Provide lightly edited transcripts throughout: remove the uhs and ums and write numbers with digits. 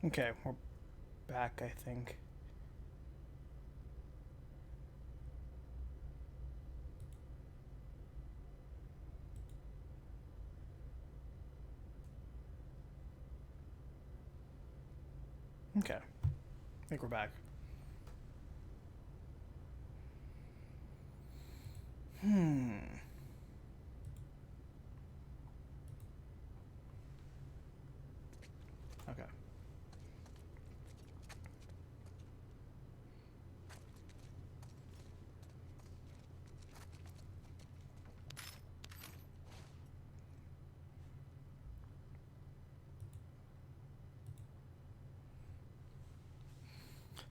Okay, we're back, I think. Okay, I think we're back. Hmm. Okay.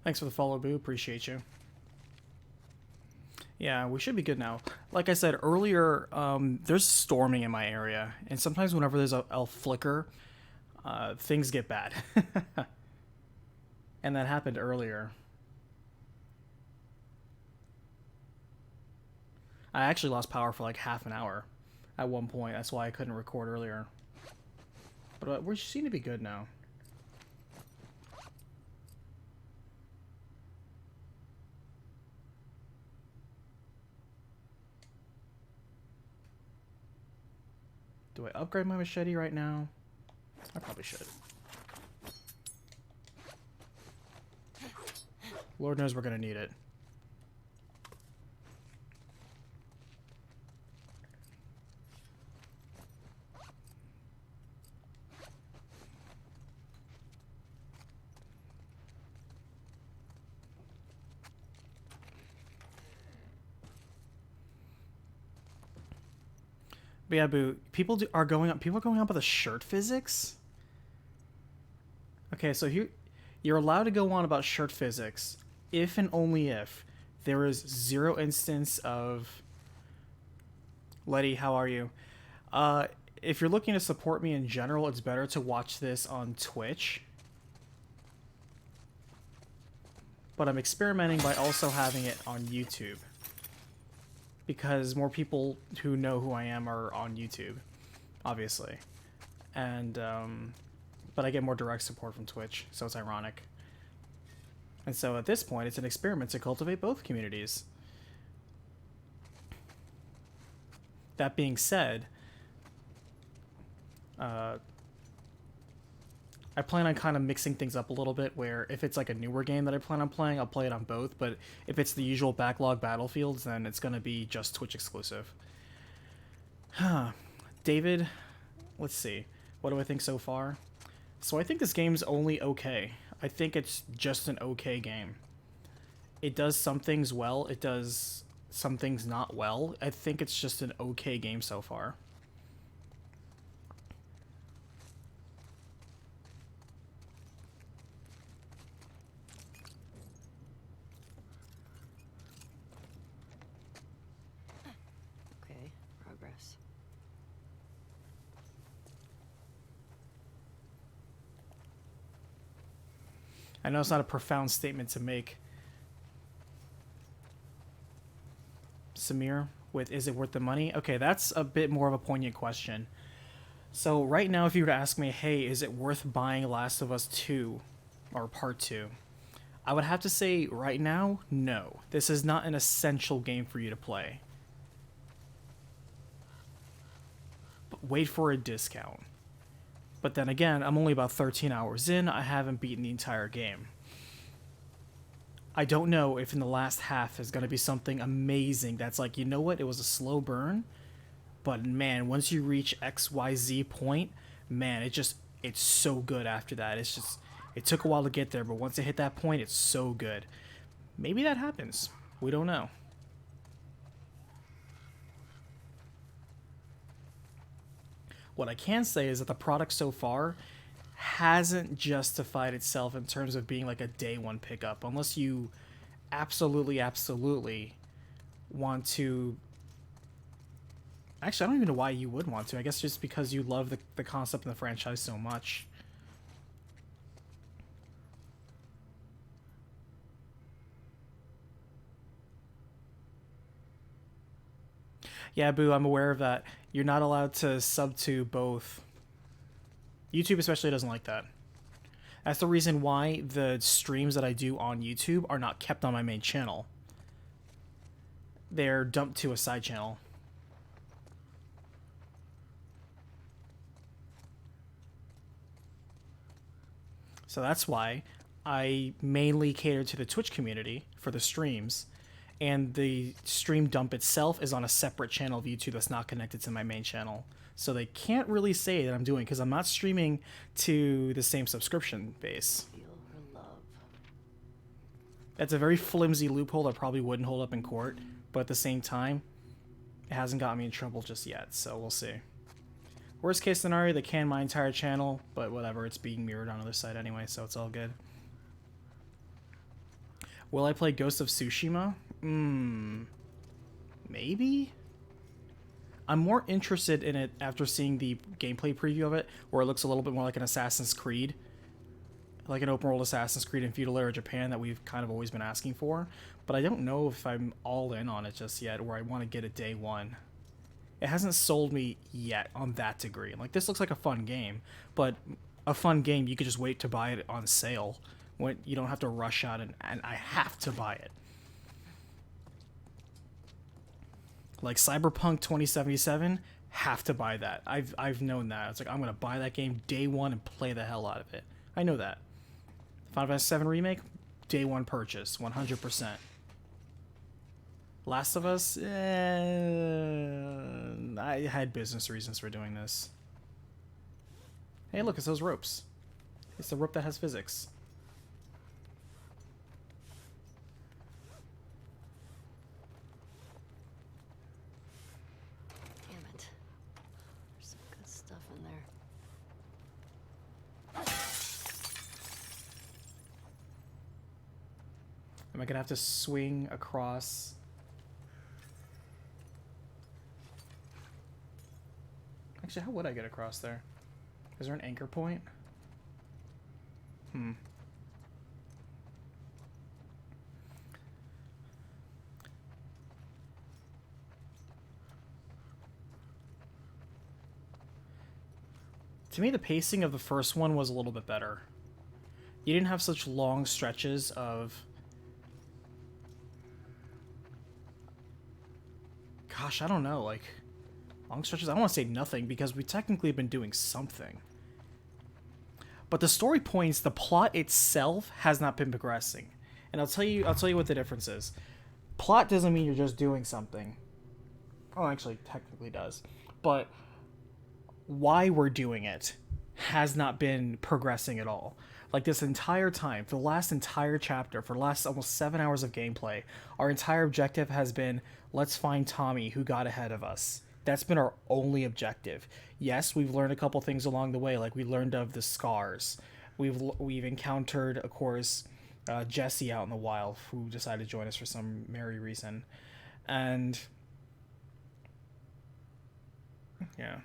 Thanks for the follow, Boo. Appreciate you. Yeah, we should be good now. Like I said earlier, there's storming in my area, and sometimes whenever there's a flicker, things get bad. And that happened earlier. I actually lost power for like half an hour at one point. That's why I couldn't record earlier. But we seem to be good now. Do I upgrade my machete right now? I probably should. Lord knows we're gonna need it. But yeah, Boo, are going up. People are going up with the shirt physics. Okay, so you're allowed to go on about shirt physics if and only if there is zero instance of Letty. How are you? Uh, if you're looking to support me in general, it's better to watch this on Twitch. But I'm experimenting by also having it on YouTube because more people who know who I am are on YouTube, obviously, and but I get more direct support from Twitch, so it's ironic. And so at this point, it's an experiment to cultivate both communities. That being said, uh, I plan on kind of mixing things up a little bit where if it's like a newer game that I plan on playing, I'll play it on both. But if it's the usual backlog Battlefields, then it's going to be just Twitch exclusive. Huh. David, let's see. What do I think so far? So I think this game's only okay. I think it's just an okay game. It does some things well, it does some things not well. I think it's just an okay game so far. Okay, progress. I know it's not a profound statement to make, Samir, with is it worth the money? Okay, that's a bit more of a poignant question. So right now, if you were to ask me, hey, is it worth buying Last of Us 2 or Part 2? I would have to say right now, no. This is not an essential game for you to play. But wait for a discount. But then again, I'm only about 13 hours in, I haven't beaten the entire game. I don't know if in the last half is going to be something amazing that's like, you know what, it was a slow burn, but man, once you reach XYZ point, man, it's so good after that. It's just it took a while to get there, but once it hit that point, it's so good. Maybe that happens. We don't know. What I can say is that the product so far hasn't justified itself in terms of being like a day one pickup unless you absolutely want to. Actually, I don't even know why you would want to. I guess just because you love the concept and the franchise so much. Yeah, Boo, I'm aware of that. You're not allowed to sub to both. YouTube especially doesn't like that. That's the reason why the streams that I do on YouTube are not kept on my main channel. They're dumped to a side channel. So that's why I mainly cater to the Twitch community for the streams, and the stream dump itself is on a separate channel of YouTube that's not connected to my main channel. So they can't really say that I'm doing, because I'm not streaming to the same subscription base. Feel her love. That's a very flimsy loophole that probably wouldn't hold up in court, but at the same time, it hasn't gotten me in trouble just yet, so we'll see. Worst case scenario, they can my entire channel, but whatever, it's being mirrored on the other side anyway, so it's all good. Will I play Ghost of Tsushima? Maybe? I'm more interested in it after seeing the gameplay preview of it, where it looks a little bit more like an Assassin's Creed. Like an open world Assassin's Creed in feudal era Japan that we've kind of always been asking for. But I don't know if I'm all in on it just yet, where I want to get it day one. It hasn't sold me yet on that degree. Like, this looks like a fun game, but a fun game, you could just wait to buy it on sale. When you don't have to rush out and I have to buy it. Like Cyberpunk 2077, have to buy that. I've known that. It's like, I'm gonna buy that game day one and play the hell out of it. I know that. Final Fantasy VII Remake, day one purchase, 100%. Last of Us, I had business reasons for doing this. Hey, look, it's those ropes. It's the rope that has physics. Damn it. There's some good stuff in there. Am I gonna have to swing across? Actually, how would I get across there? Is there an anchor point? To me, the pacing of the first one was a little bit better. You didn't have such long stretches of... Gosh, I don't know, like... Long stretches? I don't want to say nothing, because we technically have been doing something. But the story points, the plot itself has not been progressing. And I'll tell you what the difference is. Plot doesn't mean you're just doing something. Well, actually, technically does. But why we're doing it has not been progressing at all. Like, this entire time, for the last entire chapter, for the last almost 7 hours of gameplay, our entire objective has been, let's find Tommy, who got ahead of us. That's been our only objective. Yes, we've learned a couple things along the way, like we learned of the scars. We've encountered, of course, Jesse out in the wild, who decided to join us for some merry reason. And... yeah.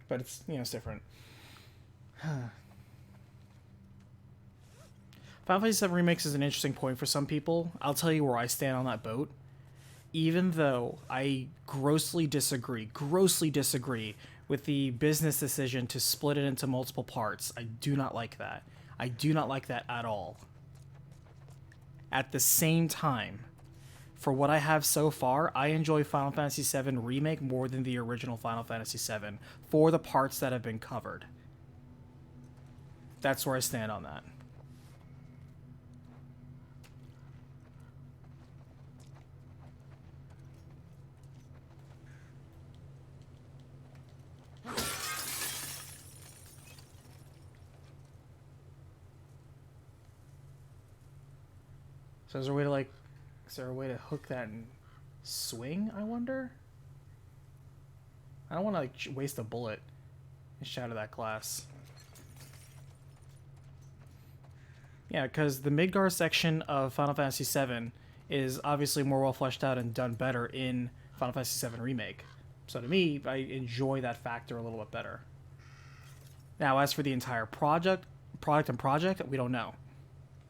But it's, you know, it's different. Final Fantasy VII Remake is an interesting point for some people. I'll tell you where I stand on that boat. Even though I grossly disagree with the business decision to split it into multiple parts, I do not like that. I do not like that at all. At the same time, for what I have so far, I enjoy Final Fantasy VII Remake more than the original Final Fantasy VII for the parts that have been covered. That's where I stand on that. So is there a way to, like, is there a way to hook that and swing, I wonder? I don't want to, like, waste a bullet and shatter that glass. Yeah, because the Midgar section of Final Fantasy VII is obviously more well fleshed out and done better in Final Fantasy VII Remake. So to me, I enjoy that factor a little bit better. Now, as for the entire product, we don't know.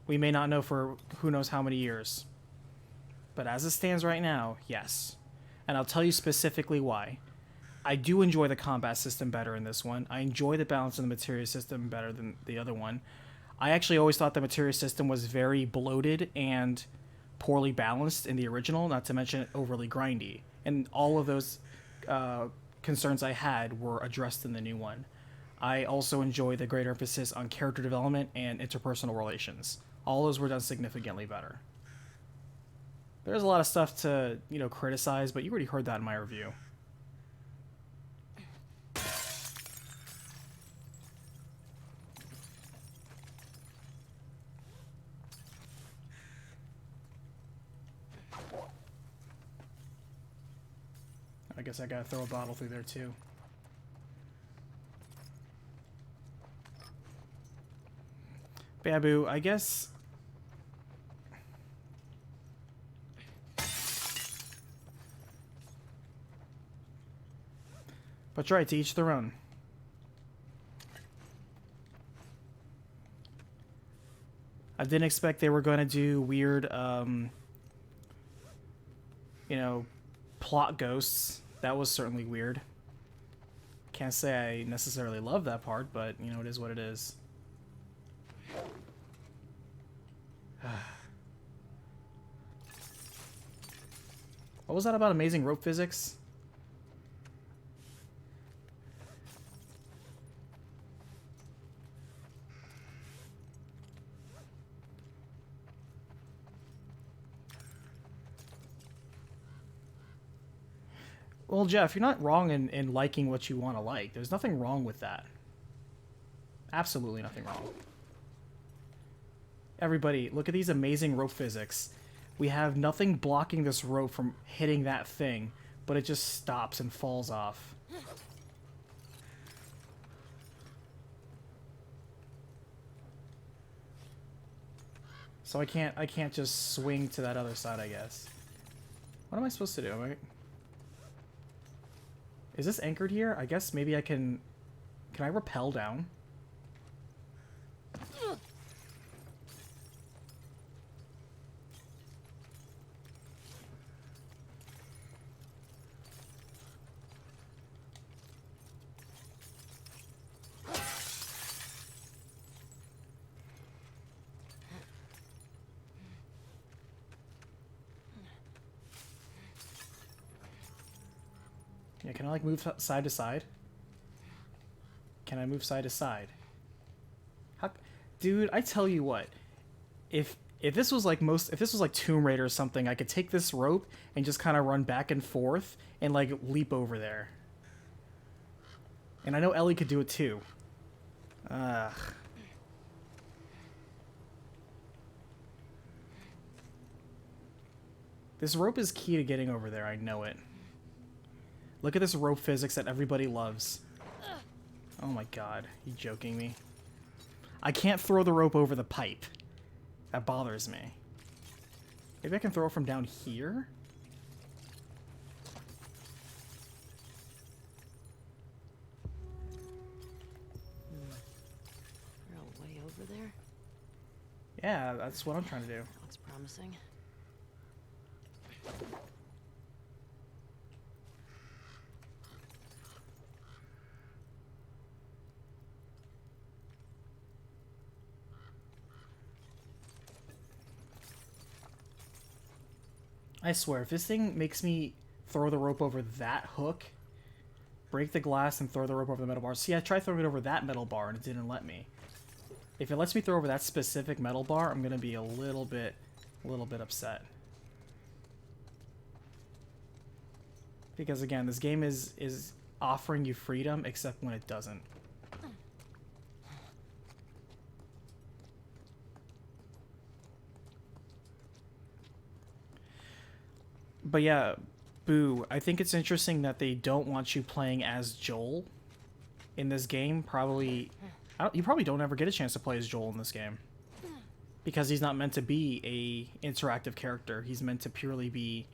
We may not know for who knows how many years. But as it stands right now, yes. And I'll tell you specifically why. I do enjoy the combat system better in this one. I enjoy the balance of the materia system better than the other one. I actually always thought the materia system was very bloated and poorly balanced in the original, not to mention overly grindy. And all of those concerns I had were addressed in the new one. I also enjoy the greater emphasis on character development and interpersonal relations. All those were done significantly better. There's a lot of stuff to, criticize, but you already heard that in my review. I guess I gotta throw a bottle through there too. Babu, I guess... But right, to each their own. I didn't expect they were going to do weird, plot ghosts. That was certainly weird. Can't say I necessarily love that part, but, it is what it is. What was that about amazing rope physics? Well, Jeff, you're not wrong in liking what you want to like. There's nothing wrong with that. Absolutely nothing wrong. Everybody, look at these amazing rope physics. We have nothing blocking this rope from hitting that thing, but it just stops and falls off. So I can't just swing to that other side, I guess. What am I supposed to do? Is this anchored here? I guess maybe I can... Can I rappel down? Yeah, can I, like, move side to side? Can I move side to side? How... Dude, I tell you what. If this was like Tomb Raider or something, I could take this rope and just kind of run back and forth and, like, leap over there. And I know Ellie could do it too. Ugh. This rope is key to getting over there, I know it. Look at this rope physics that everybody loves. Oh my god, you joking me? I can't throw the rope over the pipe. That bothers me. Maybe I can throw it from down here? We're all way over there. Yeah, that's what I'm trying to do. Looks promising. I swear, if this thing makes me throw the rope over that hook, break the glass and throw the rope over the metal bar. See, I tried throwing it over that metal bar and it didn't let me. If it lets me throw over that specific metal bar, I'm gonna be a little bit upset. Because again, this game is offering you freedom, except when it doesn't. But yeah, Boo, I think it's interesting that they don't want you playing as Joel in this game. Probably, you probably don't ever get a chance to play as Joel in this game. Because he's not meant to be a interactive character. He's meant to purely be...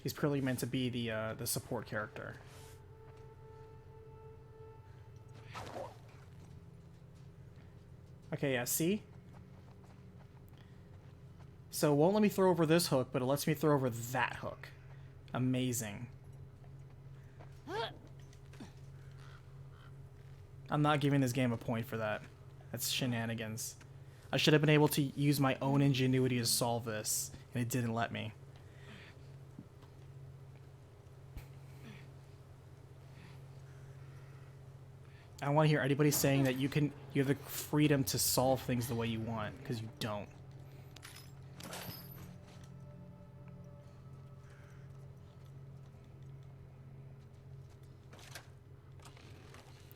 He's purely meant to be the support character. Okay, yeah, see? So it won't let me throw over this hook, but it lets me throw over that hook. Amazing. I'm not giving this game a point for that. That's shenanigans. I should have been able to use my own ingenuity to solve this, and it didn't let me. I don't want to hear anybody saying that you have the freedom to solve things the way you want, because you don't.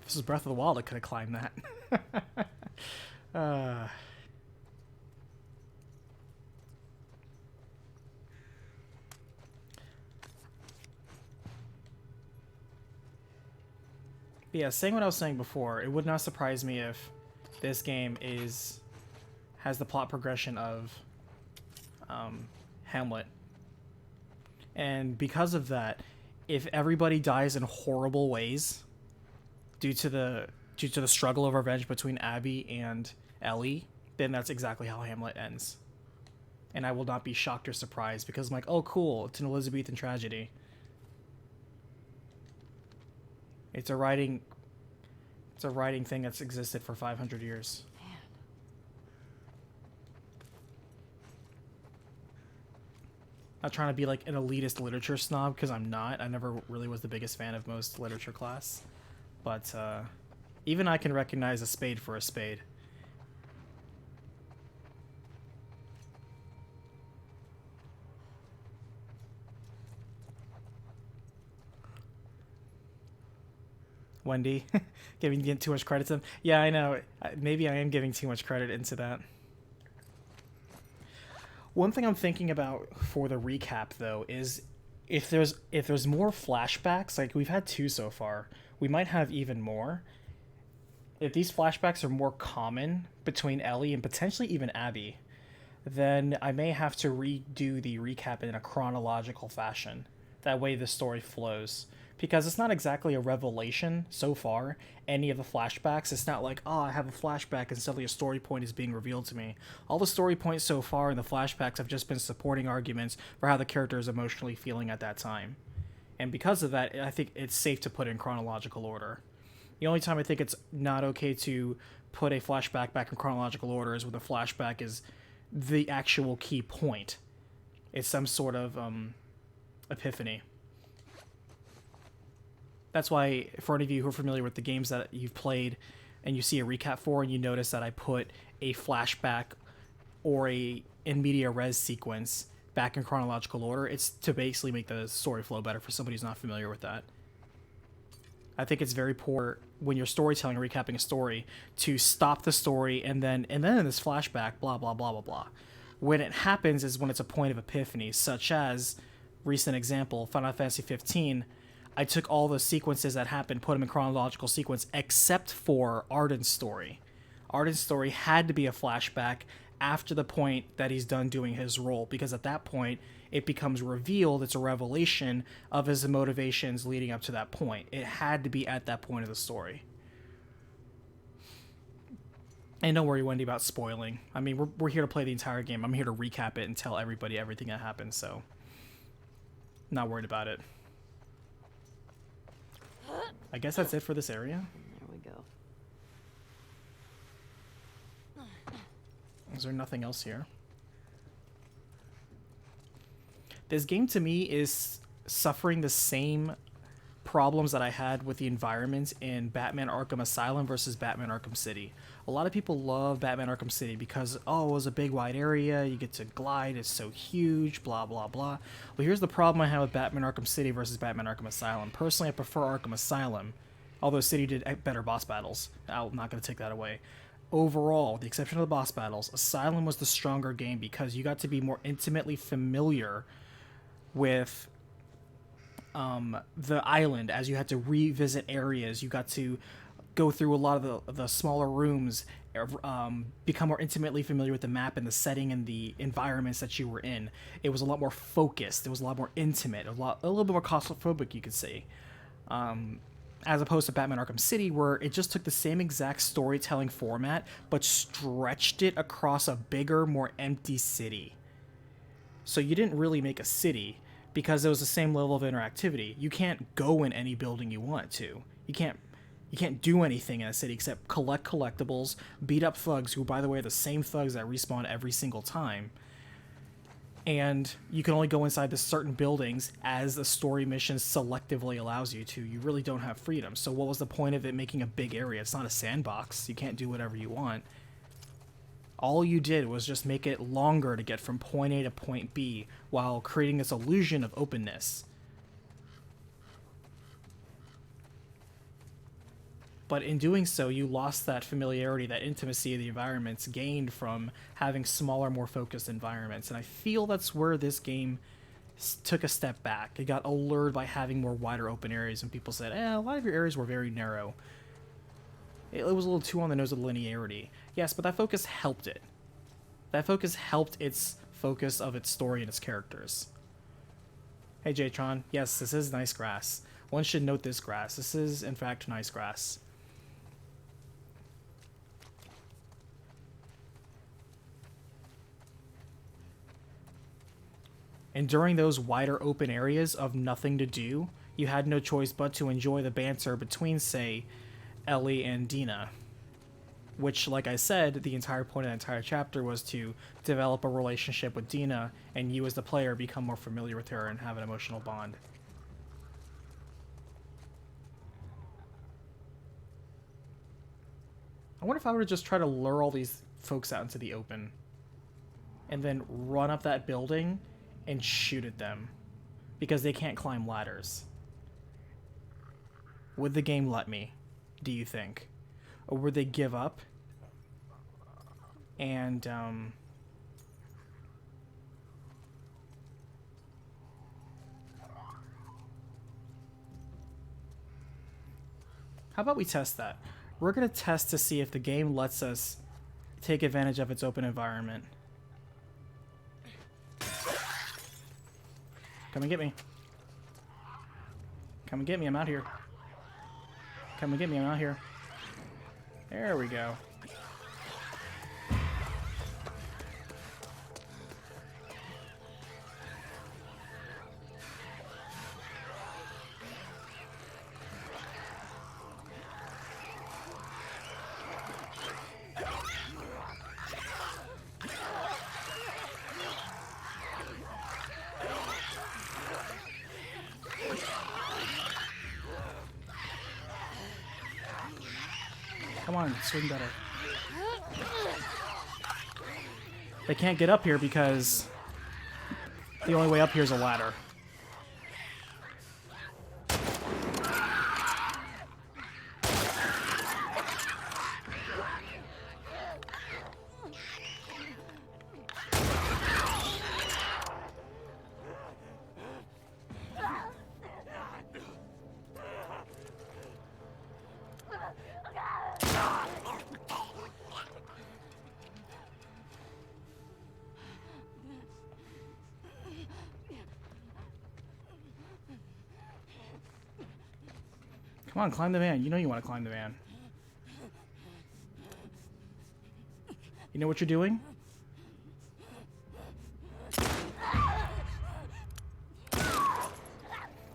If this was Breath of the Wild, I could have climbed that. Yeah, saying what I was saying before, it would not surprise me if this game has the plot progression of Hamlet. And because of that, if everybody dies in horrible ways due to the struggle of revenge between Abby and Ellie, then that's exactly how Hamlet ends. And I will not be shocked or surprised because I'm like, oh cool, it's an Elizabethan tragedy. It's a writing thing that's existed for 500 years. Man. Not trying to be like an elitist literature snob, because I'm not. I never really was the biggest fan of most literature class. But even I can recognize a spade for a spade. Wendy, giving too much credit to them. Yeah, I know. Maybe I am giving too much credit into that. One thing I'm thinking about for the recap, though, is if there's more flashbacks, like we've had 2 so far, we might have even more. If these flashbacks are more common between Ellie and potentially even Abby, then I may have to redo the recap in a chronological fashion. That way the story flows. Because it's not exactly a revelation so far, any of the flashbacks. It's not like, oh, I have a flashback and suddenly a story point is being revealed to me. All the story points so far in the flashbacks have just been supporting arguments for how the character is emotionally feeling at that time. And because of that, I think it's safe to put in chronological order. The only time I think it's not okay to put a flashback back in chronological order is when the flashback is the actual key point. It's some sort of epiphany. That's why, for any of you who are familiar with the games that you've played and you see a recap for and you notice that I put a flashback or a in media res sequence back in chronological order, it's to basically make the story flow better for somebody who's not familiar with that. I think it's very poor when you're storytelling or recapping a story to stop the story and then in this flashback, blah, blah, blah, blah, blah. When it happens is when it's a point of epiphany, such as, recent example, Final Fantasy 15. I took all the sequences that happened, put them in chronological sequence, except for Arden's story. Arden's story had to be a flashback after the point that he's done doing his role, because at that point, it becomes revealed, it's a revelation of his motivations leading up to that point. It had to be at that point of the story. And don't worry, Wendy, about spoiling. I mean, we're here to play the entire game. I'm here to recap it and tell everybody everything that happened, so not worried about it. I guess that's it for this area. There we go. Is there nothing else here? This game to me is suffering the same problems that I had with the environments in Batman Arkham Asylum versus Batman Arkham City. A lot of people love Batman Arkham City because, oh, it was a big wide area, you get to glide, it's so huge, blah, blah, blah. Well, here's the problem I have with Batman Arkham City versus Batman Arkham Asylum. Personally, I prefer Arkham Asylum, although City did better boss battles. I'm not going to take that away. Overall, with the exception of the boss battles, Asylum was the stronger game because you got to be more intimately familiar with the island as you had to revisit areas. You got to go through a lot of the smaller rooms, become more intimately familiar with the map and the setting and the environments that you were in. It was a lot more focused. It was a lot more intimate. A little bit more claustrophobic, you could say. As opposed to Batman Arkham City, where it just took the same exact storytelling format, but stretched it across a bigger, more empty city. So you didn't really make a city because it was the same level of interactivity. You can't go in any building you want to. You can't do anything in a city except collect collectibles, beat up thugs who, by the way, are the same thugs that respawn every single time. And you can only go inside the certain buildings as the story mission selectively allows you to. You really don't have freedom. So what was the point of it making a big area? It's not a sandbox. You can't do whatever you want. All you did was just make it longer to get from point A to point B while creating this illusion of openness. But in doing so, you lost that familiarity, that intimacy of the environments gained from having smaller, more focused environments. And I feel that's where this game took a step back. It got allured by having more wider open areas, and people said, a lot of your areas were very narrow. It was a little too on the nose of linearity. Yes, but that focus helped it. That focus helped its focus of its story and its characters. Hey, Jtron. Yes, this is nice grass. One should note this grass. This is, in fact, nice grass. And during those wider open areas of nothing to do, you had no choice but to enjoy the banter between, say, Ellie and Dina. Which, like I said, the entire point of the entire chapter was to develop a relationship with Dina, and you as the player become more familiar with her and have an emotional bond. I wonder if I were to just try to lure all these folks out into the open, and then run up that building and shoot at them, because they can't climb ladders. Would the game let me, do you think? Or would they give up and how about we test that? We're going to test to see if the game lets us take advantage of its open environment. Come and get me. Come and get me, I'm out here. Come and get me, I'm out here. There we go. Come on, swing better. They can't get up here because the only way up here is a ladder. Come on, climb the van. You know you want to climb the van. You know what you're doing?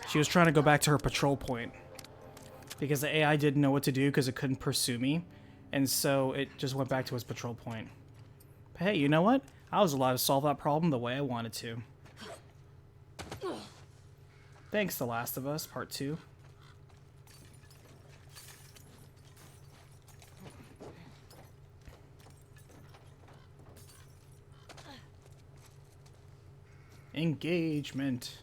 She was trying to go back to her patrol point because the AI didn't know what to do because it couldn't pursue me, and so it just went back to its patrol point. But hey, you know what? I was allowed to solve that problem the way I wanted to. Thanks, The Last of Us Part 2. Engagement.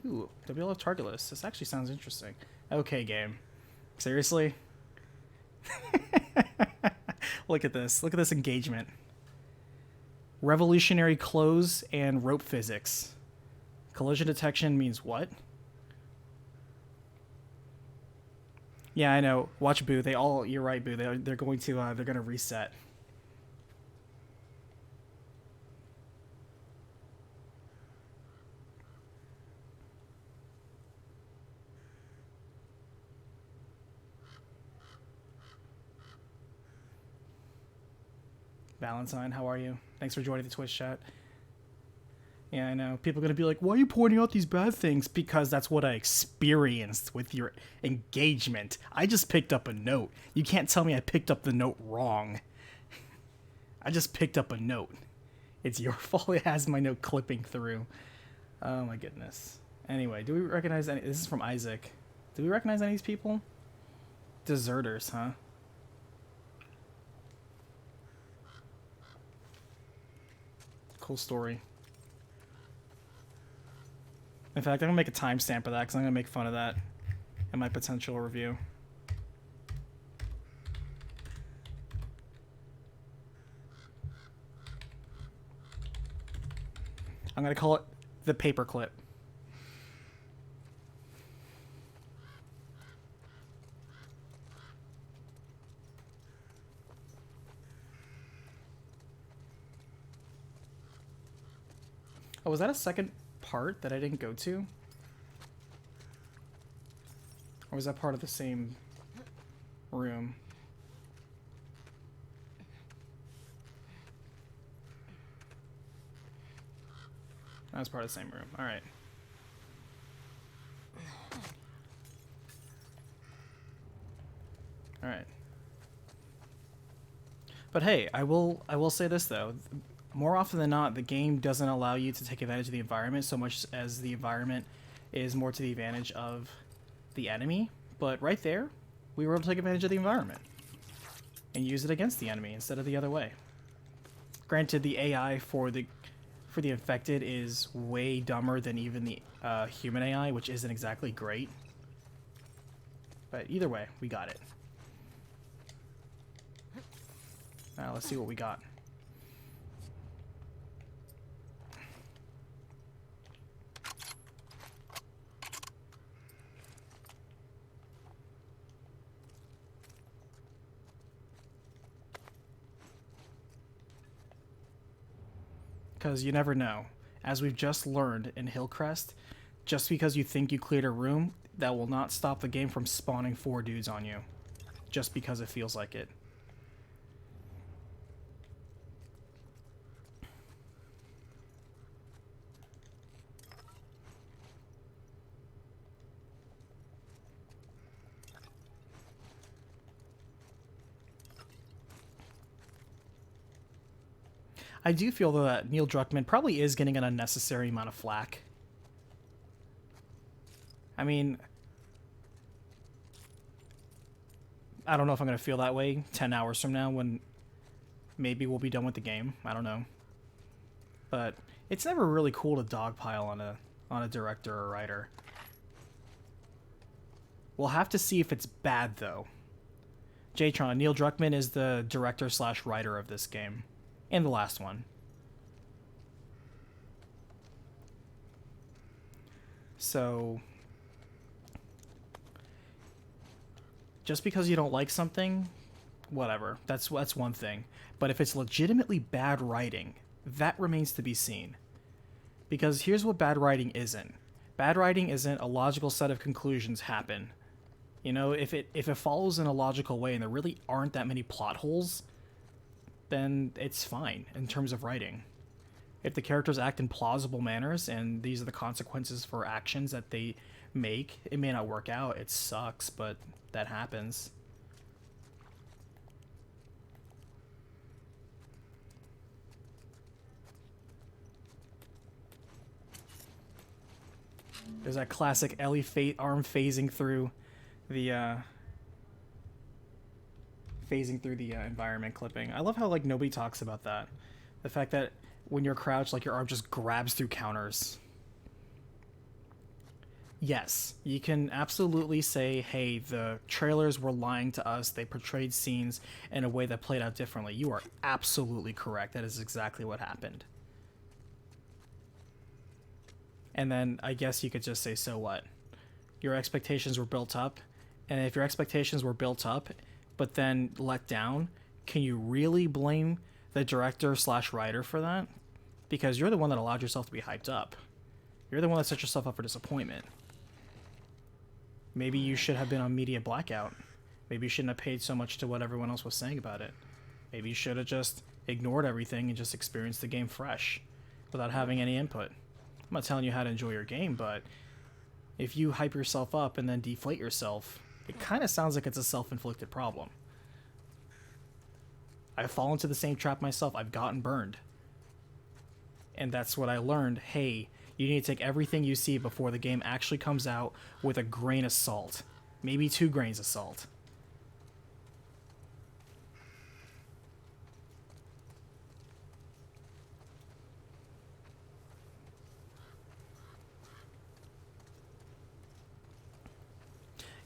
Ooh, WLF target list. This actually sounds interesting. Okay, game. Seriously? Look at this. Look at this engagement. Revolutionary close and rope physics. Collision detection means what? Yeah, I know. Watch Boo. They all. You're right, Boo. They're going to. They're going to reset. Valentine, how are you? Thanks for joining the Twitch chat. Yeah, I know. People are going to be like, why are you pointing out these bad things? Because that's what I experienced with your engagement. I just picked up a note. You can't tell me I picked up the note wrong. I just picked up a note. It's your fault it has my note clipping through. Oh my goodness. Anyway, do we recognize any... This is from Isaac. Do we recognize any of these people? Deserters, huh? Cool story. In fact, I'm going to make a timestamp of that because I'm going to make fun of that in my potential review. I'm going to call it the paperclip. Oh, was that a second part that I didn't go to? Or was that part of the same room? That was part of the same room. All right. All right. But hey, I will say this though. More often than not, the game doesn't allow you to take advantage of the environment so much as the environment is more to the advantage of the enemy. But right there, we were able to take advantage of the environment and use it against the enemy instead of the other way. Granted, the AI for the infected is way dumber than even the human AI, which isn't exactly great. But either way, we got it. Now let's see what we got. Because you never know. As we've just learned in Hillcrest, just because you think you cleared a room, that will not stop the game from spawning 4 dudes on you. Just because it feels like it. I do feel though that Neil Druckmann probably is getting an unnecessary amount of flack. I mean, I don't know if I'm going to feel that way 10 hours from now when maybe we'll be done with the game. I don't know. But it's never really cool to dogpile on a director or writer. We'll have to see if it's bad though. Jtron, Neil Druckmann is the director/writer of this game. And the last one. So, just because you don't like something, whatever. That's one thing. But if it's legitimately bad writing, that remains to be seen. Because here's what bad writing isn't. Bad writing isn't a logical set of conclusions happen. You know, if it follows in a logical way and there really aren't that many plot holes, then it's fine in terms of writing. If the characters act in plausible manners and these are the consequences for actions that they make, it may not work out. It sucks, but that happens. There's that classic Ellie arm phasing through the environment clipping. I love how like nobody talks about that. The fact that when you're crouched, like your arm just grabs through counters. Yes, you can absolutely say, hey, the trailers were lying to us. They portrayed scenes in a way that played out differently. You are absolutely correct. That is exactly what happened. And then I guess you could just say, so what? Your expectations were built up. And if your expectations were built up, but then let down, can you really blame the director/writer for that? Because you're the one that allowed yourself to be hyped up. You're the one that set yourself up for disappointment. Maybe you should have been on media blackout. Maybe you shouldn't have paid so much to what everyone else was saying about it. Maybe you should have just ignored everything and just experienced the game fresh without having any input. I'm not telling you how to enjoy your game, but if you hype yourself up and then deflate yourself, it kind of sounds like it's a self-inflicted problem. I've fallen into the same trap myself. I've gotten burned. And that's what I learned. Hey, you need to take everything you see before the game actually comes out with a grain of salt. Maybe 2 grains of salt.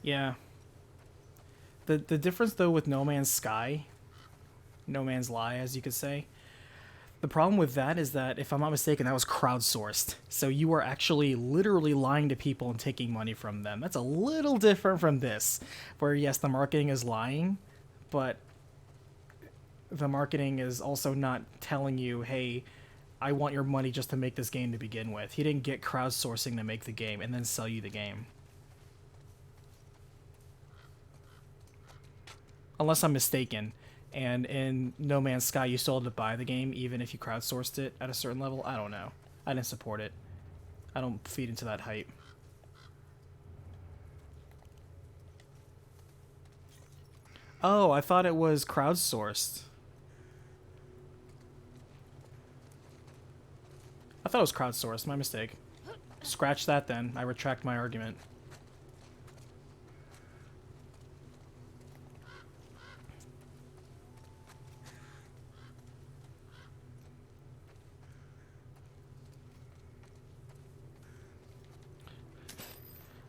Yeah. The difference, though, with No Man's Sky, No Man's Lie, as you could say, the problem with that is that, if I'm not mistaken, that was crowdsourced. So you are actually literally lying to people and taking money from them. That's a little different from this, where yes, the marketing is lying, but the marketing is also not telling you, hey, I want your money just to make this game to begin with. He didn't get crowdsourcing to make the game and then sell you the game. Unless I'm mistaken. And in No Man's Sky, you still had to buy the game even if you crowdsourced it at a certain level. I don't know. I didn't support it. I don't feed into that hype. Oh, I thought it was crowdsourced. I thought it was crowdsourced. My mistake. Scratch that then. I retract my argument.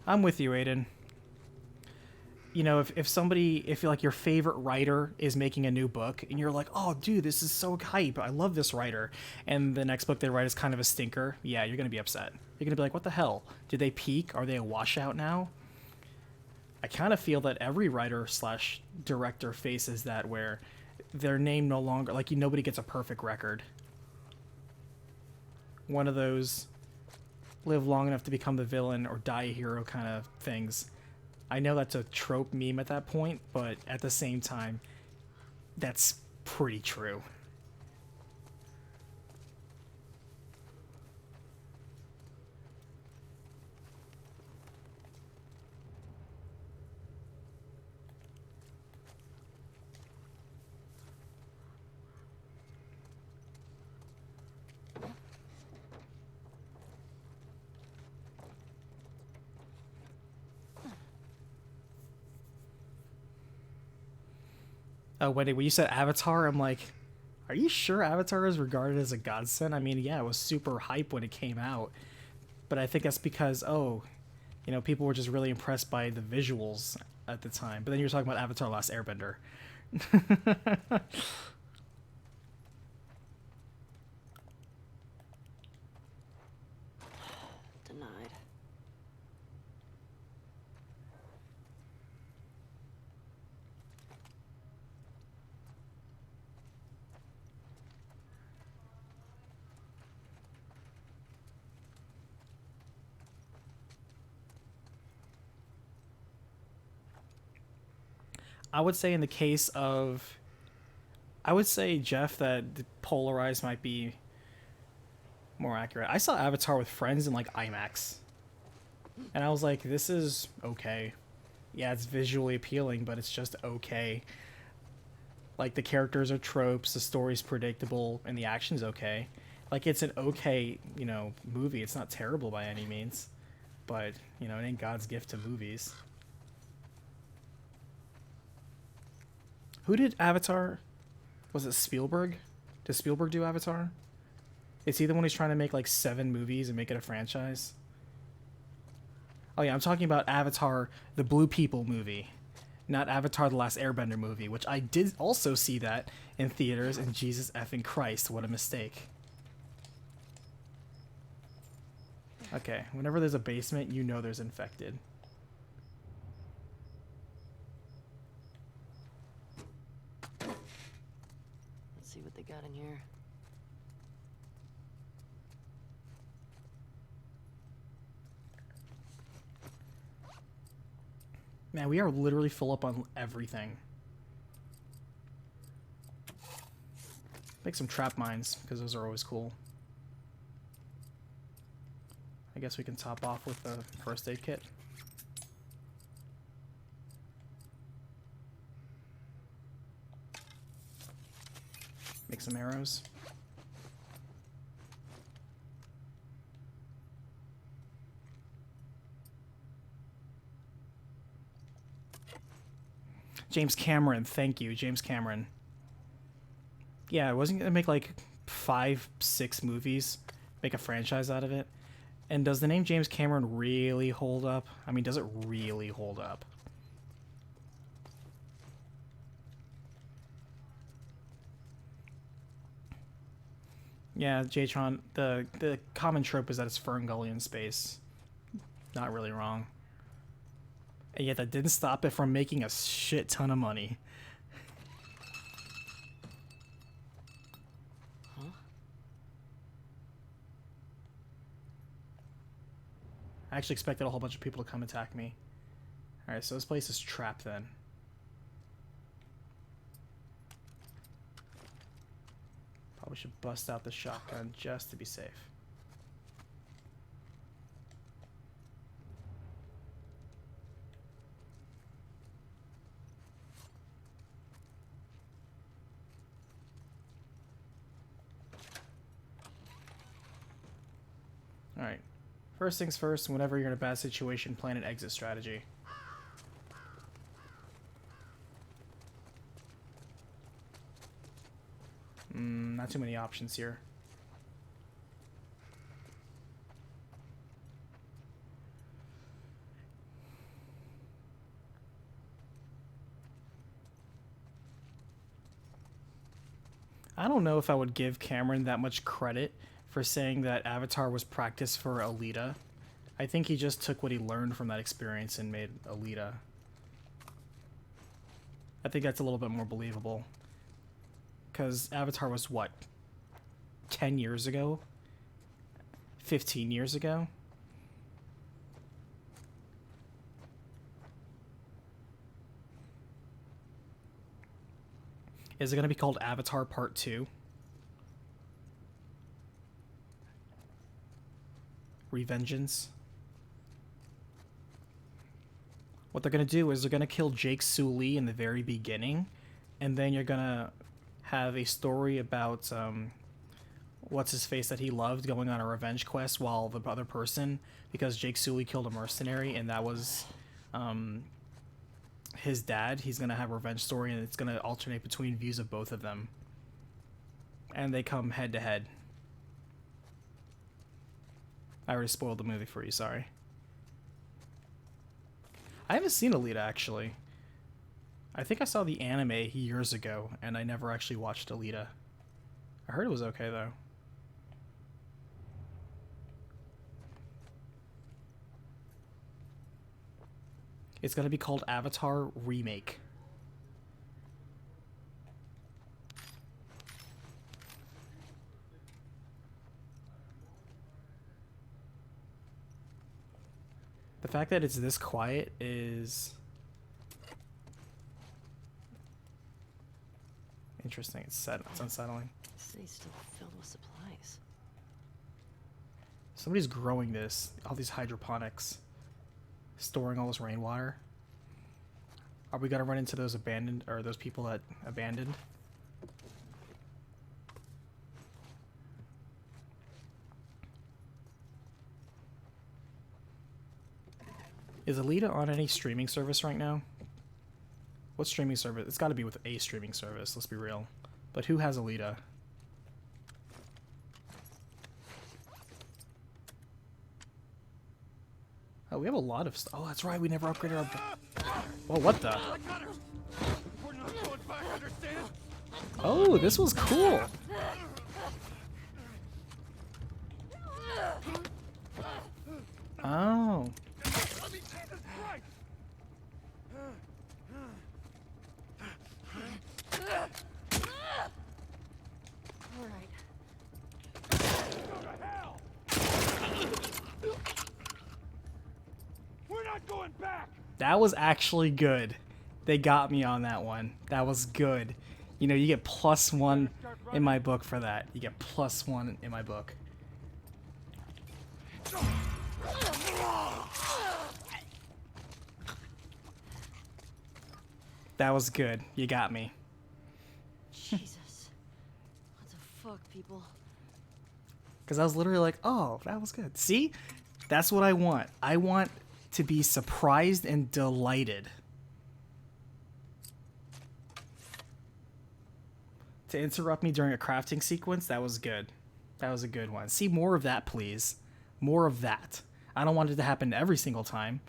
I'm with you, Aiden. You know, if like your favorite writer is making a new book and you're like, oh dude, this is so hype, I love this writer, and the next book they write is kind of a stinker, yeah, you're gonna be upset. You're gonna be like, what the hell? Did they peak? Are they a washout now? I kind of feel that every writer slash director faces that, where their name no longer, like, nobody gets a perfect record. One of those live long enough to become the villain or die a hero kind of things. I know that's a trope meme at that point, but at the same time, that's pretty true. Wendy, when you said Avatar, I'm like, are you sure Avatar is regarded as a godsend? I mean, yeah, it was super hype when it came out, but I think that's because, people were just really impressed by the visuals at the time. But then you're talking about Avatar: Last Airbender. Denied. I would say in the case of, I would say, Jeff, that the Polarized might be more accurate. I saw Avatar with friends in like IMAX, and I was like, this is okay. Yeah, it's visually appealing, but it's just okay. Like, the characters are tropes, the story's predictable, and the action's okay. Like, it's an okay, movie. It's not terrible by any means, but, it ain't God's gift to movies. Who did Avatar? Was it Spielberg? Did Spielberg do Avatar? Is he the one who's trying to make like 7 movies and make it a franchise? Oh yeah, I'm talking about Avatar, the Blue People movie, not Avatar: The Last Airbender movie, which I did also see that in theaters, and Jesus effing Christ, what a mistake. Okay, whenever there's a basement, there's infected. Let's see what they got in here. Man, we are literally full up on everything. Make some trap mines, because those are always cool. I guess we can top off with the first aid kit. Make some arrows. James Cameron, thank you, James Cameron. Yeah, I wasn't gonna make like 5, 6 movies, make a franchise out of it. And does the name James Cameron really hold up? I mean, does it really hold up? Yeah, Jatron, the common trope is that it's Ferngully space. Not really wrong. And yet that didn't stop it from making a shit ton of money. Huh? I actually expected a whole bunch of people to come attack me. Alright, so this place is trapped then. Probably should bust out the shotgun just to be safe. Alright. First things first, whenever you're in a bad situation, plan an exit strategy. Not too many options here. I don't know if I would give Cameron that much credit for saying that Avatar was practice for Alita. I think he just took what he learned from that experience and made Alita. I think that's a little bit more believable. Because Avatar was, what, 10 years ago? 15 years ago? Is it going to be called Avatar Part 2? Revengeance? What they're going to do is they're going to kill Jake Sully in the very beginning, and then you're going to have a story about what's-his-face that he loved going on a revenge quest while the other person, because Jake Sully killed a mercenary, and that was his dad. He's going to have a revenge story, and it's going to alternate between views of both of them. And they come head-to-head. I already spoiled the movie for you, sorry. I haven't seen Alita, actually. I think I saw the anime years ago, and I never actually watched Alita. I heard it was okay, though. It's gonna be called Avatar Remake. The fact that it's this quiet is interesting. It's unsettling. The city's still filled with supplies. Somebody's growing this, all these hydroponics, storing all this rainwater. Are we gonna run into those abandoned, or those people that abandoned? Is Alita on any streaming service right now? What streaming service? It's got to be with a streaming service, let's be real. But who has Alita? Oh, we have a lot of stuff. Oh, that's right, we never upgraded our... Oh, what the? We're not going back, understand? Oh, this was cool. Oh. I mean, Jesus Christ! All right. Go to hell! We're not going back! That was actually good. They got me on that one. That was good. You know, you get +1 in my book for that. You get +1 in my book. That was good. You got me. Jesus. What the fuck, people? Because I was literally like, oh, that was good. See? That's what I want. I want to be surprised and delighted. To interrupt me during a crafting sequence, that was good. That was a good one. See, more of that, please. More of that. I don't want it to happen every single time,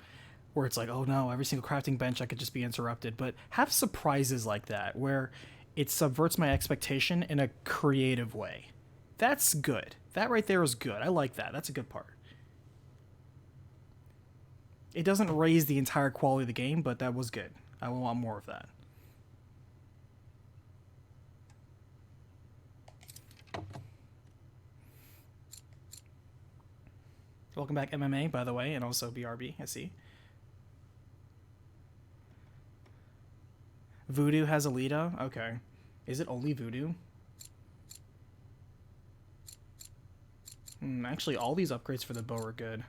where it's like, oh no, every single crafting bench I could just be interrupted. But have surprises like that, where it subverts my expectation in a creative way. That's good. That right there is good. I like that. That's a good part. It doesn't raise the entire quality of the game, but that was good. I want more of that. Welcome back, MMA, by the way, and also BRB, I see. Voodoo has Alita? Okay. Is it only Voodoo? Actually, all these upgrades for the bow are good.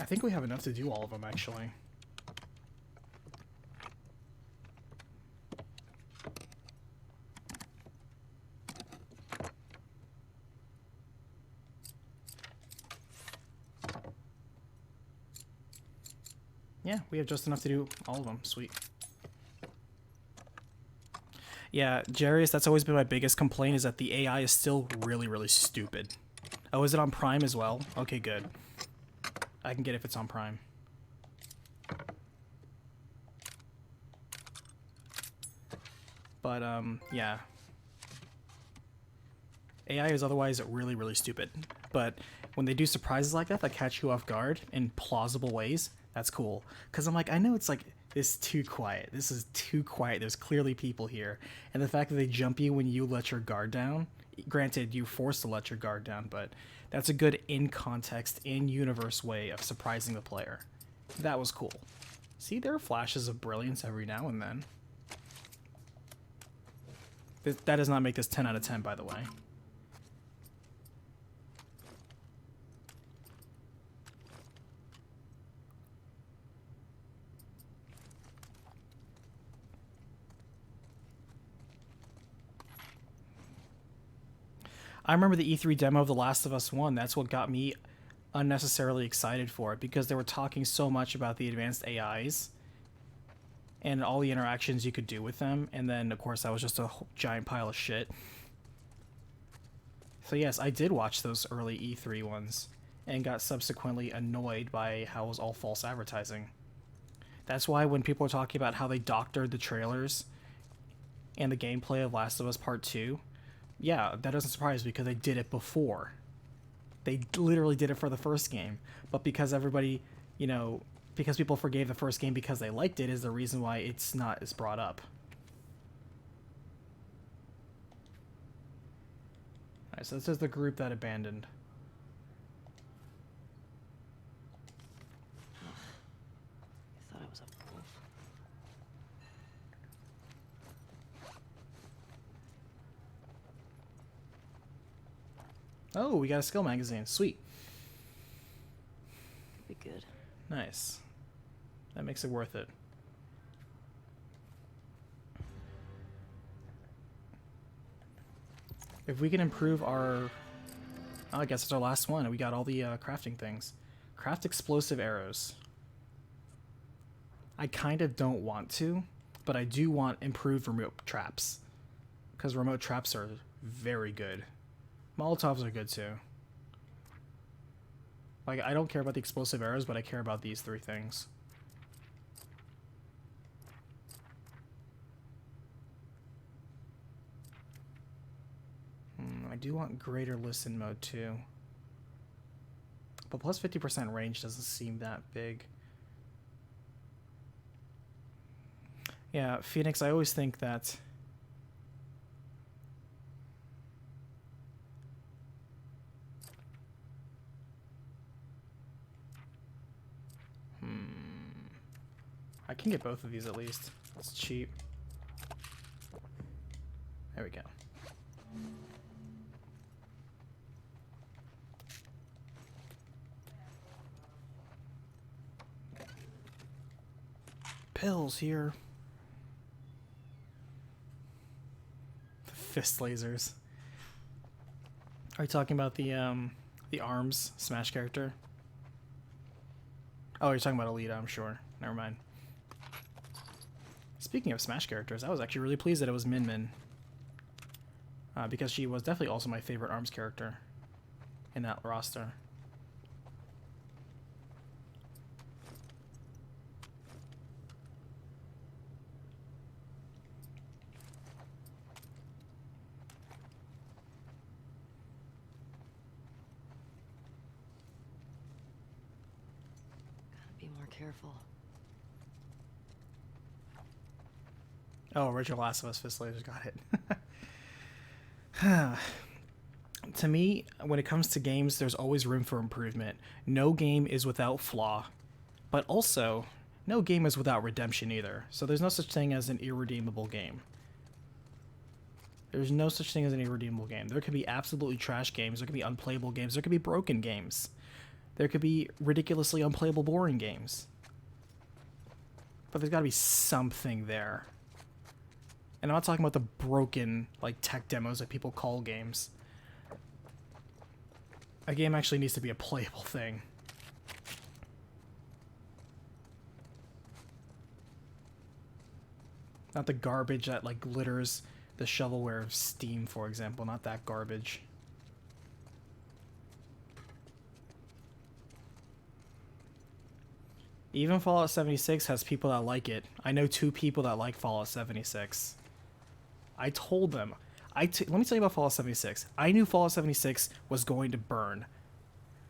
I think we have enough to do all of them, actually. Yeah, we have just enough to do all of them. Sweet. Yeah, Jarius, that's always been my biggest complaint, is that the AI is still really, really stupid. Oh, is it on Prime as well? Okay, good. I can get it if it's on Prime. But, yeah. AI is otherwise really, really stupid. But when they do surprises like that catch you off guard in plausible ways, that's cool. Because I'm like, I know it's like, this is too quiet. This is too quiet. There's clearly people here. And the fact that they jump you when you let your guard down, granted, you're forced to let your guard down, but that's a good in-context, in-universe way of surprising the player. That was cool. See, there are flashes of brilliance every now and then. That does not make this 10 out of 10, by the way. I remember the E3 demo of The Last of Us 1. That's what got me unnecessarily excited for it, because they were talking so much about the advanced AIs and all the interactions you could do with them, and then of course that was just a giant pile of shit. So yes, I did watch those early E3 ones and got subsequently annoyed by how it was all false advertising. That's why when people are talking about how they doctored the trailers and the gameplay of Last of Us Part 2, yeah, that doesn't surprise me, because they did it before. They literally did it for the first game. But because everybody, you know, because people forgave the first game because they liked it, is the reason why it's not as brought up. Alright, so this is the group that abandoned. I thought I was a wolf. Oh, we got a skill magazine. Sweet. Be good. Nice. That makes it worth it. If we can improve our... Oh, I guess it's our last one. We got all the crafting things. Craft explosive arrows. I kind of don't want to, but I do want improved remote traps. Because remote traps are very good. Molotovs are good too. Like, I don't care about the explosive arrows, but I care about these three things. I do want greater listen mode too. But plus 50% range doesn't seem that big. Yeah, Phoenix, I always think that... I can get both of these at least. It's cheap. There we go. Pills here. The fist lasers. Are you talking about the ARMS Smash character? Oh, you're talking about Alita, I'm sure. Never mind. Speaking of Smash characters, I was actually really pleased that it was Min Min. Because she was definitely also my favorite ARMS character in that roster. Gotta be more careful. Oh, original Last of Us fist lasers, got it. To me, when it comes to games, there's always room for improvement. No game is without flaw, but also, no game is without redemption either. So there's no such thing as an irredeemable game. There's no such thing as an irredeemable game. There could be absolutely trash games, there could be unplayable games, there could be broken games. There could be ridiculously unplayable, boring games. But there's gotta be something there. And I'm not talking about the broken, like, tech demos that people call games. A game actually needs to be a playable thing. Not the garbage that, like, glitters the shovelware of Steam, for example. Not that garbage. Even Fallout 76 has people that like it. I know 2 people that like Fallout 76. I told them. Let me tell you about Fallout 76. I knew Fallout 76 was going to burn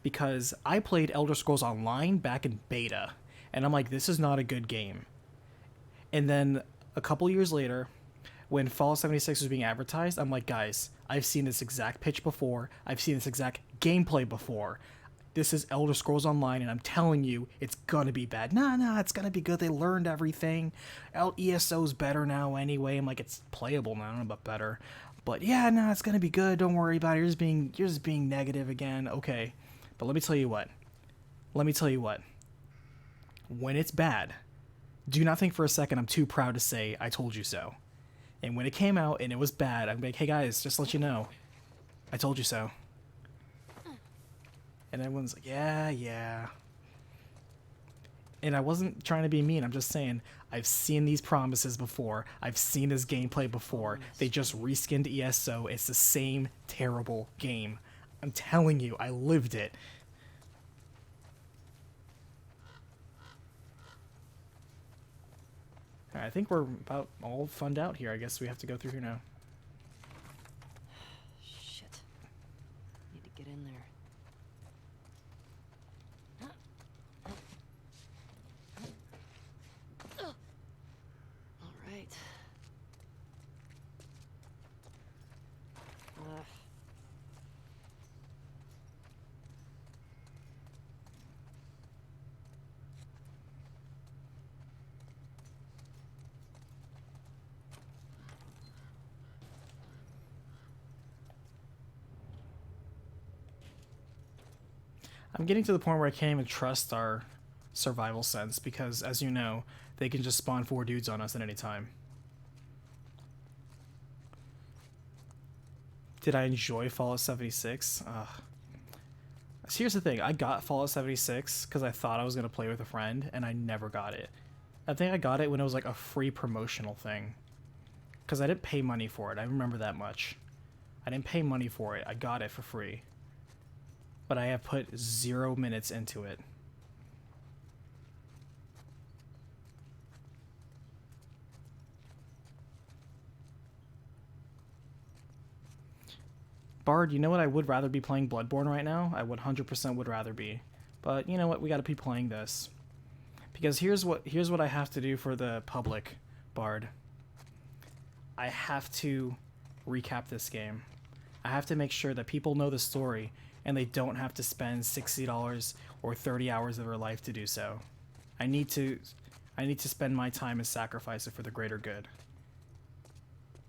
because I played Elder Scrolls Online back in beta, and I'm like, this is not a good game. And then a couple years later, when Fallout 76 was being advertised, I'm like, guys, I've seen this exact pitch before. I've seen this exact gameplay before. This is Elder Scrolls Online, and I'm telling you, it's gonna be bad. Nah, it's gonna be good. They learned everything. ESO's better now anyway. I'm like, it's playable now, I don't know about better. But yeah, nah, it's gonna be good. Don't worry about it. You're just being negative again. Okay. But let me tell you what. When it's bad, do not think for a second I'm too proud to say I told you so. And when it came out and it was bad, I'm like, hey guys, just to let you know, I told you so. And everyone's like, yeah. And I wasn't trying to be mean. I'm just saying, I've seen these promises before. I've seen this gameplay before. They just reskinned ESO. It's the same terrible game. I'm telling you, I lived it. All right, I think we're about all funned out here. I guess we have to go through here now. Shit. Need to get in there. All right. I'm getting to the point where I can't even trust our survival sense because, as you know, they can just spawn 4 dudes on us at any time. Did I enjoy Fallout 76? So here's the thing. I got Fallout 76 because I thought I was going to play with a friend, and I never got it. I think I got it when it was like a free promotional thing. Because I didn't pay money for it. I remember that much. I didn't pay money for it. I got it for free. But I have put 0 minutes into it. Bard, you know what? I would rather be playing Bloodborne right now. I 100% would rather be. But you know what? We gotta be playing this. Because here's what I have to do for the public, Bard. I have to recap this game. I have to make sure that people know the story and they don't have to spend $60 or 30 hours of their life to do so. I need to I need to spend my time and sacrifice it for the greater good.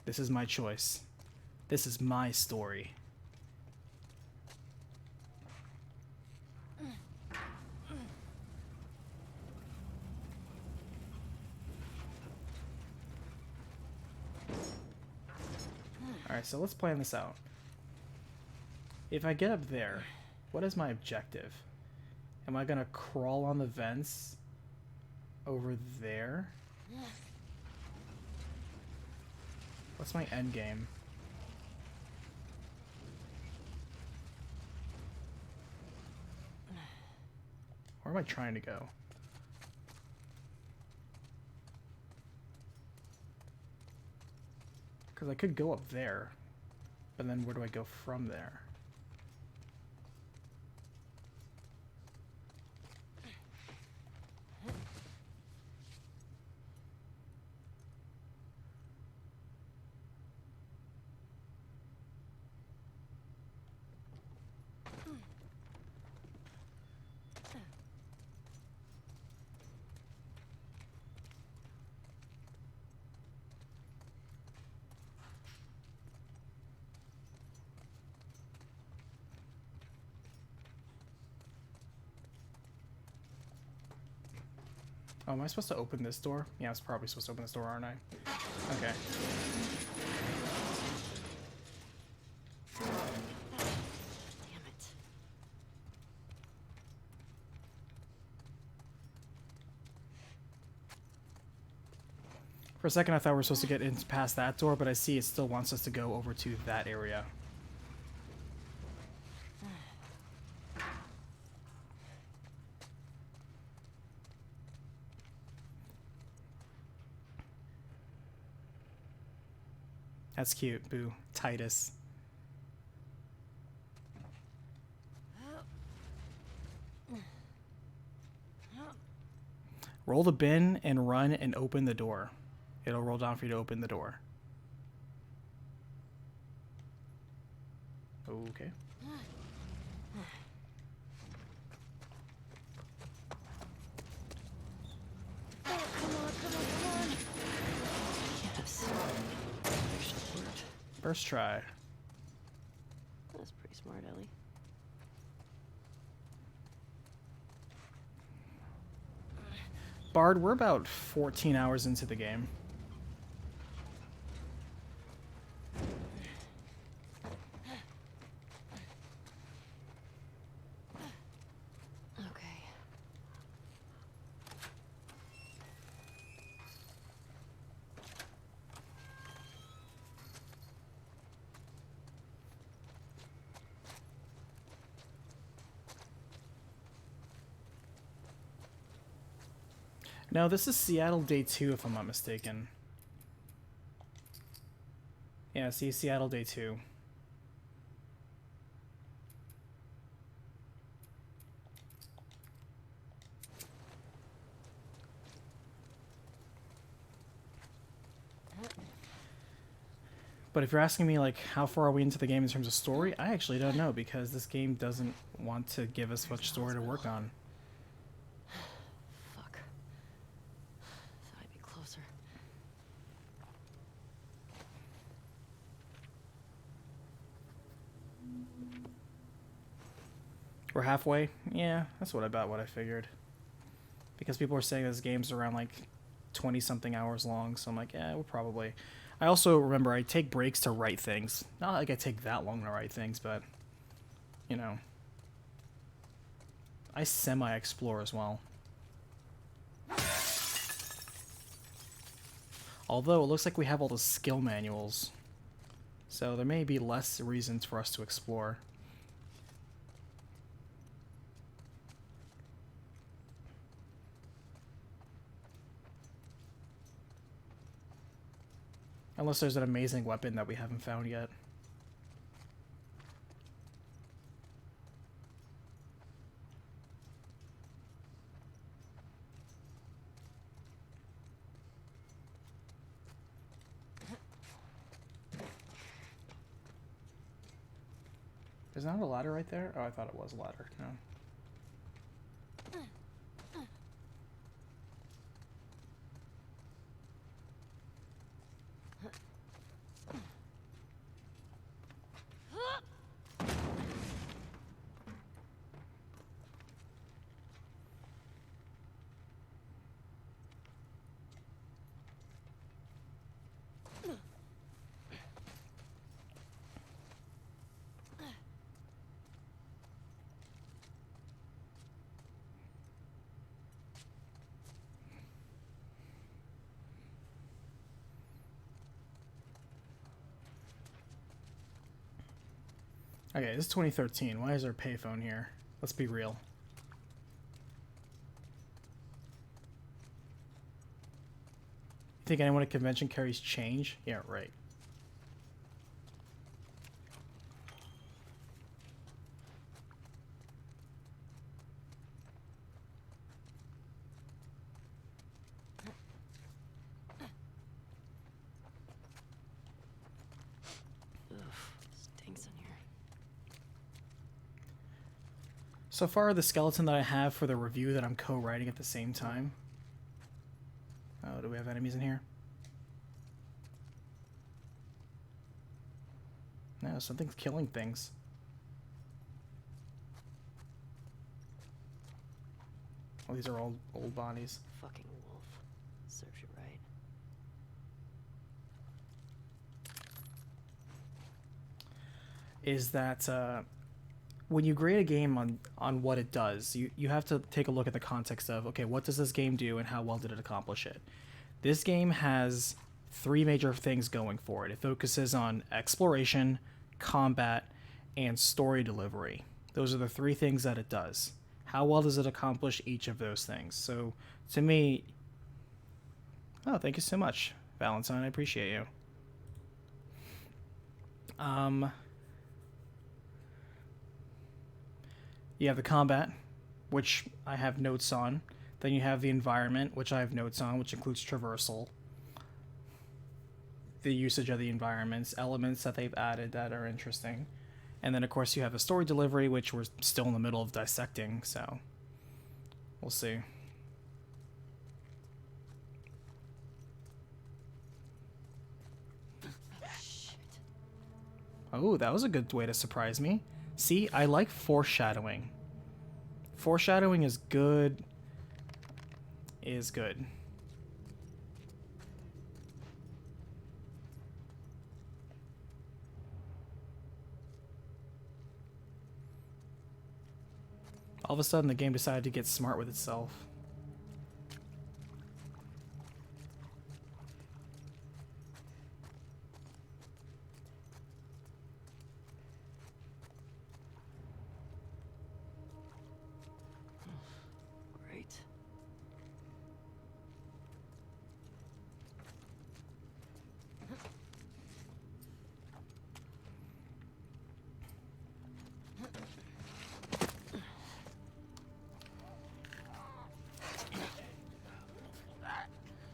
This is my choice. This is my story. Alright, so let's plan this out. If I get up there, what is my objective? Am I gonna crawl on the vents over there? What's my end game? Where am I trying to go? Because I could go up there, but then where do I go from there? Oh, am I supposed to open this door? Yeah, I was probably supposed to open this door, aren't I? Okay. Damn it. For a second, I thought we were supposed to get in past that door, but I see it still wants us to go over to that area. That's cute, Boo. Titus. Roll the bin and run and open the door. It'll roll down for you to open the door. Okay. Oh, come on, come on, come on. Yes. Actually worked. First try. That's pretty smart, Ellie. Bard, we're about 14 hours into the game. Okay. No, this is Seattle Day 2, if I'm not mistaken. Yeah, see, Seattle Day 2. But if you're asking me, like, how far are we into the game in terms of story, I actually don't know, because this game doesn't want to give us much story to work on. Fuck. Thought I'd be closer. We're halfway? Yeah, that's what I figured. Because people are saying this game's around, like, 20-something hours long, so I'm like, yeah, we'll probably... I also remember I take breaks to write things. Not like I take that long to write things, but, you know. I semi-explore as well. Although, it looks like we have all the skill manuals. So there may be less reasons for us to explore. Unless there's an amazing weapon that we haven't found yet. Is that a ladder right there? Oh, I thought it was a ladder. No. Okay, this is 2013. Why is there a payphone here? Let's be real. You think anyone at convention carries change? Yeah, right. Stinks in here. So far, the skeleton that I have for the review that I'm co-writing at the same time. Oh, do we have enemies in here? No, something's killing things. Oh, these are all old bodies. Fucking wolf. Serves you right. Is that when you grade a game on what it does, you have to take a look at the context of, okay, what does this game do and how well did it accomplish it? This game has three major things going for it. It focuses on exploration, combat, and story delivery. Those are the three things that it does. How well does it accomplish each of those things? So to me, oh, thank you so much, Valentine. I appreciate you. You have the combat, which I have notes on. Then you have the environment, which I have notes on, which includes traversal, the usage of the environments, elements that they've added that are interesting. And then, of course, you have the story delivery, which we're still in the middle of dissecting, so we'll see. Shit. Oh, that was a good way to surprise me. See, I like foreshadowing. Foreshadowing is good. Is good. All of a sudden, the game decided to get smart with itself. Great.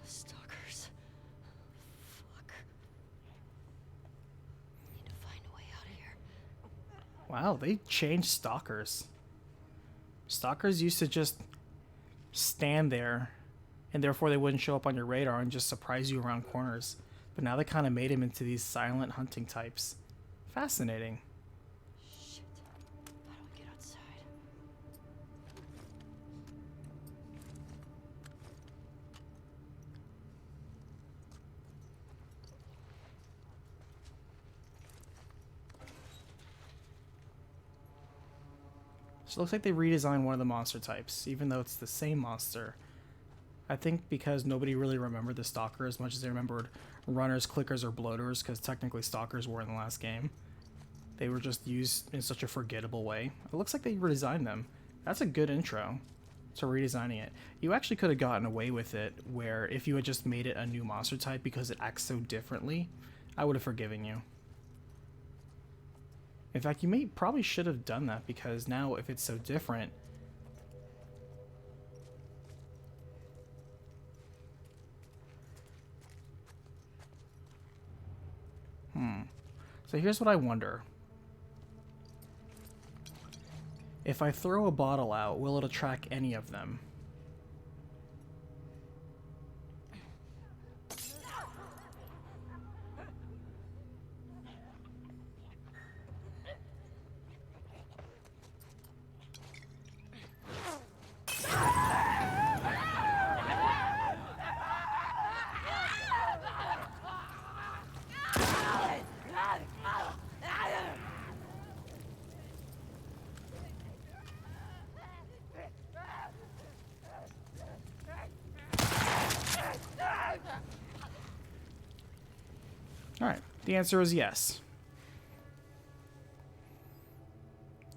Stalkers. Fuck. Need to find a way out of here. Wow, they changed stalkers. Stalkers used to just stand there, and therefore they wouldn't show up on your radar and just surprise you around corners. But now they kind of made them into these silent hunting types. Fascinating. Shit. How do I get outside? So it looks like they redesigned one of the monster types, even though it's the same monster. I think because nobody really remembered the stalker as much as they remembered runners, clickers, or bloaters, because technically stalkers were in the last game. They were just used in such a forgettable way. It looks like they redesigned them. That's a good intro to redesigning it. You actually could have gotten away with it where if you had just made it a new monster type because it acts so differently, I would have forgiven you. In fact, you probably should have done that because now if it's so different, So here's what I wonder. If I throw a bottle out, will it attract any of them? Alright, the answer is yes.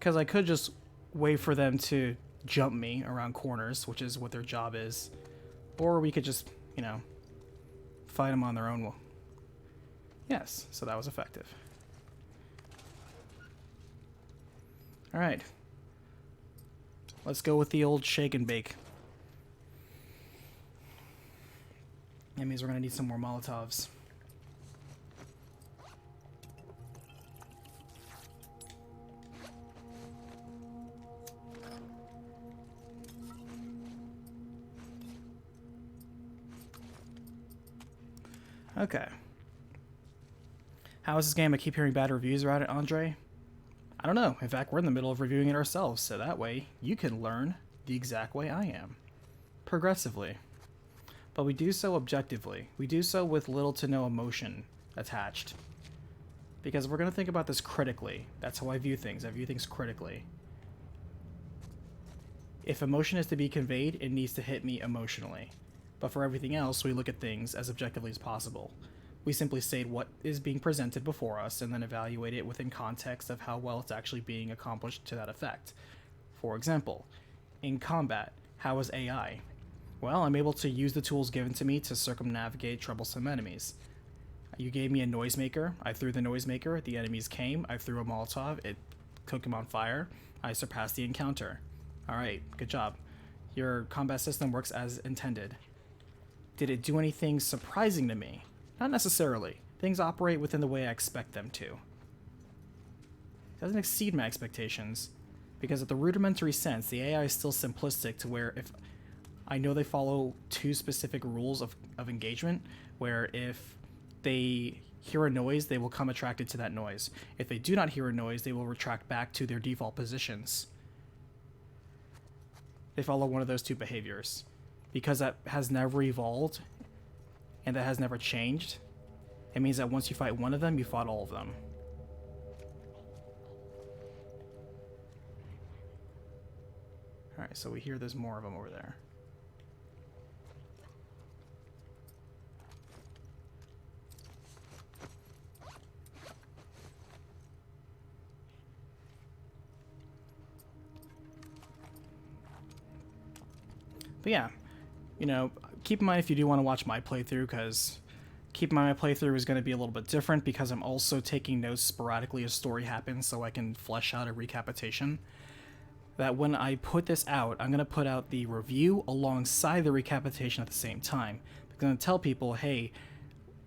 because I could just wait for them to jump me around corners, which is what their job is. Or we could just, you know, fight them on their own. Yes, so that was effective. Alright. Let's go with the old shake and bake. That means we're going to need some more Molotovs. Okay. How is this game? I keep hearing bad reviews about it, Andre. I don't know. In fact, we're in the middle of reviewing it ourselves, so that way you can learn the exact way I am. Progressively. But we do so objectively. We do so with little to no emotion attached. Because we're going to think about this critically. That's how I view things. I view things critically. If emotion is to be conveyed, it needs to hit me emotionally. But for everything else, we look at things as objectively as possible. We simply state what is being presented before us and then evaluate it within context of how well it's actually being accomplished to that effect. For example, in combat, how is AI? Well, I'm able to use the tools given to me to circumnavigate troublesome enemies. You gave me a noisemaker, I threw the noisemaker, the enemies came, I threw a Molotov, it took him on fire, I surpassed the encounter. Alright, good job. Your combat system works as intended. Did it do anything surprising to me? Not necessarily. Things operate within the way I expect them to. It doesn't exceed my expectations, because at the rudimentary sense, the AI is still simplistic to where if I know they follow two specific rules of engagement, where if they hear a noise, they will come attracted to that noise. If they do not hear a noise, they will retract back to their default positions. They follow one of those two behaviors. Because that has never evolved, and that has never changed, it means that once you fight one of them, you fought all of them. Alright, so we hear there's more of them over there. But yeah, you know, keep in mind if you do want to watch my playthrough, because keep in mind my playthrough is going to be a little bit different because I'm also taking notes sporadically as story happens so I can flesh out a recapitation. That when I put this out, I'm going to put out the review alongside the recapitation at the same time. I'm going to tell people, hey,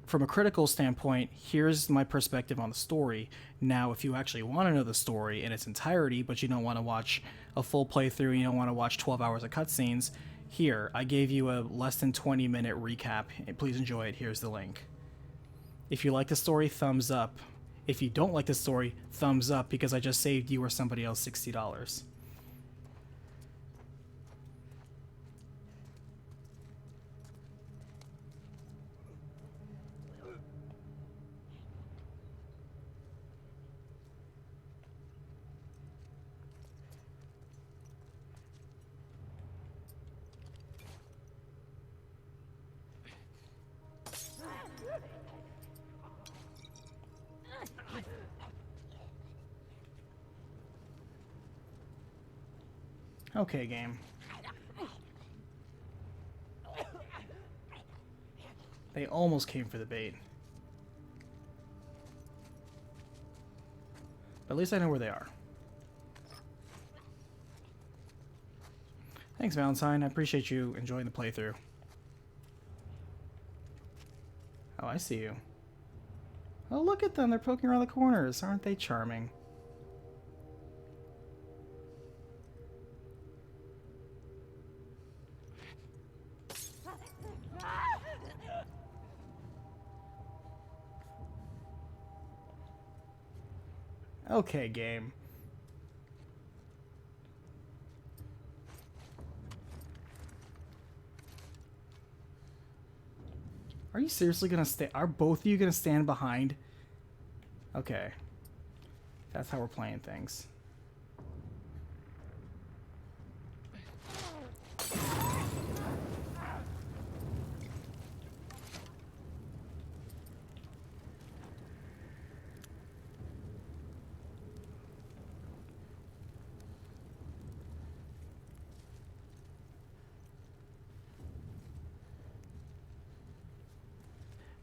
from a critical standpoint, here's my perspective on the story. Now, if you actually want to know the story in its entirety, but you don't want to watch a full playthrough, you don't want to watch 12 hours of cutscenes, here, I gave you a less than 20-minute recap. Please enjoy it. Here's the link. If you like the story, thumbs up. If you don't like the story, thumbs up because I just saved you or somebody else $60. Okay, game. They almost came for the bait. But at least I know where they are. Thanks, Valentine. I appreciate you enjoying the playthrough. Oh, I see you. Oh, look at them. They're poking around the corners. Aren't they charming? Okay, game. Are you seriously gonna stay? Are both of you gonna stand behind? Okay. That's how we're playing things.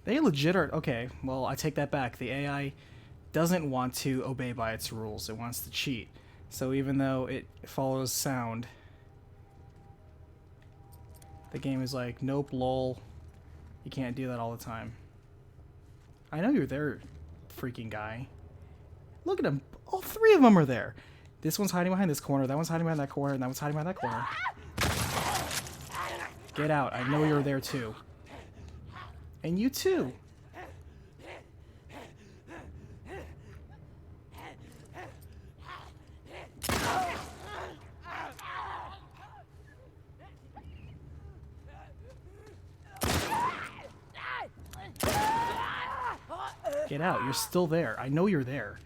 They legit are okay. Well, I take that back. The AI doesn't want to obey by its rules. It wants to cheat. So even though it follows sound, the game is like, nope, lol. You can't do that all the time. I know you're there, freaking guy. Look at him. All three of them are there. This one's hiding behind this corner, that one's hiding behind that corner, and that one's hiding behind that corner. Get out. I know you're there too. And you too. Get out. You're still there. I know you're there.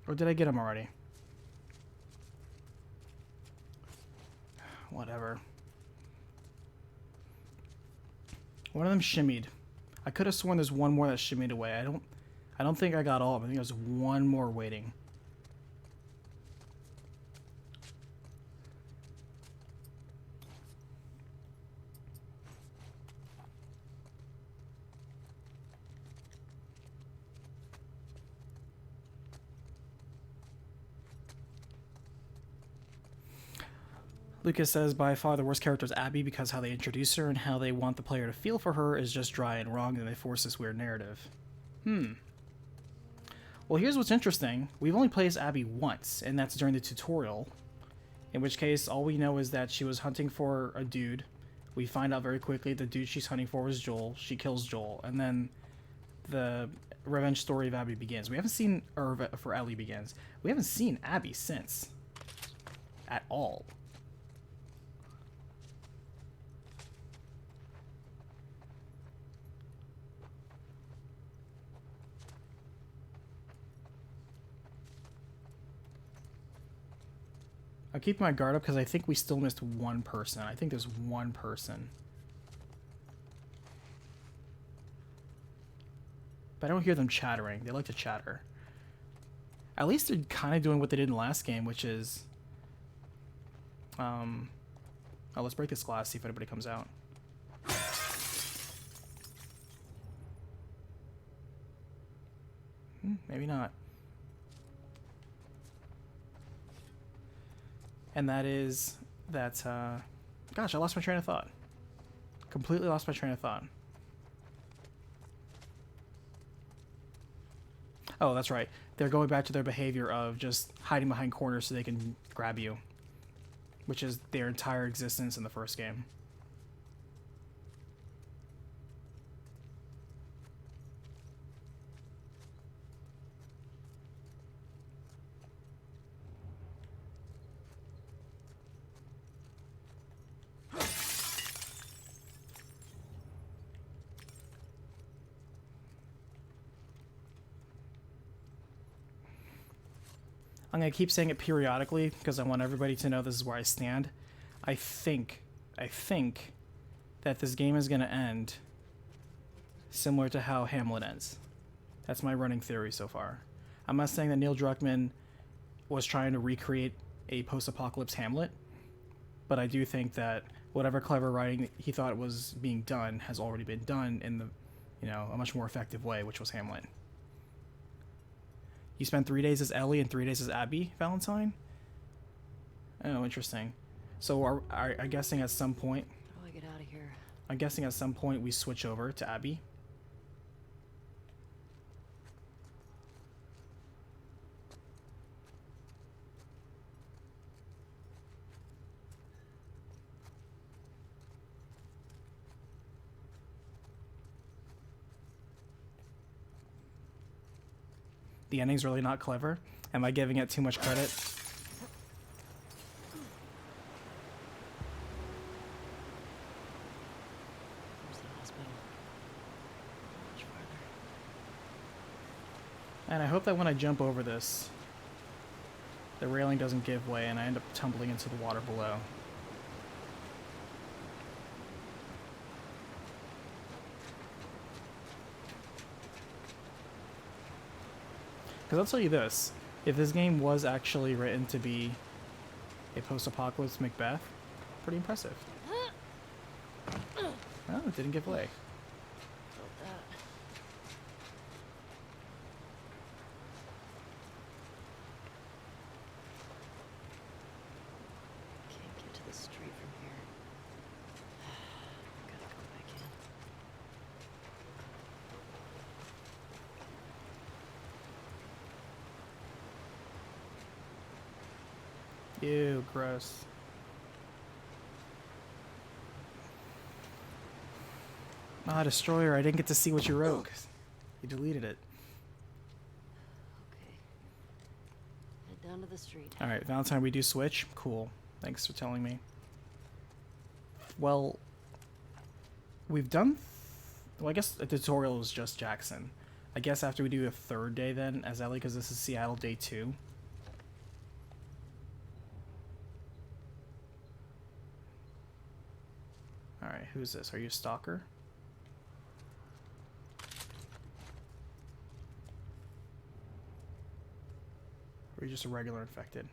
Or did I get him already? Whatever. One of them shimmied. I could have sworn there's one more that shimmied away. I don't think I got all of them. I think there's one more waiting. Lucas says by far the worst character is Abby because how they introduce her and how they want the player to feel for her is just dry and wrong, and they force this weird narrative. Well, here's what's interesting. We've only played as Abby once, and that's during the tutorial. In which case, all we know is that she was hunting for a dude. We find out very quickly the dude she's hunting for is Joel. She kills Joel, and then the revenge story of Abby begins. We haven't seen, or for Ellie begins. We haven't seen Abby since. At all. I'll keep my guard up because I think we still missed one person. I think there's one person. But I don't hear them chattering. They like to chatter. At least they're kind of doing what they did in the last game, which is... Oh, let's break this glass, see if anybody comes out. Maybe not. And that is that, gosh, I lost my train of thought. Completely lost my train of thought. Oh, that's right. They're going back to their behavior of just hiding behind corners so they can grab you. Which is their entire existence in the first game. I'm going to keep saying it periodically because I want everybody to know this is where I stand. I think that this game is going to end similar to how Hamlet ends. That's my running theory so far. I'm not saying that Neil Druckmann was trying to recreate a post-apocalypse Hamlet, but I do think that whatever clever writing he thought was being done has already been done in the, a much more effective way, which was Hamlet. You spent 3 days as Ellie and 3 days as Abby, Valentine? Oh, interesting. So I'm guessing at some point... How do I get out of here? I'm guessing at some point we switch over to Abby. The ending's really not clever. Am I giving it too much credit? Where's the hospital? Much farther. And I hope that when I jump over this, the railing doesn't give way and I end up tumbling into the water below. I'll tell you this, if this game was actually written to be a post-apocalypse Macbeth, pretty impressive. Oh, it didn't give way. Felt that. Can't get to the street from here. Gotta go back in. Ew, gross. Ah, Destroyer, I didn't get to see what you wrote. 'Cause you deleted it. Okay. Head down to the street. Alright, Valentine, we do switch? Cool. Thanks for telling me. Well, we've done... Well, I guess the tutorial was just Jackson. I guess after we do a third day then, as Ellie, because this is Seattle day 2. Alright, who's this? Are you a stalker? Or are you just a regular infected?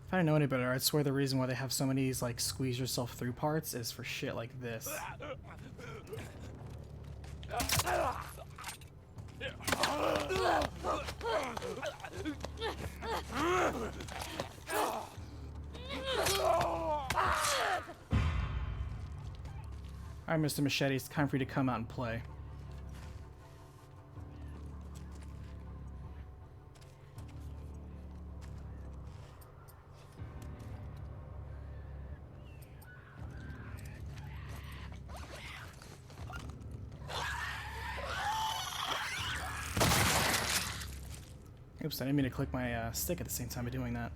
If I didn't know any better, I'd swear the reason why they have so many of these, like, squeeze yourself through parts is for shit like this. Alright, Mr. Machete, it's time for you to come out and play. Oops, I didn't mean to click my stick at the same time of doing that.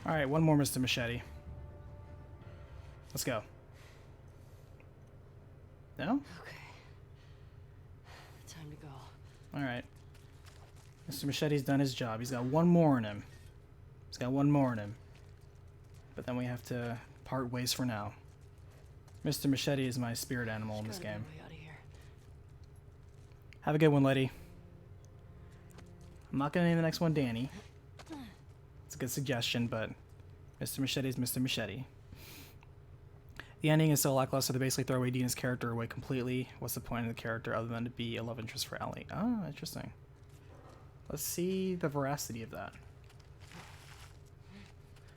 Alright, one more, Mr. Machete. Let's go. No? Okay. Time to go. Alright. Mr. Machete's done his job. He's got one more in him. He's got one more in him. But then we have to part ways for now. Mr. Machete is my spirit animal in this Gotta get game. way out of here. Have a good one, lady. I'm not gonna name the next one Danny. It's a good suggestion, but Mr. Machete's Mr. Machete. The ending is so lackluster they basically throw away Dina's character away completely. What's the point of the character other than to be a love interest for Ellie? Oh, interesting. Let's see the veracity of that.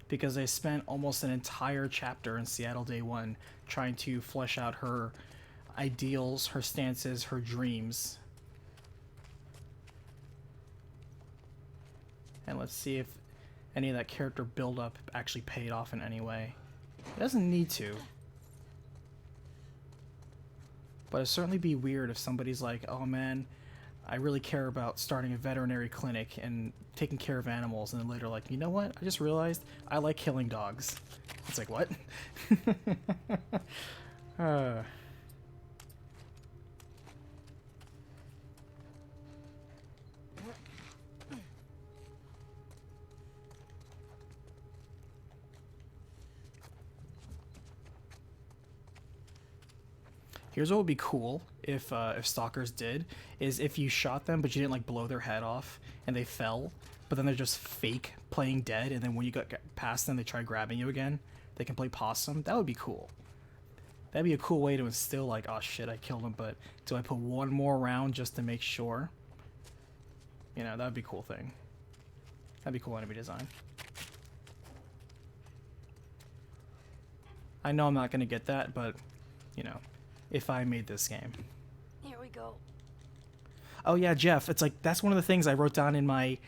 Because they spent almost an entire chapter in Seattle Day 1 trying to flesh out her ideals, her stances, her dreams. And let's see if any of that character build-up actually paid off in any way. It doesn't need to. But it'd certainly be weird if somebody's like, oh man, I really care about starting a veterinary clinic and taking care of animals, and then later like, you know what, I just realized I like killing dogs. It's like, what? Here's what would be cool if stalkers did, is if you shot them but you didn't like blow their head off and they fell, but then they're just fake playing dead, and then when you got past them they try grabbing you again. They can play possum. That would be cool. That'd be a cool way to instill, like, oh shit, I killed him, but do I put one more round just to make sure? You know, that'd be a cool thing. That'd be cool enemy design. I know I'm not gonna get that, but, you know, if I made this game. Here we go. Oh yeah, Jeff, it's like, that's one of the things I wrote down in my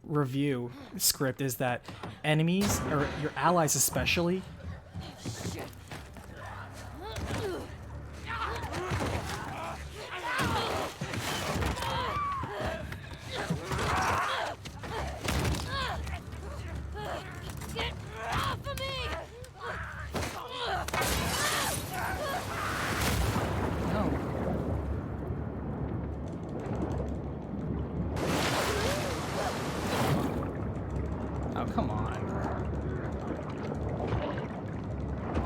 review script, is that enemies, or your allies especially, Shit. Get off of me! no. Oh, come on.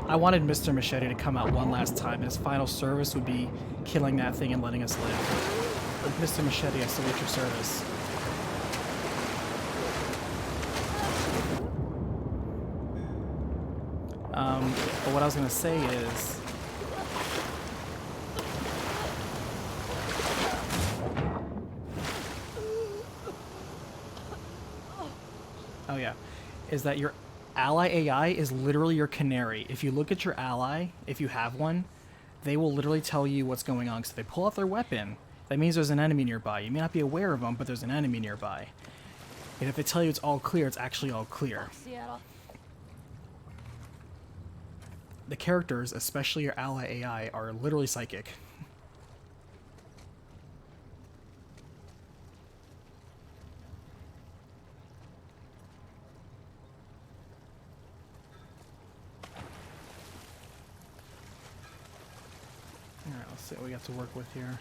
I wanted Mr. Machete to come out one last time, and his final service would be killing that thing and letting us live. But Mr. Machete, I salute your service. But what I was gonna say is, oh yeah, is that your ally AI is literally your canary. If you look at your ally, if you have one, they will literally tell you what's going on. So if they pull out their weapon, that means there's an enemy nearby. You may not be aware of them, but there's an enemy nearby. And if they tell you it's all clear, it's actually all clear. Seattle. The characters, especially your ally AI, are literally psychic. Alright, let's see what we got to work with here.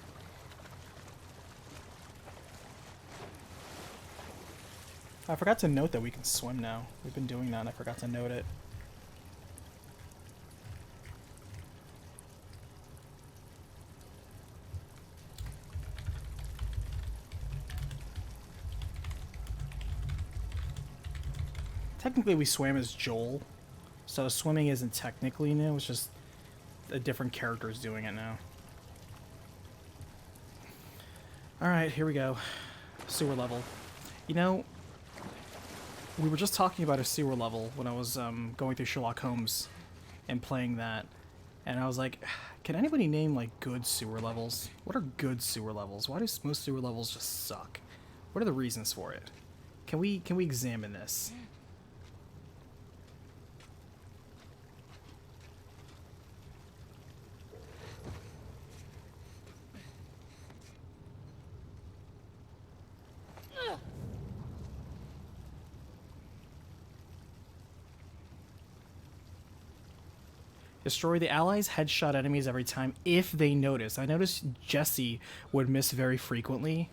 I forgot to note that we can swim now. We've been doing that and I forgot to note it. Technically we swam as Joel, so swimming isn't technically new, it's just a different character is doing it now. Alright, here we go. Sewer level. You know, we were just talking about a sewer level when I was going through Sherlock Holmes and playing that, and I was like, can anybody name like good sewer levels? What are good sewer levels? Why do most sewer levels just suck? What are the reasons for it? Can we examine this? Destroy the allies, headshot enemies every time if they notice. I noticed Jessie would miss very frequently,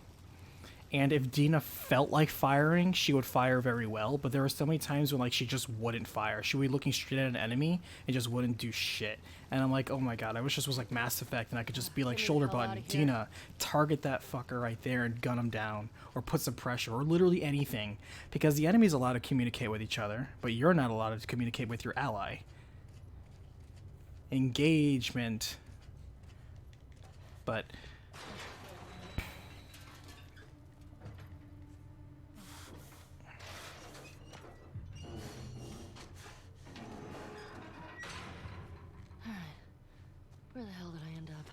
and if Dina felt like firing, she would fire very well, but there were so many times when like she just wouldn't fire. She would be looking straight at an enemy and just wouldn't do shit. And I'm like, oh my god, I wish this was like Mass Effect and I could just be like, Get me the shoulder hell button, outta here. Dina, target that fucker right there and gun him down, or put some pressure, or literally anything. Because the enemy's allowed to communicate with each other, but you're not allowed to communicate with your ally. Engagement. But Where the hell did I end up?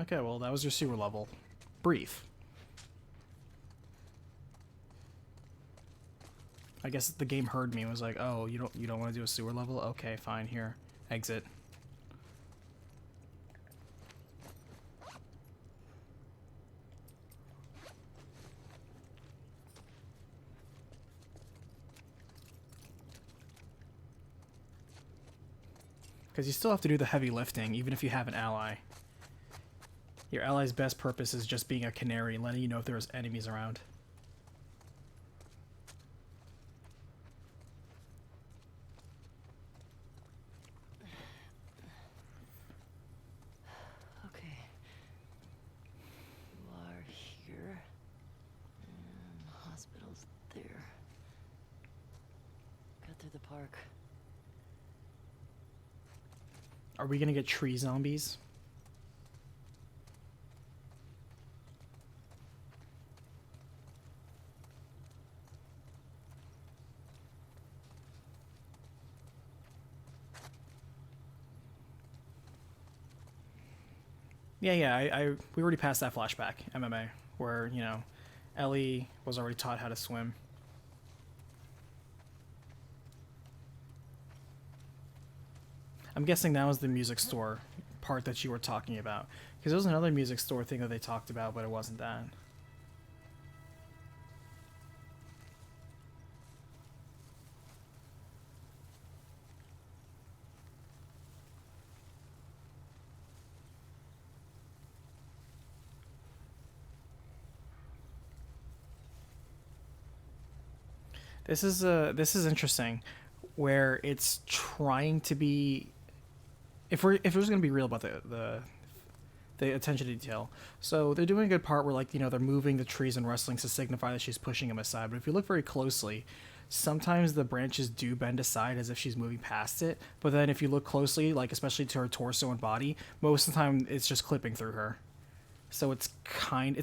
okay, well that was your sewer level. Brief. I guess the game heard me and was like, "Oh, you don't want to do a sewer level? Okay, fine. Here, exit." Because you still have to do the heavy lifting, even if you have an ally. Your ally's best purpose is just being a canary and letting you know if there's enemies around. Okay. You are here. And hospital's there. Got through the park. Are we gonna get tree zombies? Yeah, we already passed that flashback, MMA, where, you know, Ellie was already taught how to swim. I'm guessing that was the music store part that you were talking about. Because there was another music store thing that they talked about, but it wasn't that. This is interesting, where it's trying to be. If we're just gonna be real about the attention to detail, so they're doing a good part where, like, you know, they're moving the trees and rustling to signify that she's pushing him aside. But if you look very closely, sometimes the branches do bend aside as if she's moving past it. But then if you look closely, like especially to her torso and body, most of the time it's just clipping through her. So it's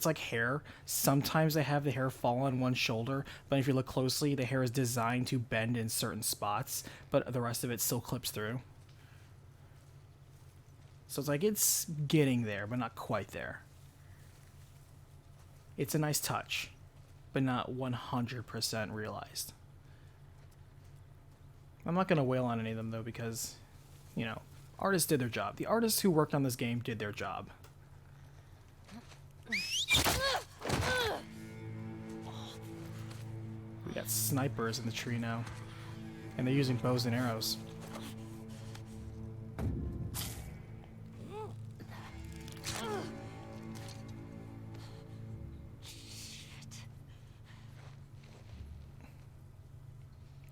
like hair. Sometimes they have the hair fall on one shoulder, but if you look closely, the hair is designed to bend in certain spots, but the rest of it still clips through. So it's like it's getting there, but not quite there. It's a nice touch, but not 100% realized. I'm not going to wail on any of them, though, because, you know, artists did their job. The artists who worked on this game did their job. We got snipers in the tree now, and they're using bows and arrows.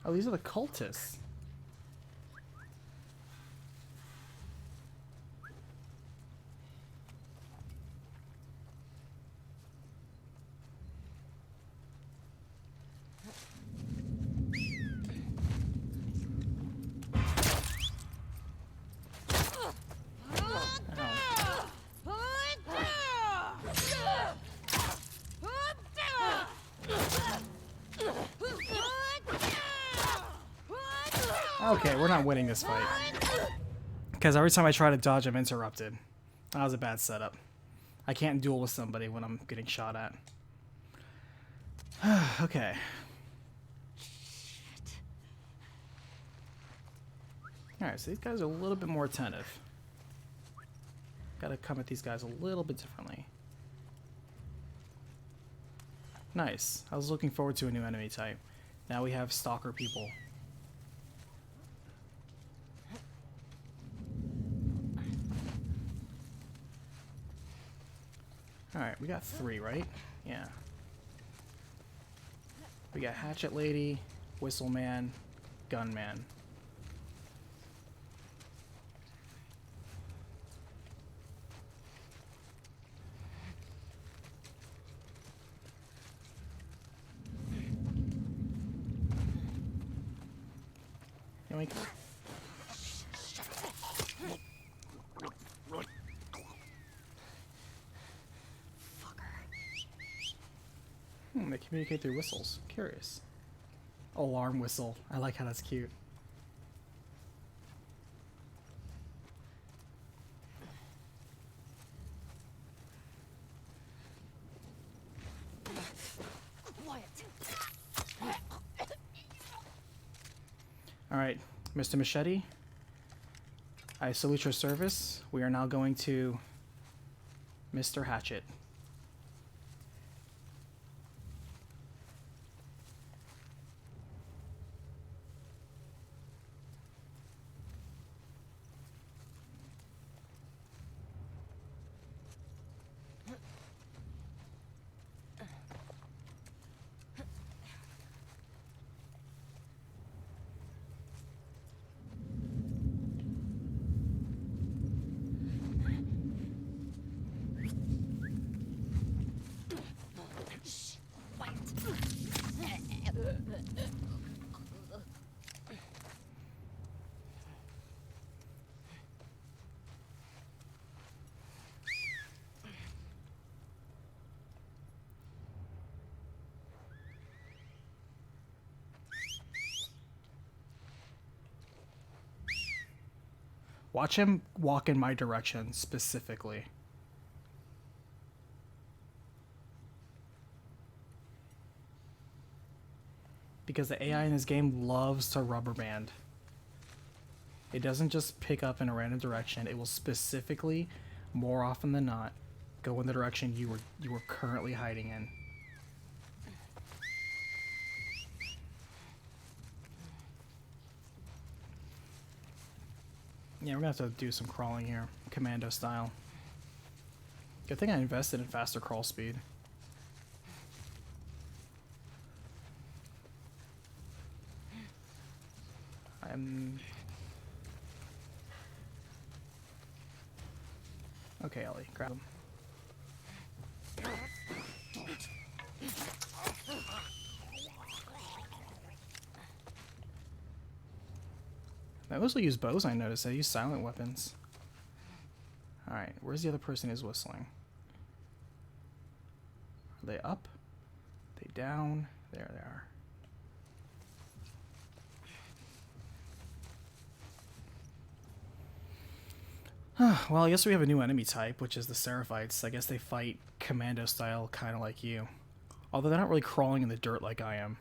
Oh, these are the cultists. Okay, we're not winning this fight. Because every time I try to dodge, I'm interrupted. That was a bad setup. I can't duel with somebody when I'm getting shot at. Okay. Alright, so these guys are a little bit more attentive. Gotta come at these guys a little bit differently. Nice. I was looking forward to a new enemy type. Now we have stalker people. Alright, we got 3, right? Yeah. We got Hatchet Lady, Whistle Man, Gunman. Yoink. They communicate through whistles. Curious. Alarm whistle. I like how that's cute. Alright, Mr. Machete, I salute your service. We are now going to Mr. Hatchet. Watch him walk in my direction specifically. Because the AI in this game loves to rubber band. It doesn't just pick up in a random direction. It will specifically, more often than not, go in the direction you were currently hiding in. Yeah, we're gonna have to do some crawling here, commando style. Good thing I invested in faster crawl speed. Okay, Ellie, grab him. I mostly use bows, I noticed. I use silent weapons. Alright, where's the other person who's whistling? Are they up? Are they down? There they are. Well, I guess we have a new enemy type, which is the Seraphites. I guess they fight commando style, kind of like you. Although they're not really crawling in the dirt like I am.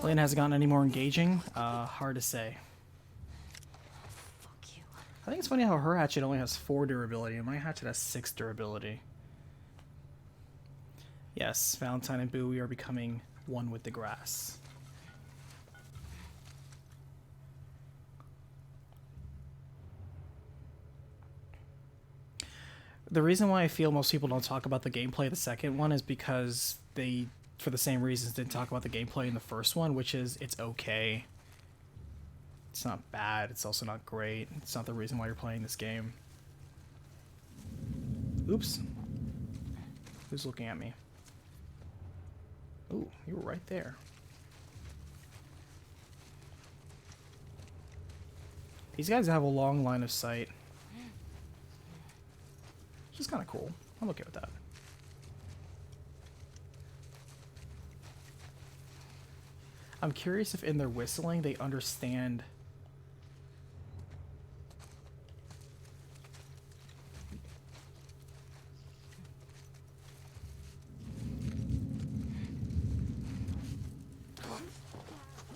Lane hasn't gotten any more engaging. Hard to say. Fuck you. I think it's funny how her hatchet only has 4 durability and my hatchet has 6 durability. Yes, Valentine and Boo, we are becoming one with the grass. The reason why I feel most people don't talk about the gameplay of the second one is because they, for the same reasons, didn't talk about the gameplay in the first one, which is it's okay. It's not bad, it's also not great. It's not the reason why you're playing this game. Oops. Who's looking at me? Ooh, you were right there. These guys have a long line of sight. Which is kind of cool. I'm okay with that. I'm curious if in their whistling they understand.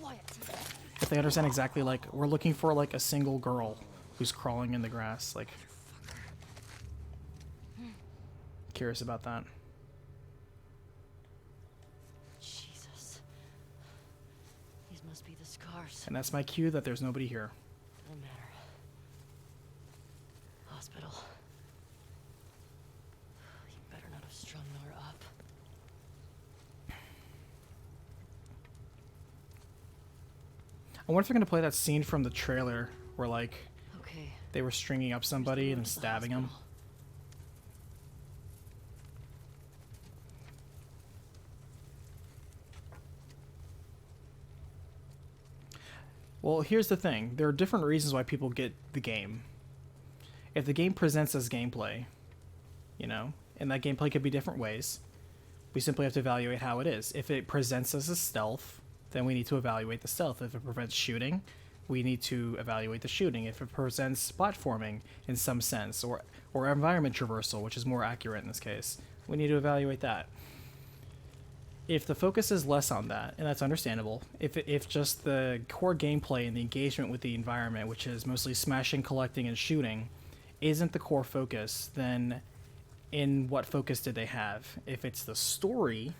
Quiet. If they understand exactly, like, we're looking for like a single girl who's crawling in the grass, like. Curious about that. Jesus. These must be the scars. And that's my cue that there's nobody here. Doesn't matter. Hospital. You better not have strung Nora up. I wonder if they're gonna play that scene from the trailer where like Okay. they were stringing up somebody and to the stabbing him. hospital. Well, here's the thing. There are different reasons why people get the game. If the game presents us gameplay, you know, and that gameplay could be different ways, we simply have to evaluate how it is. If it presents us as stealth, then we need to evaluate the stealth. If it prevents shooting, we need to evaluate the shooting. If it presents platforming in some sense, or environment traversal, which is more accurate in this case, we need to evaluate that. If the focus is less on that, and that's understandable, if just the core gameplay and the engagement with the environment, which is mostly smashing, collecting, and shooting, isn't the core focus, then in what focus did they have? If it's the story,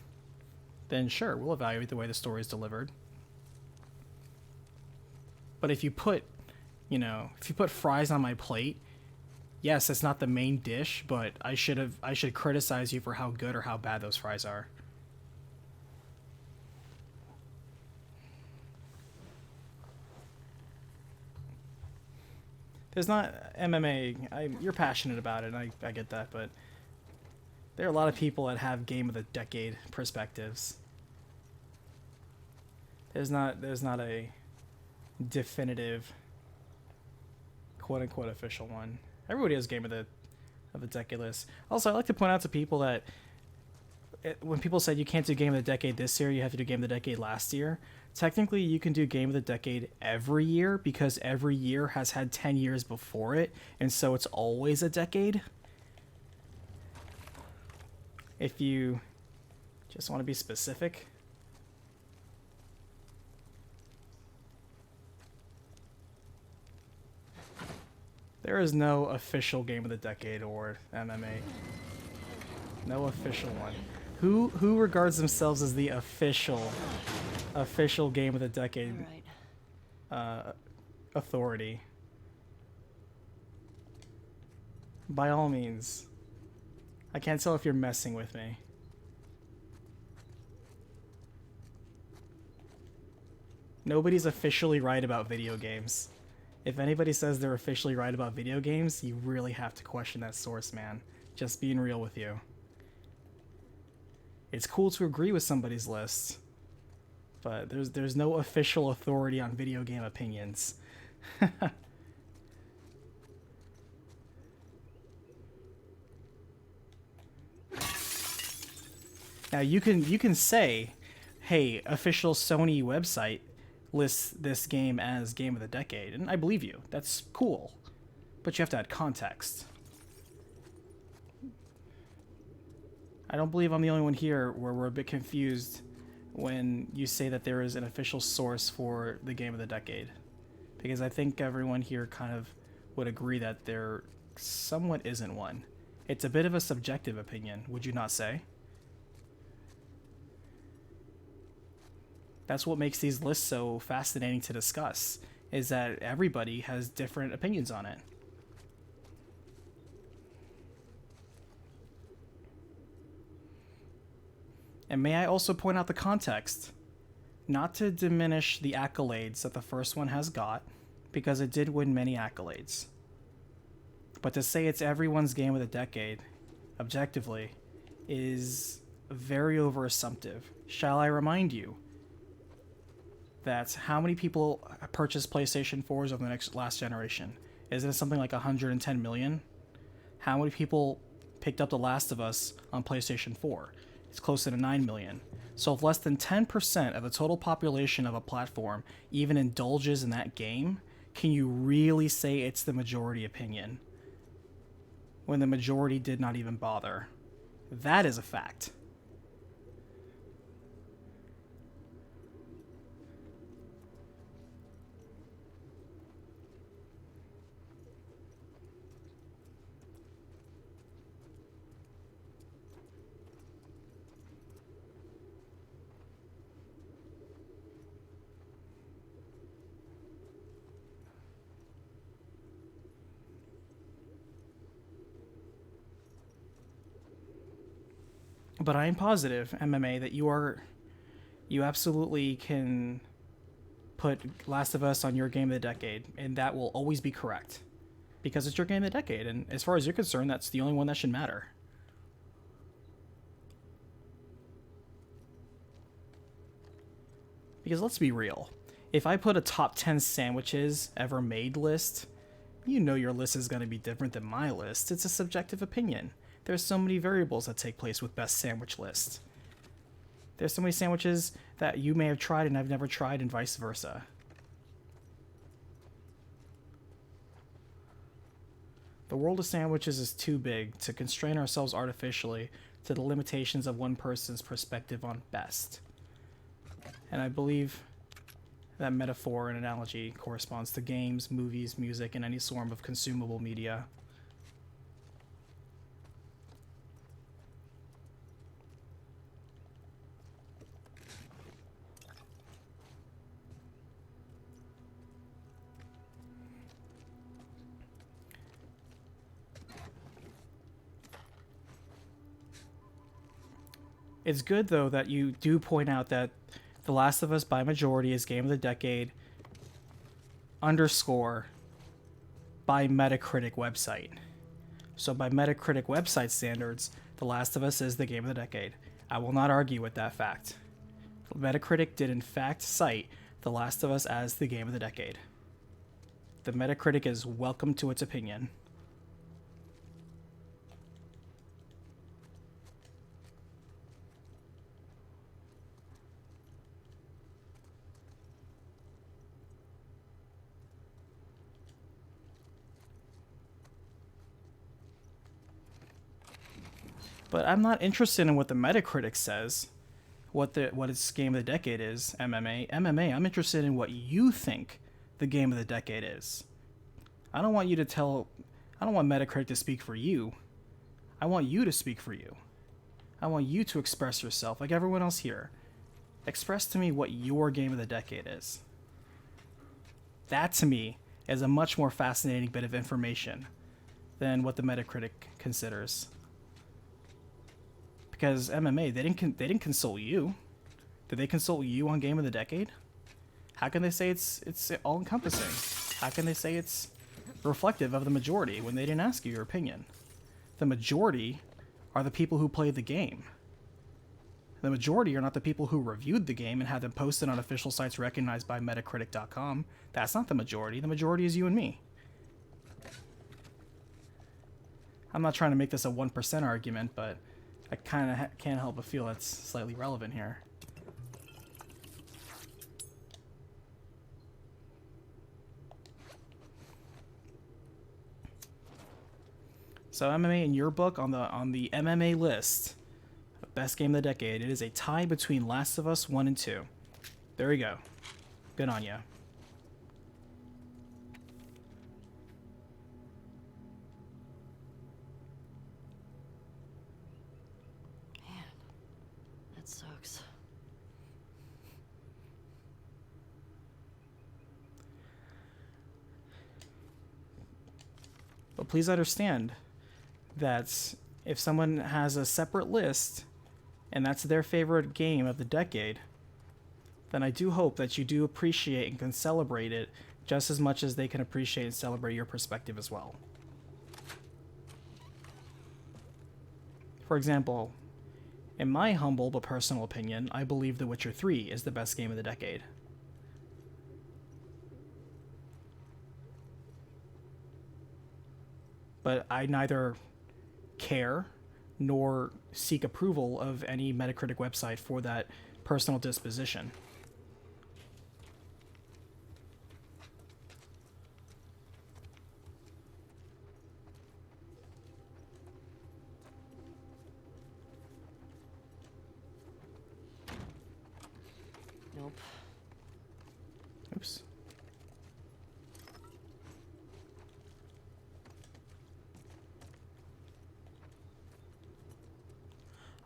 then sure, we'll evaluate the way the story is delivered. But if you put, you know, if you put fries on my plate, yes, it's not the main dish, but I should criticize you for how good or how bad those fries are. There's not MMA. You're passionate about it, and I get that, but there are a lot of people that have game of the decade perspectives. There's not a definitive quote unquote official one. Everybody has game of the decade list. Also, I like to point out to people that when people said you can't do game of the decade this year, you have to do game of the decade last year. Technically, you can do game of the decade every year because every year has had 10 years before it, and so it's always a decade. If you just want to be specific. There is no official game of the decade award, MMA. No official one. Who regards themselves as the official game of the decade authority? By all means. I can't tell if you're messing with me. Nobody's officially right about video games. If anybody says they're officially right about video games, you really have to question that source, man. Just being real with you. It's cool to agree with somebody's list, but there's no official authority on video game opinions. Now you can say, hey, official Sony website lists this game as game of the decade, and I believe you. That's cool. But you have to add context. I don't believe I'm the only one here where we're a bit confused when you say that there is an official source for the game of the decade. Because I think everyone here kind of would agree that there somewhat isn't one. It's a bit of a subjective opinion, would you not say? That's what makes these lists so fascinating to discuss, is that everybody has different opinions on it. And may I also point out the context? Not to diminish the accolades that the first one has got, because it did win many accolades. But to say it's everyone's game of the decade, objectively, is very overassumptive. Shall I remind you that how many people purchased PlayStation 4s over the last generation? Isn't it something like 110 million? How many people picked up The Last of Us on PlayStation 4? It's closer to 9 million. So if less than 10% of the total population of a platform even indulges in that game, can you really say it's the majority opinion when the majority did not even bother? That is a fact. But I am positive, MMA, that you absolutely can put Last of Us on your game of the decade, and that will always be correct. Because it's your game of the decade, and as far as you're concerned, that's the only one that should matter. Because let's be real, if I put a top 10 sandwiches ever made list, you know your list is going to be different than my list. It's a subjective opinion. There's so many variables that take place with best sandwich lists. There's so many sandwiches that you may have tried and I've never tried, and vice versa. The world of sandwiches is too big to constrain ourselves artificially to the limitations of one person's perspective on best. And I believe that metaphor and analogy corresponds to games, movies, music, and any form of consumable media. It's good, though, that you do point out that The Last of Us by majority is game of the decade _ by Metacritic website. So by Metacritic website standards, The Last of Us is the game of the decade. I will not argue with that fact. Metacritic did in fact cite The Last of Us as the game of the decade. The Metacritic is welcome to its opinion. But I'm not interested in what the Metacritic says, what its game of the decade is, MMA. MMA, I'm interested in what you think the game of the decade is. I don't want Metacritic to speak for you. I want you to speak for you. I want you to express yourself like everyone else here. Express to me what your game of the decade is. That to me is a much more fascinating bit of information than what the Metacritic considers. Because MMA, they didn't consult you. Did they consult you on game of the decade? How can they say it's all encompassing? How can they say it's reflective of the majority when they didn't ask you your opinion? The majority are the people who played the game. The majority are not the people who reviewed the game and had them posted on official sites recognized by Metacritic.com. That's not the majority. The majority is you and me. I'm not trying to make this a 1% argument, but I kind of can't help but feel it's slightly relevant here. So MMA in your book on the MMA list, best game of the decade, it is a tie between Last of Us 1 and 2. There you go. Good on ya. That sucks. But please understand that if someone has a separate list and that's their favorite game of the decade, then I do hope that you do appreciate and can celebrate it just as much as they can appreciate and celebrate your perspective as well. For example, in my humble but personal opinion, I believe The Witcher 3 is the best game of the decade. But I neither care nor seek approval of any Metacritic website for that personal disposition. Nope. Oops.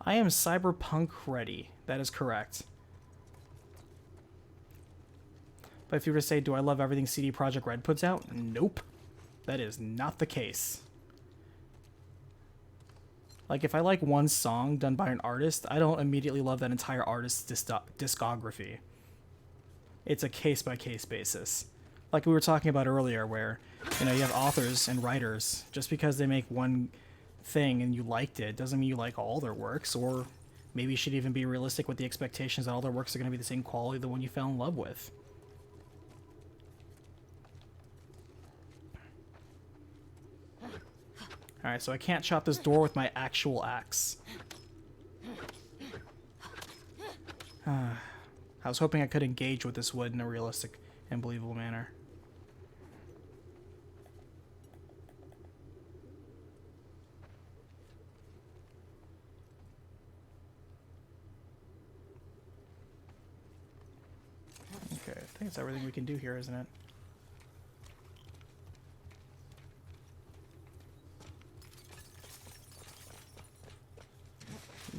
I am cyberpunk ready. That is correct. But if you were to say, do I love everything CD Projekt Red puts out? Nope. That is not the case. Like, if I like one song done by an artist, I don't immediately love that entire artist's discography. It's a case-by-case basis. Like we were talking about earlier, where, you know, you have authors and writers. Just because they make one thing and you liked it doesn't mean you like all their works, or maybe you should even be realistic with the expectations that all their works are going to be the same quality as the one you fell in love with. Alright, so I can't chop this door with my actual axe. I was hoping I could engage with this wood in a realistic and believable manner. Okay, I think it's everything we can do here, isn't it?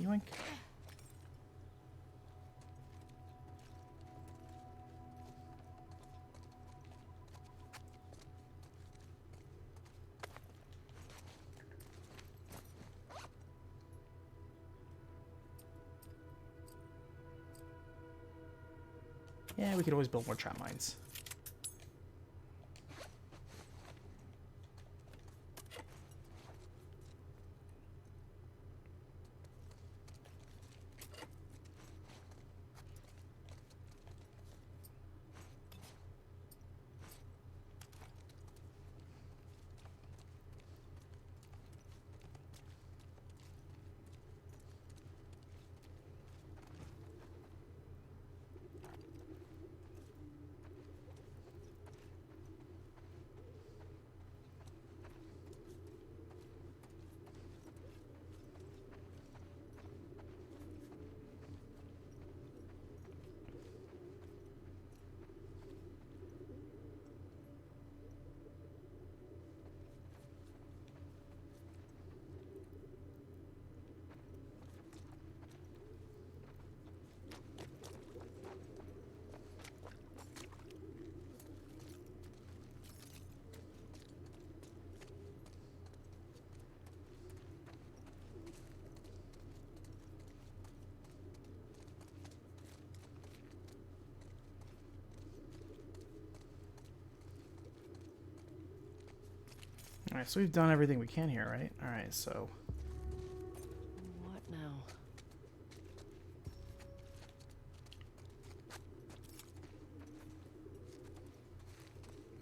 Yoink. Yeah, we could always build more trap mines. Alright, so we've done everything we can here, right? Alright, so... What now?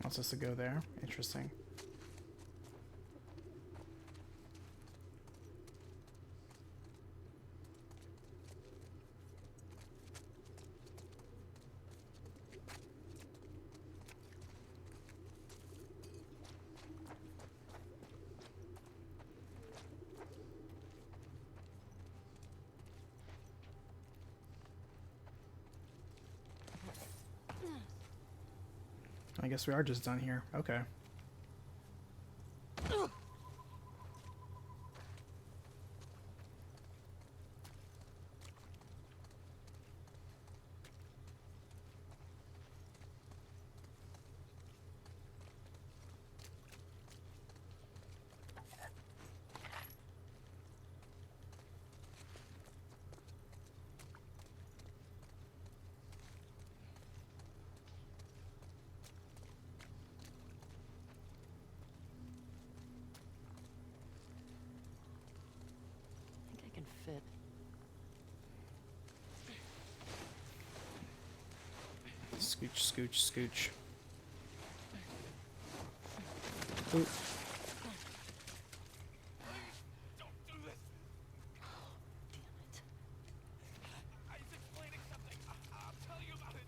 Wants us to go there. Interesting. I guess we are just done here. Okay. I think I can fit. Scooch, scooch, scooch. Ooh. Don't do this. Damn it. He's explaining something. I'll tell you about it.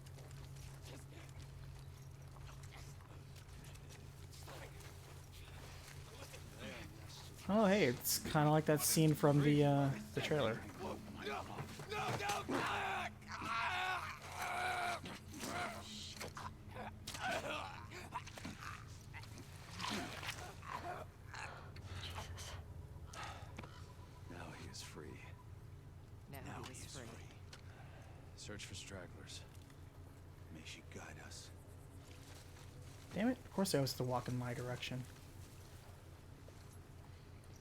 Oh, hey, it's kind of like that scene from the trailer. No, no, no. Now he is free. Now He is free. Search for stragglers. May she guide us. Damn it, of course I was to walk in my direction.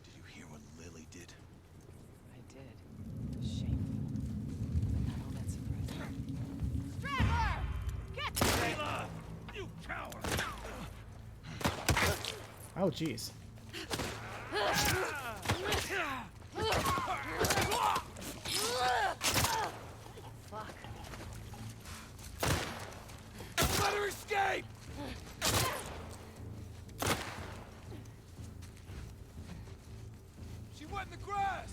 Did you hear what Lily did? I did. Shameful. But not all that surprising. Straggler! Get Layla! You coward! Oh, jeez. Fuck. Let her escape! She went in the grass!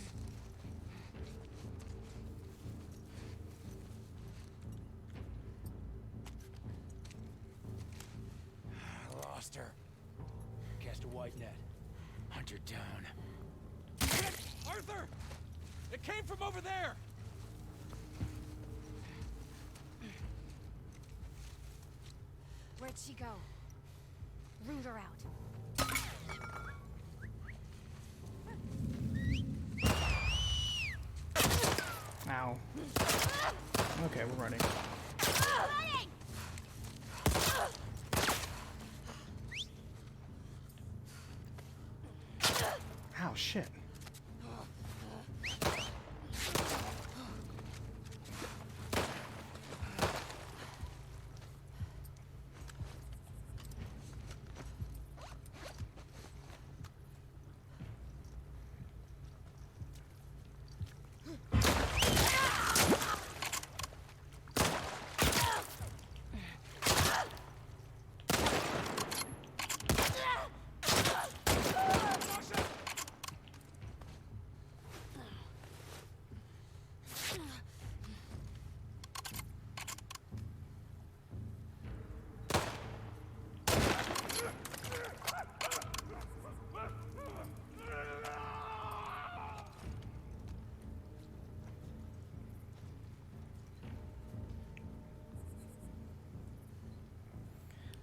I lost her. Cast a white net. Hunt her down. Arthur! It came from over there! Where'd she go? Root her out. Ow. Okay, we're running. Ow, shit.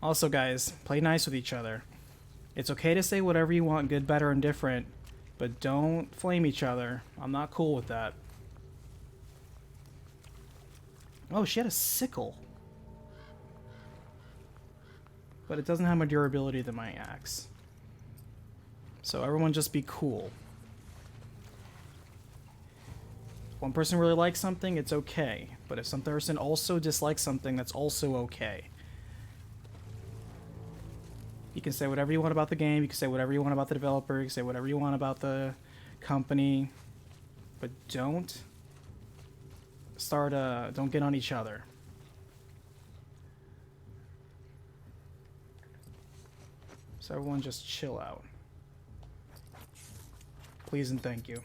Also, guys, play nice with each other. It's okay to say whatever you want, good, better, and different, but don't flame each other. I'm not cool with that. Oh, she had a sickle. But it doesn't have more durability than my axe. So everyone just be cool. If one person really likes something, it's okay. But if some person also dislikes something, that's also okay. You can say whatever you want about the game. You can say whatever you want about the developer. You can say whatever you want about the company. But don't don't get on each other. So everyone just chill out. Please and thank you.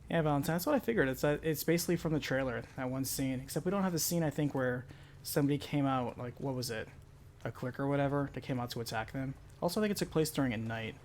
Yeah, Valentine, that's what I figured. It's basically from the trailer, that one scene. Except we don't have the scene, I think, where somebody came out, like, what was it? A clique or whatever, that came out to attack them. Also, I think it took place during a night.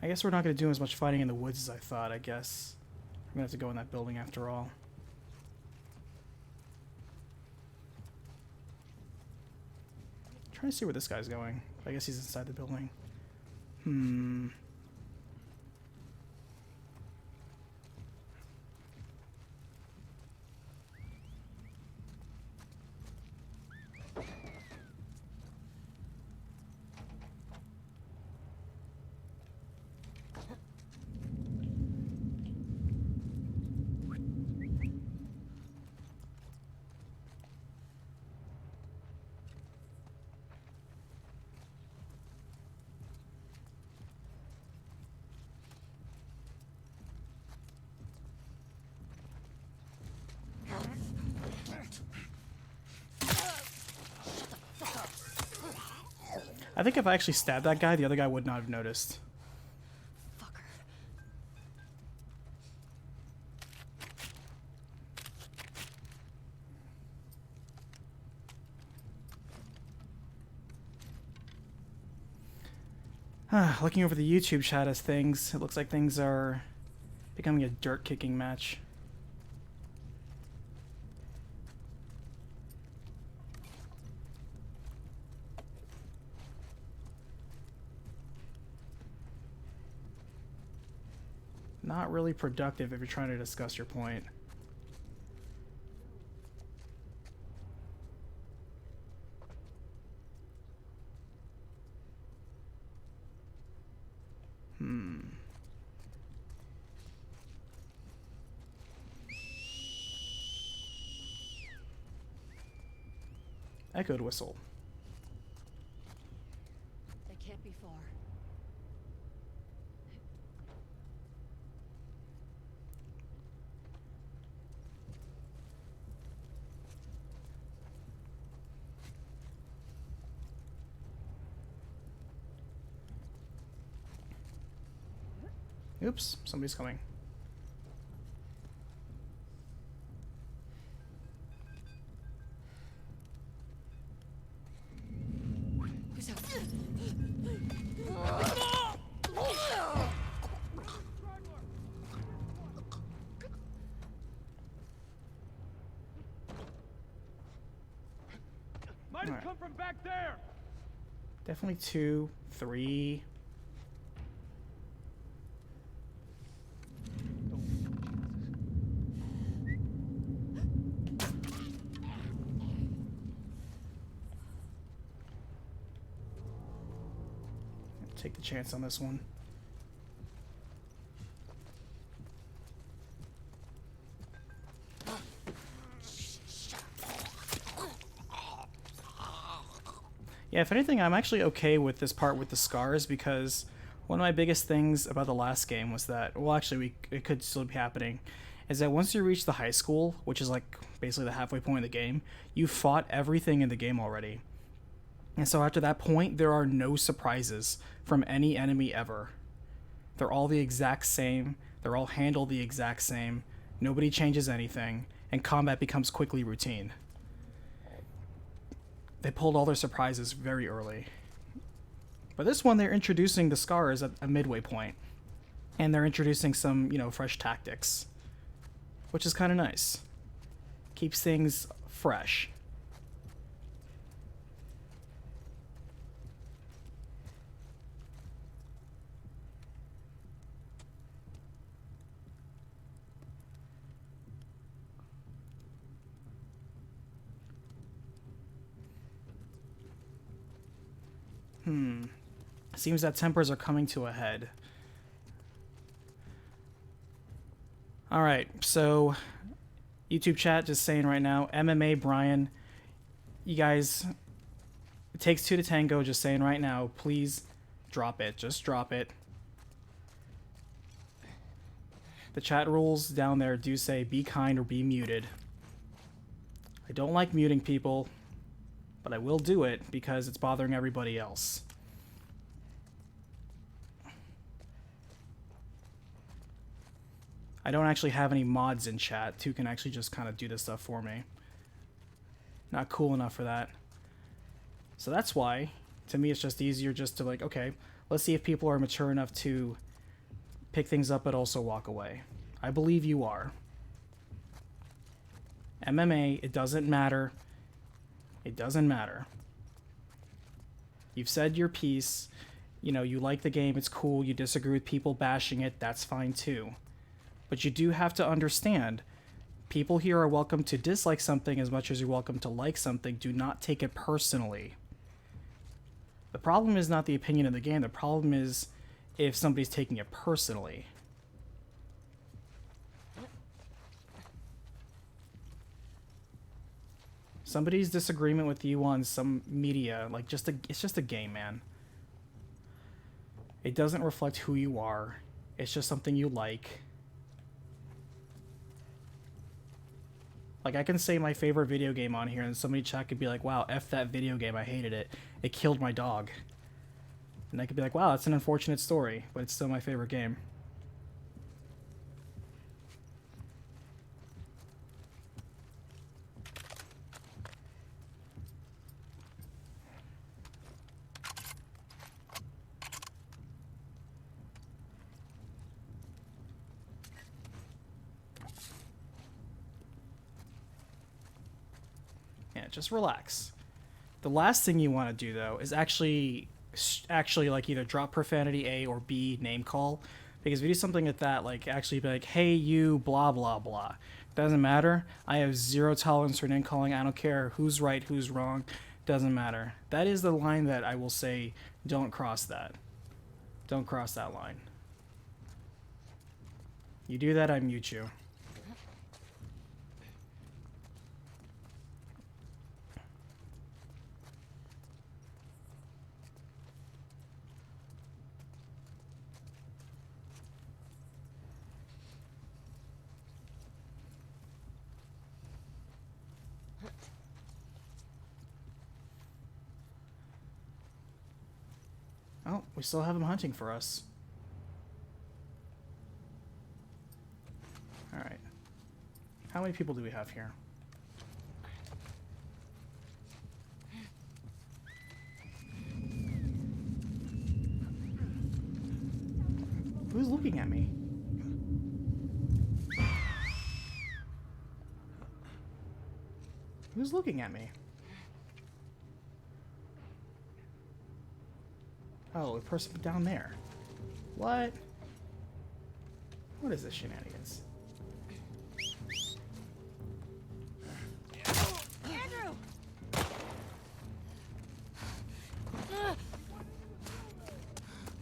I guess we're not going to do as much fighting in the woods as I thought, I guess. I'm going to have to go in that building after all. Trying to see where this guy's going. I guess he's inside the building. I think if I actually stabbed that guy, the other guy would not have noticed. Fucker. Looking over the YouTube chat as things, it looks like things are becoming a dirt kicking match. Not really productive if you're trying to discuss your point. Echoed whistle. They can't be far. Oops, somebody's coming. Who's out? Might have Alright. come from back there. Definitely 2, 3. Take the chance on this one. Yeah, if anything, I'm actually okay with this part with the scars because one of my biggest things about the last game was that, well, actually, it could still be happening, is that once you reach the high school, which is like basically the halfway point of the game, you fought everything in the game already. And so after that point, there are no surprises from any enemy ever. They're all the exact same, they're all handled the exact same, nobody changes anything, and combat becomes quickly routine. They pulled all their surprises very early. But this one, they're introducing the scars at a midway point. And they're introducing some, fresh tactics. Which is kind of nice. Keeps things fresh. Seems that tempers are coming to a head. Alright, so YouTube chat just saying right now, MMA Brian, you guys, it takes 2 to tango, just saying right now, please drop it. Just drop it. The chat rules down there do say be kind or be muted. I don't like muting people, but I will do it because it's bothering everybody else. I don't actually have any mods in chat who can actually just kind of do this stuff for me. Not cool enough for that. So that's why, to me, it's just easier just to like, okay, let's see if people are mature enough to pick things up but also walk away. I believe you are. MMA, it doesn't matter. It doesn't matter. You've said your piece. You like the game, it's cool. You disagree with people bashing it, that's fine too. But you do have to understand, people here are welcome to dislike something as much as you're welcome to like something. Do not take it personally. The problem is not the opinion of the game. The problem is if somebody's taking it personally. Somebody's disagreement with you on some media, like it's just a game, man. It doesn't reflect who you are. It's just something you like. Like, I can say my favorite video game on here, and somebody chat could be like, wow, F that video game, I hated it. It killed my dog. And I could be like, wow, that's an unfortunate story, but it's still my favorite game. Just relax. The last thing you want to do though is actually like either drop profanity A or B name call, because if you do something like that, like actually be like, hey you blah blah blah, doesn't matter. I have zero tolerance for name calling. I don't care who's right, who's wrong, doesn't matter. That is the line that I will say, don't cross that. Don't cross that line. You do that, I mute you. Oh, we still have him hunting for us. Alright. How many people do we have here? Who's looking at me? Who's looking at me? Oh, a person down there. What? What is this shenanigans? Andrew!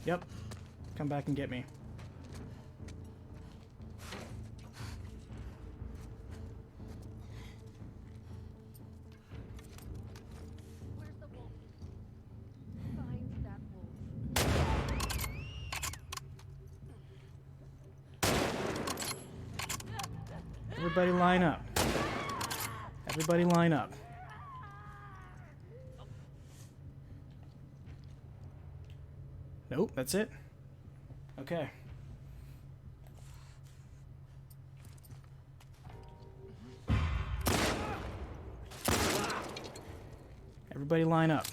Yep. Come back and get me. Where's the wolf? Find that wolf. Everybody line up. Everybody line up. Nope, that's it. Okay. Everybody line up.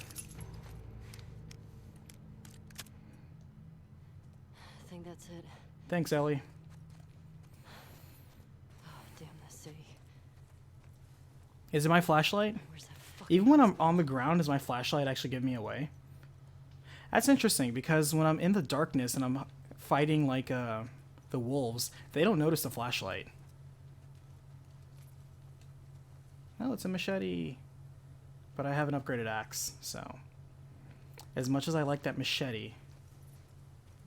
I think that's it. Thanks, Ellie. Oh, damn this city. Is it my flashlight? Where's that fucking... Even when I'm on the ground, does my flashlight actually give me away? That's interesting, because when I'm in the darkness and I'm fighting like the wolves, they don't notice the flashlight. Oh, it's a machete. But I have an upgraded axe, so... As much as I like that machete,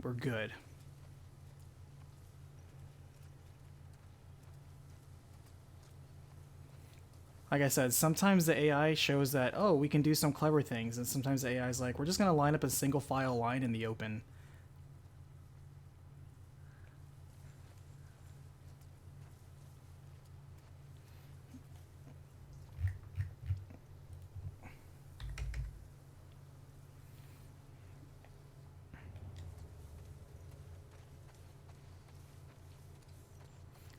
we're good. Like I said, sometimes the AI shows that, oh, we can do some clever things, and sometimes the AI is like, we're just going to line up a single file line in the open.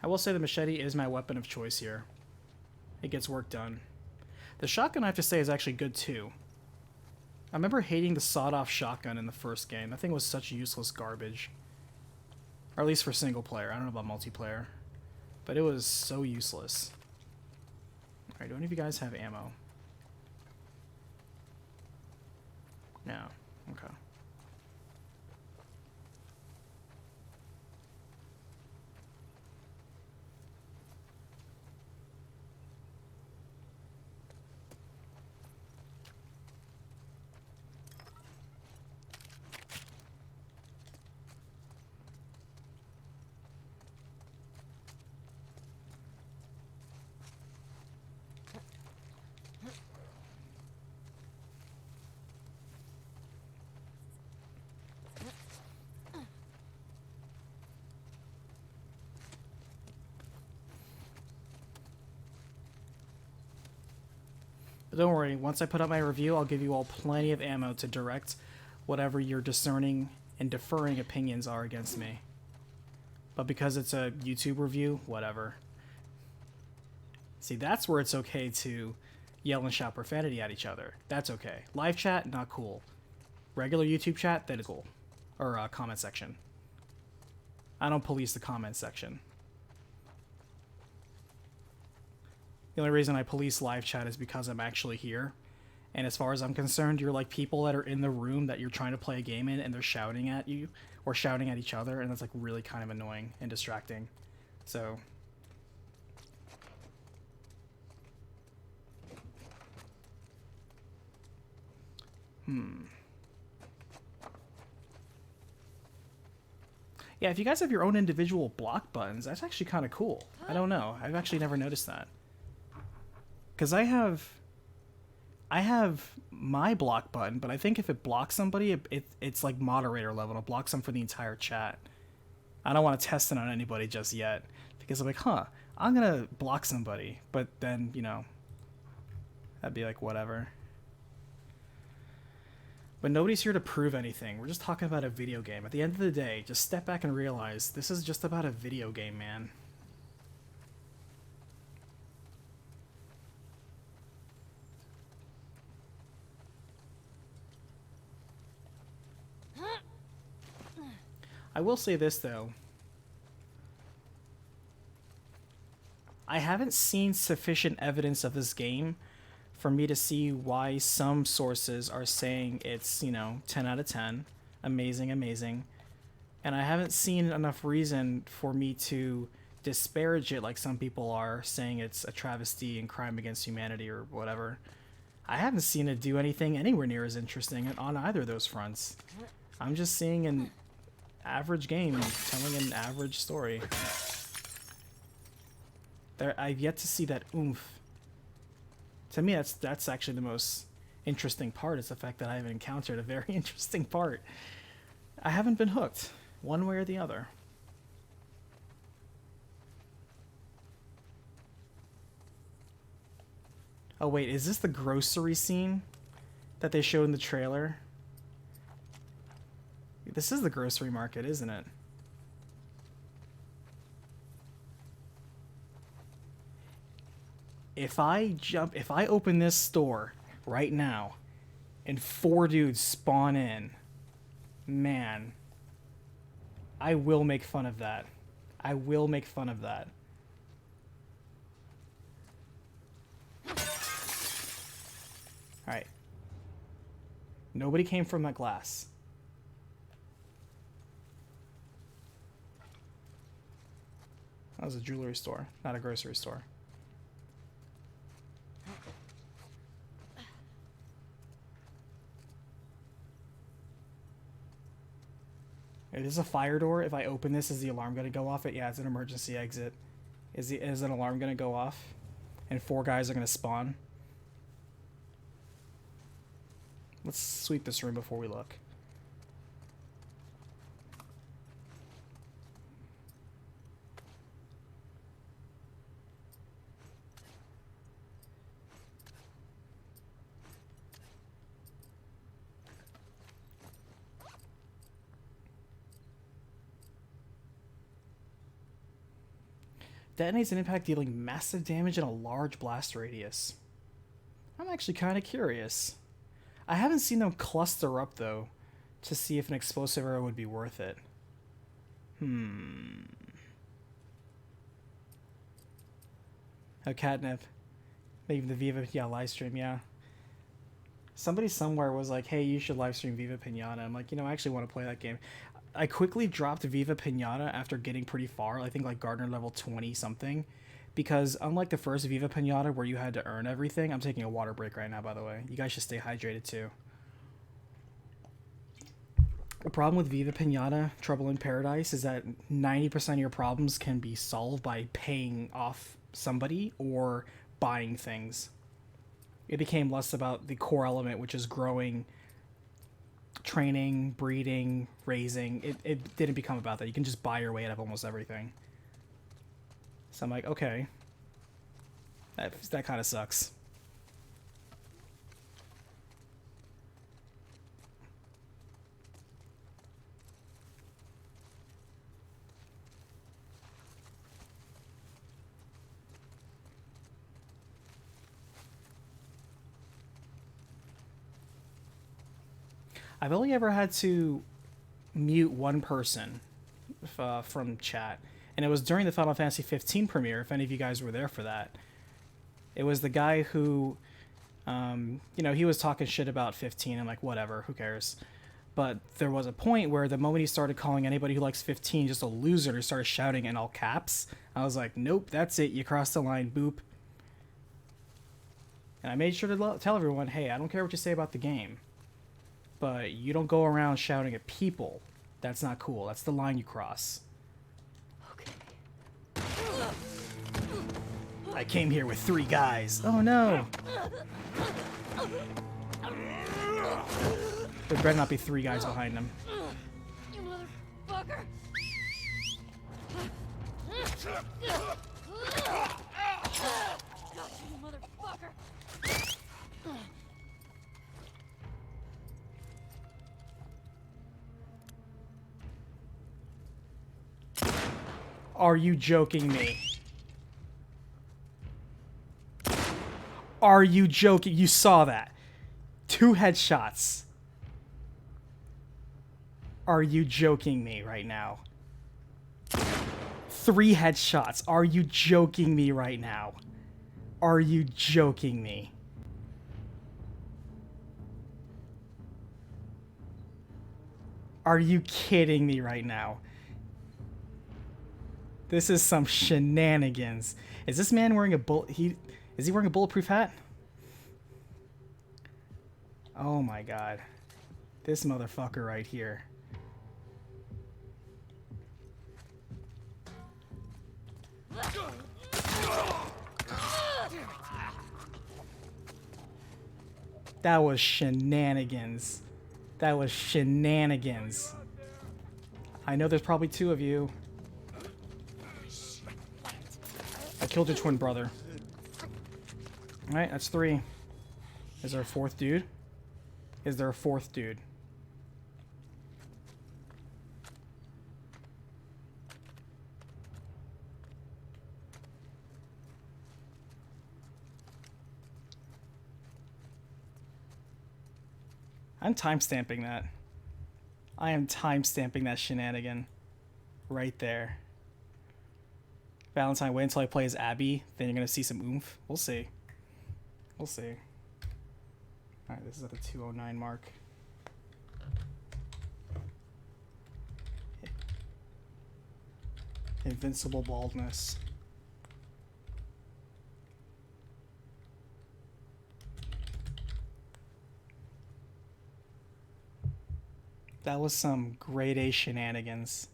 I will say the machete is my weapon of choice here. It gets work done. The shotgun, I have to say, is actually good too. I remember hating the sawed-off shotgun in the first game. That thing was such useless garbage. Or at least for single player. I don't know about multiplayer. But it was so useless. Alright, do any of you guys have ammo? No. Okay. But don't worry, once I put up my review, I'll give you all plenty of ammo to direct whatever your discerning and deferring opinions are against me. But because it's a YouTube review, whatever. See, that's where it's okay to yell and shout profanity at each other. That's okay. Live chat, not cool. Regular YouTube chat, that is cool. Or comment section. I don't police the comment section. The only reason I police live chat is because I'm actually here. And as far as I'm concerned, you're like people that are in the room that you're trying to play a game in and they're shouting at you or shouting at each other, and that's like really kind of annoying and distracting. So yeah, if you guys have your own individual block buttons, that's actually kind of cool. I don't know. I've actually never noticed that. Because I have my block button, but I think if it blocks somebody, it's like moderator level. It blocks them for the entire chat. I don't want to test it on anybody just yet. Because I'm like, huh, I'm going to block somebody. But then, you know, that'd be like whatever. But nobody's here to prove anything. We're just talking about a video game. At the end of the day, just step back and realize this is just about a video game, man. I will say this, though. I haven't seen sufficient evidence of this game for me to see why some sources are saying it's, you know, 10 out of 10. Amazing, amazing. And I haven't seen enough reason for me to disparage it like some people are, saying it's a travesty and crime against humanity or whatever. I haven't seen it do anything anywhere near as interesting on either of those fronts. I'm just seeing an average game telling an average story. I've yet to see that oomph. To me, that's actually the most interesting part, is the fact that I haven't encountered a very interesting part. I haven't been hooked, one way or the other. Oh wait, is this the grocery scene that they showed in the trailer? This is the grocery market, isn't it? If I open this store right now and 4 dudes spawn in, man, I will make fun of that. I will make fun of that. Alright. Nobody came from that glass. That was a jewelry store, not a grocery store. It is a fire door. If I open this, is the alarm going to go off? Yeah, it's an emergency exit. Is an alarm going to go off? And 4 guys are going to spawn? Let's sweep this room before we look. Detonates an impact dealing massive damage in a large blast radius. I'm actually kind of curious. I haven't seen them cluster up, though, to see if an explosive arrow would be worth it. Oh, catnip. Maybe the Viva, yeah, live stream, yeah. Somebody somewhere was like, hey, you should live stream Viva Pinata. I'm like, you know, I actually want to play that game. I quickly dropped Viva Pinata after getting pretty far. I think like Gardner level 20 something. Because unlike the first Viva Pinata where you had to earn everything, I'm taking a water break right now, by the way. You guys should stay hydrated too. The problem with Viva Pinata, Trouble in Paradise, is that 90% of your problems can be solved by paying off somebody or buying things. It became less about the core element, which is growing, training, breeding, raising. It didn't become about that. You can just buy your way out of almost everything. So I'm like, okay. That kind of sucks. I've only ever had to mute one person from chat, and it was during the Final Fantasy 15 premiere, if any of you guys were there for that. It was the guy who, you know, he was talking shit about 15. I'm like, whatever, who cares? But there was a point where the moment he started calling anybody who likes 15 just a loser, he started shouting in all caps. I was like, nope, that's it. You crossed the line, boop. And I made sure to tell everyone, hey, I don't care what you say about the game, but you don't go around shouting at people. That's not cool. That's the line you cross. Okay. I came here with 3 guys. Oh no. There better not be 3 guys behind him. You motherfucker! Got you, motherfucker! Are you joking me? Are you joking? You saw that. 2 headshots. Are you joking me right now? 3 headshots. Are you joking me right now? Are you joking me? Are you kidding me right now? This is some shenanigans. Is this man wearing a is he wearing a bulletproof hat? Oh my god. This motherfucker right here. That was shenanigans. That was shenanigans. I know there's probably 2 of you. I killed your twin brother. Alright, that's 3. Is there a 4th dude? Is there a 4th dude? I'm timestamping that. I am timestamping that shenanigan. Right there. Valentine, wait until I play as Abby, then you're gonna see some oomph. We'll see. We'll see. Alright, this is at the 209 mark. Invincible baldness. That was some grade A shenanigans.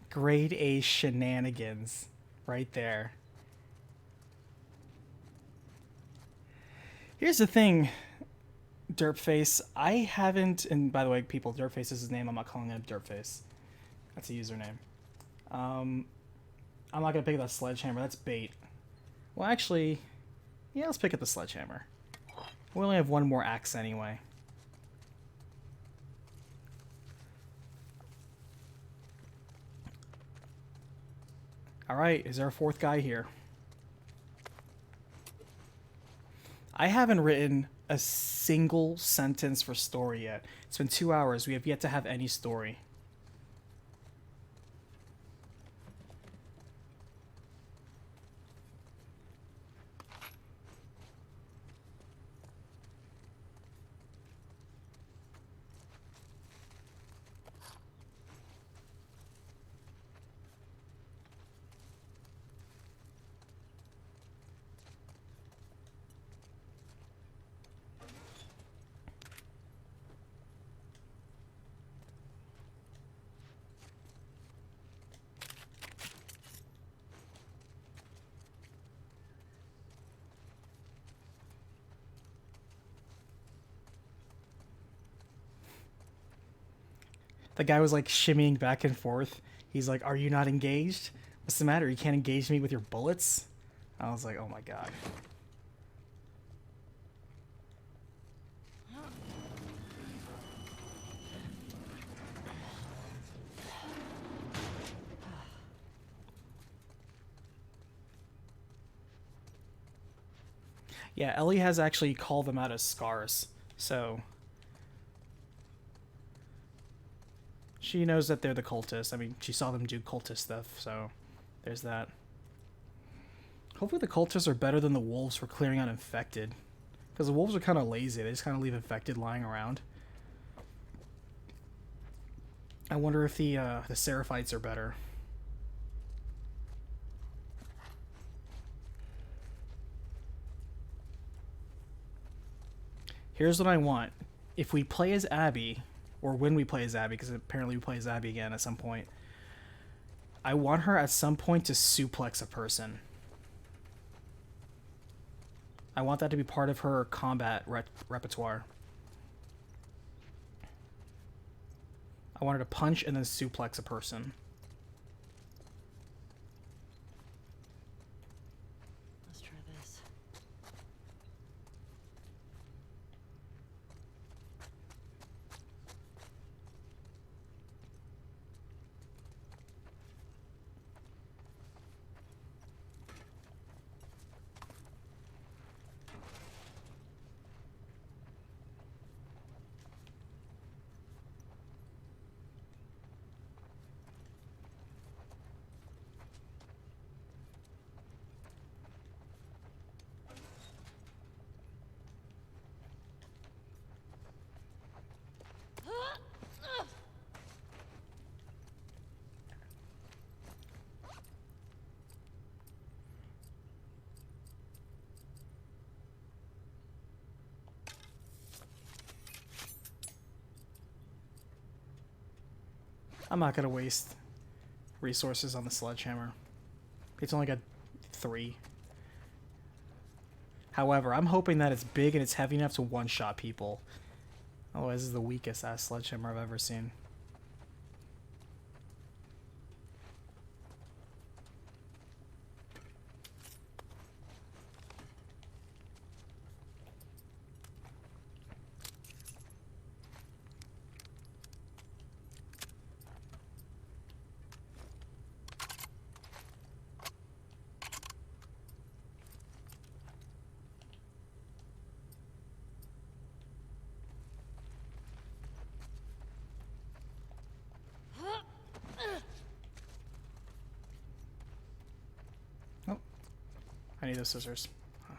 Grade A shenanigans. Right there. Here's the thing, Derpface. I haven't, and by the way, people, Derpface is his name. I'm not calling him Derpface. That's a username. I'm not going to pick up that sledgehammer. That's bait. Well, actually, yeah, let's pick up the sledgehammer. We only have 1 more axe anyway. Alright, is there a 4th guy here? I haven't written a single sentence for story yet. It's been 2 hours. We have yet to have any story. The guy was like shimmying back and forth. He's like, "Are you not engaged? What's the matter? You can't engage me with your bullets?" I was like, "Oh my god." Yeah, Ellie has actually called them out as scars, so she knows that they're the cultists. I mean, she saw them do cultist stuff, so there's that. Hopefully the cultists are better than the wolves for clearing out infected. Because the wolves are kind of lazy. They just kind of leave infected lying around. I wonder if the Seraphites are better. Here's what I want. If we play as Abby, or when we play as Abby, because apparently we play as Abby again at some point, I want her at some point to suplex a person. I want that to be part of her combat repertoire. I want her to punch and then suplex a person. Let's try this. I'm not gonna waste resources on the sledgehammer. It's only got 3. However, I'm hoping that it's big and it's heavy enough to one-shot people. Otherwise, this is the weakest ass sledgehammer I've ever seen. I need those scissors. Huh.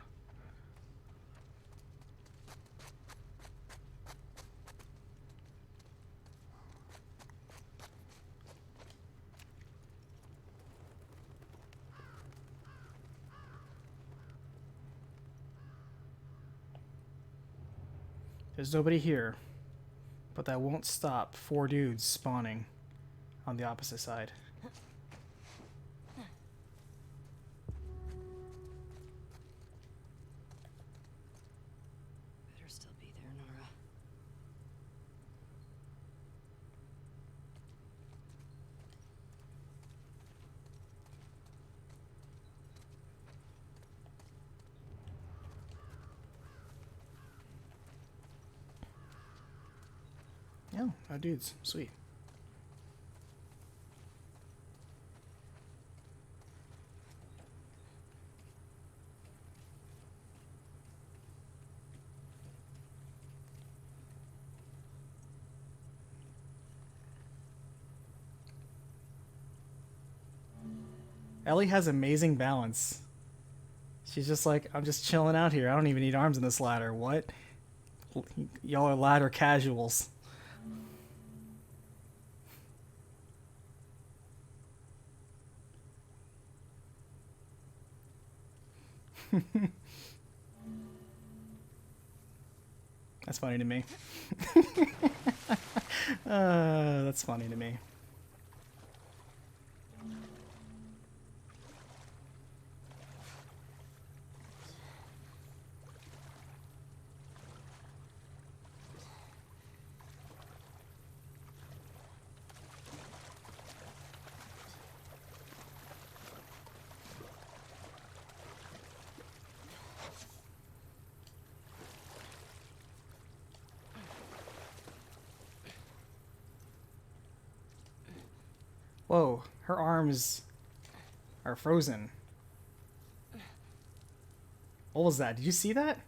There's nobody here, but that won't stop 4 dudes spawning on the opposite side. Better still be there, Nora. Yeah, no dudes. Sweet. Ellie has amazing balance. She's just like, I'm just chilling out here. I don't even need arms in this ladder. What? Y'all are ladder casuals. That's funny to me. That's funny to me. Whoa, her arms are frozen. What was that? Did you see that?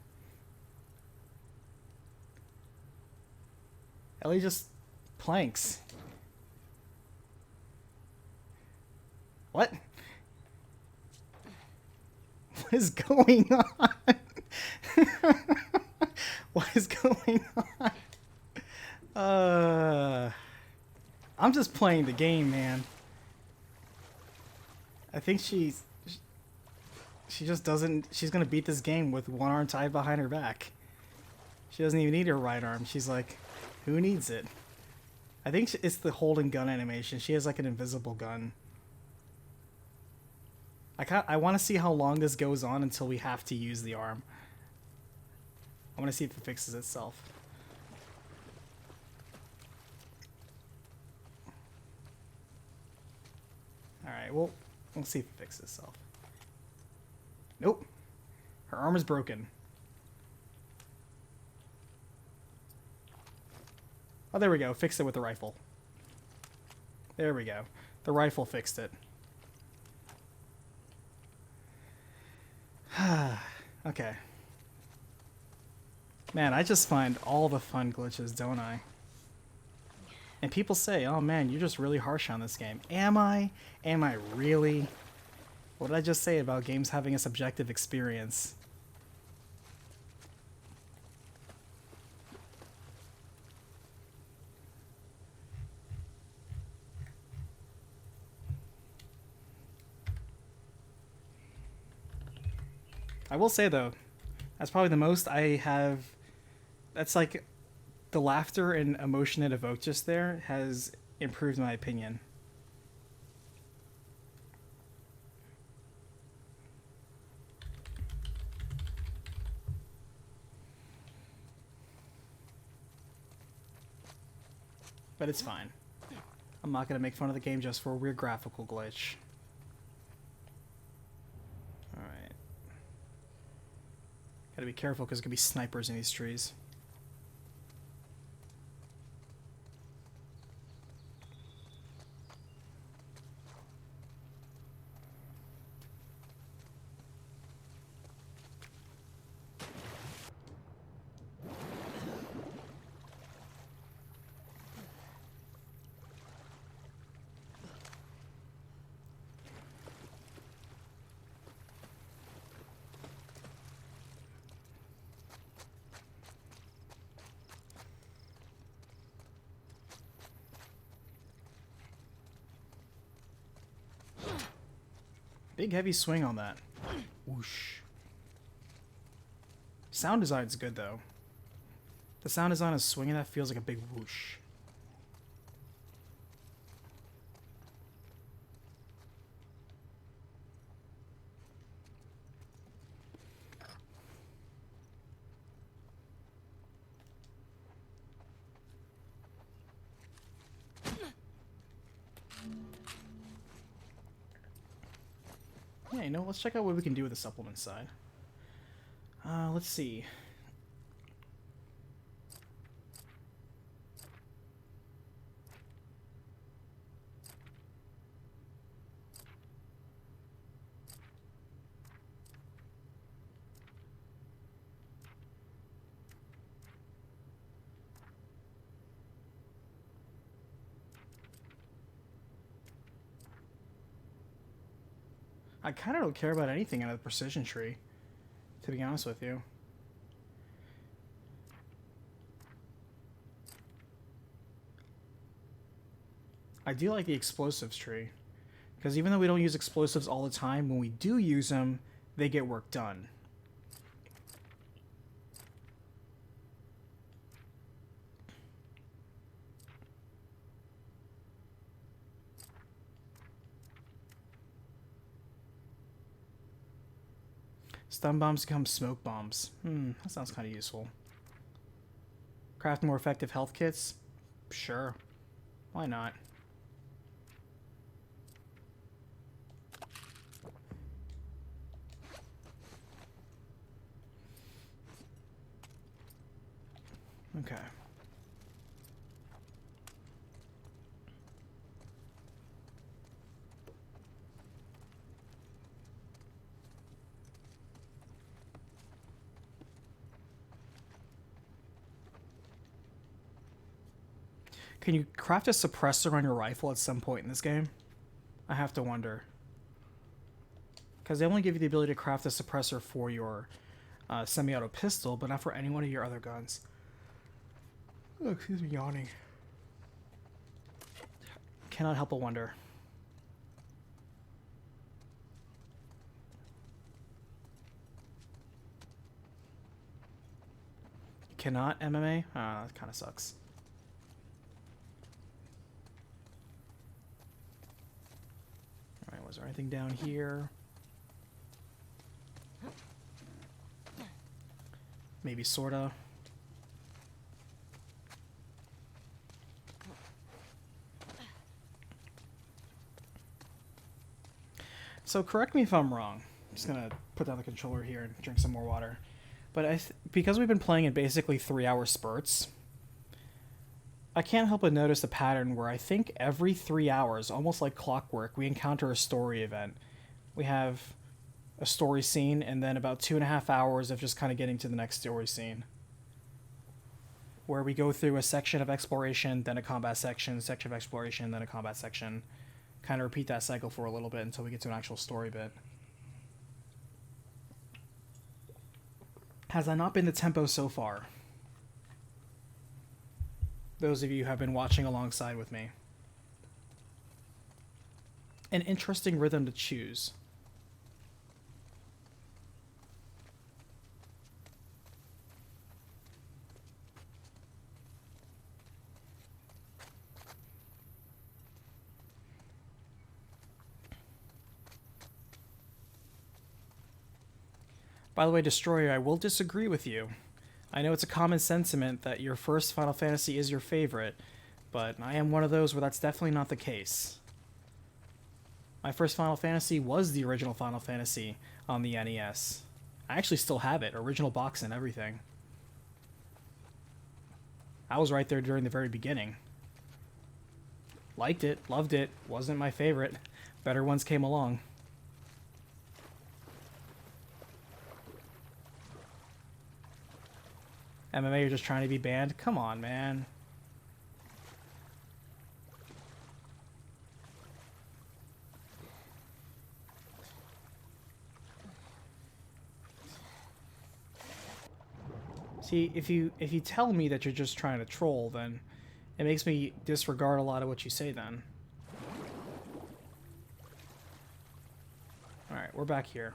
Ellie just planks. What? What is going on? What is going on? I'm just playing the game, man. I think she just doesn't. She's gonna beat this game with one arm tied behind her back. She doesn't even need her right arm. She's like, who needs it? I think it's the holding gun animation. She has like an invisible gun. I want to see how long this goes on until we have to use the arm. I want to see if it fixes itself. Alright, well, we'll see if it fixes itself. Nope. Her arm is broken. Oh, there we go. Fixed it with the rifle. There we go. The rifle fixed it. Okay. Man, I just find all the fun glitches, don't I? And people say, oh man, you're just really harsh on this game. Am I? Am I really? What did I just say about games having a subjective experience? I will say though, that's probably the most I have. That's like the laughter and emotion it evoked just there has improved my opinion. But it's fine. I'm not going to make fun of the game just for a weird graphical glitch. Alright. Gotta be careful because there could be snipers in these trees. Big heavy swing on that. Whoosh. Sound design's good though. The sound design of swinging that feels like a big whoosh. Yeah, you know, let's check out what we can do with the supplement side. Let's see. I kind of don't care about anything out of the precision tree, to be honest with you. I do like the explosives tree, because even though we don't use explosives all the time, when we do use them, they get work done. Stun bombs become smoke bombs. That sounds kind of useful. Craft more effective health kits? Sure. Why not? Okay. Can you craft a suppressor on your rifle at some point in this game? I have to wonder. Because they only give you the ability to craft a suppressor for your semi-auto pistol, but not for any one of your other guns. Oh, excuse me, yawning. Cannot help but wonder. You cannot MMA? Ah, that kind of sucks. Alright, was there anything down here? Maybe sorta. So correct me if I'm wrong. I'm just gonna put down the controller here and drink some more water. But because we've been playing in basically 3-hour spurts, I can't help but notice a pattern where I think every 3 hours, almost like clockwork, we encounter a story event. We have a story scene and then about 2.5 hours of just kind of getting to the next story scene, where we go through a section of exploration, then a combat section of exploration, then a combat section. Kind of repeat that cycle for a little bit until we get to an actual story bit. Has that not been the tempo so far? Those of you who have been watching alongside with me. An interesting rhythm to choose. By the way, Destroyer, I will disagree with you. I know it's a common sentiment that your first Final Fantasy is your favorite, but I am one of those where that's definitely not the case. My first Final Fantasy was the original Final Fantasy on the NES. I actually still have it, original box and everything. I was right there during the very beginning. Liked it, loved it, wasn't my favorite. Better ones came along. MMA, you're just trying to be banned? Come on, man. See, if you tell me that you're just trying to troll, then it makes me disregard a lot of what you say then. Alright, we're back here.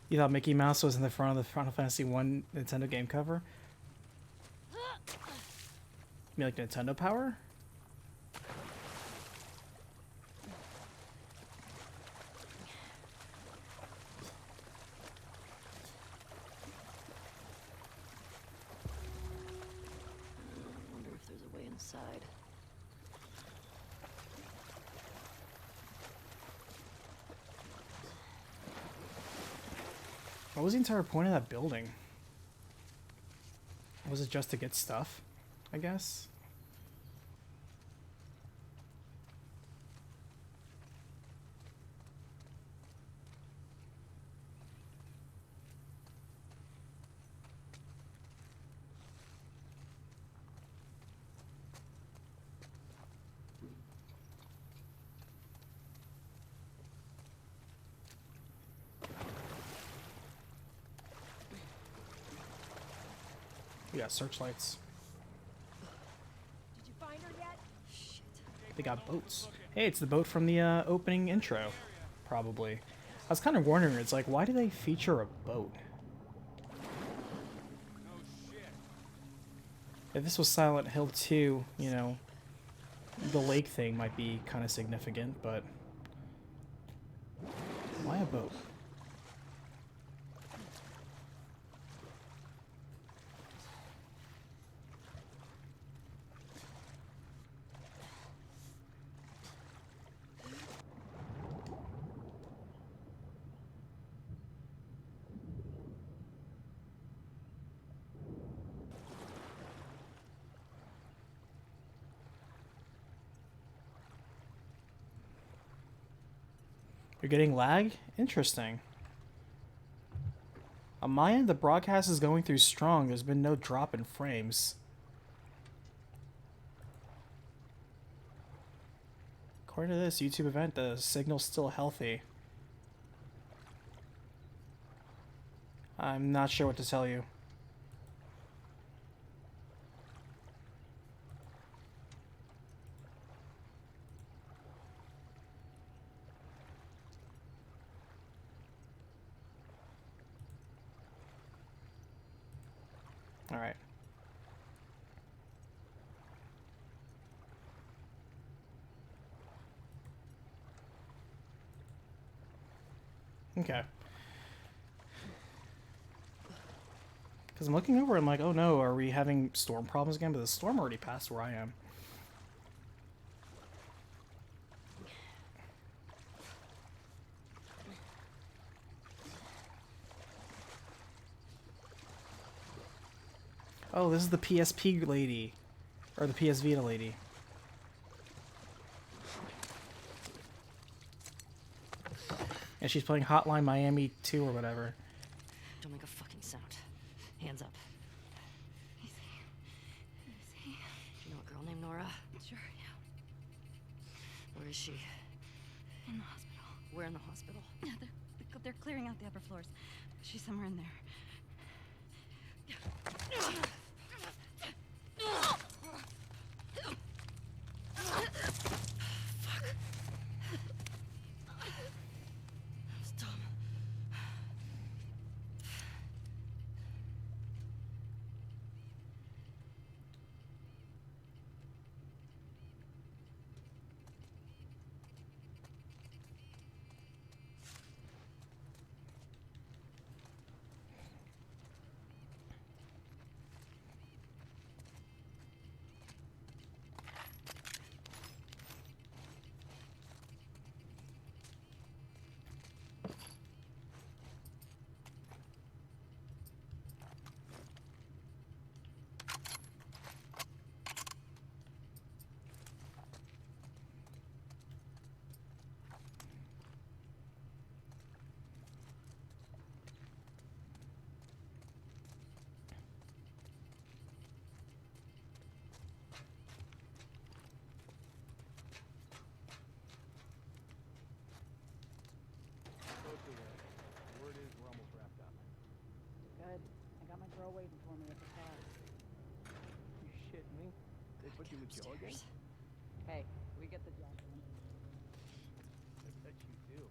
You thought Mickey Mouse was in the front of the Final Fantasy 1 Nintendo game cover? You mean like Nintendo Power? I wonder if there's a way inside. What was the entire point of that building? Was it just to get stuff, I guess? We got searchlights. Did you find her yet? They got boats. Hey, it's the boat from the opening intro, probably. I was kind of wondering, it's like, why do they feature a boat? If this was Silent Hill 2, you know, the lake thing might be kind of significant, but why a boat? You're getting lag? Interesting. On my end, the broadcast is going through strong. There's been no drop in frames. According to this YouTube event, the signal's still healthy. I'm not sure what to tell you. All right. Okay. Because I'm looking over, I'm like, oh no, are we having storm problems again? But the storm already passed where I am. Oh, this is the PSP lady. Or the PS Vita lady. And she's playing Hotline Miami 2 or whatever. Don't make a fucking sound. Hands up. Easy. Easy. You know a girl named Nora? Sure, yeah. Where is she? In the hospital. Where in the hospital? Yeah, they're clearing out the upper floors. She's somewhere in there. That was dumb. all waiting for me at the car. You shitting me? They put you with Joe again? Hey, we get the job done. I bet you do.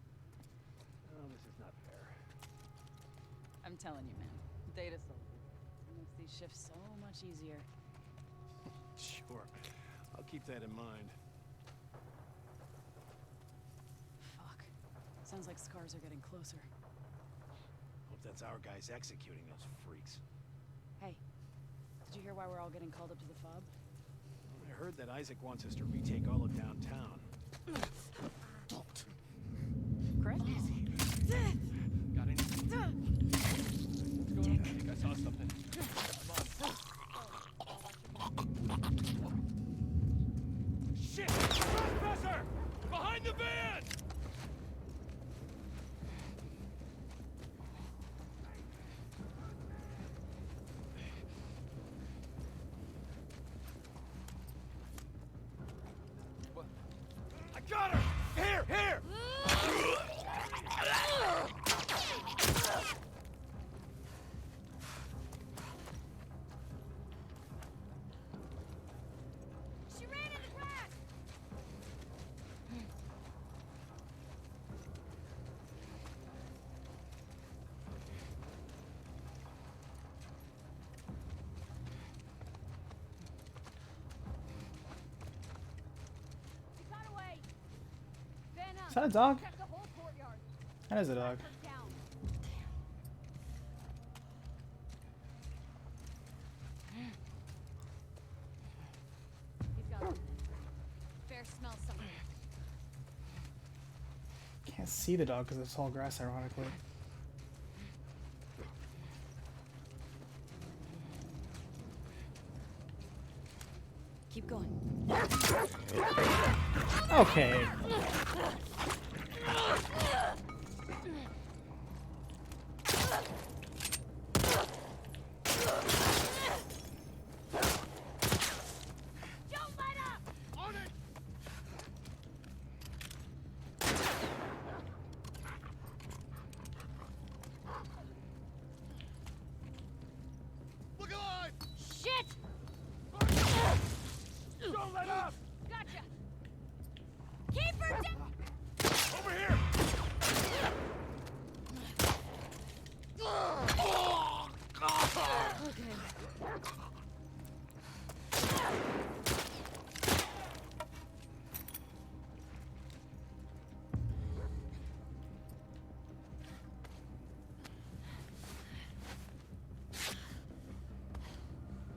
Oh, this is not fair. I'm telling you, man. Data soldiers. It makes these shifts so much easier. Sure. I'll keep that in mind. Fuck. Sounds like scars are getting closer. Hope that's our guys executing those freaks. Hey, did you hear why we're all getting called up to the fob? I heard that Isaac wants us to retake all of downtown. Chris? Got anything? What's going on? I think I saw something. Shit! Trespasser! Behind the van! What? I got her! Here! Here! She ran in the grass! She got away! Van up. Is that a dog? Check the whole courtyard. That is a dog. Her down. He's got something. Bear smells something. Can't see the dog because it's tall grass, ironically. Keep going. Okay. Don't let up! On it! Look alive! Shit! Don't let up! Gotcha! Keep her down! Over here!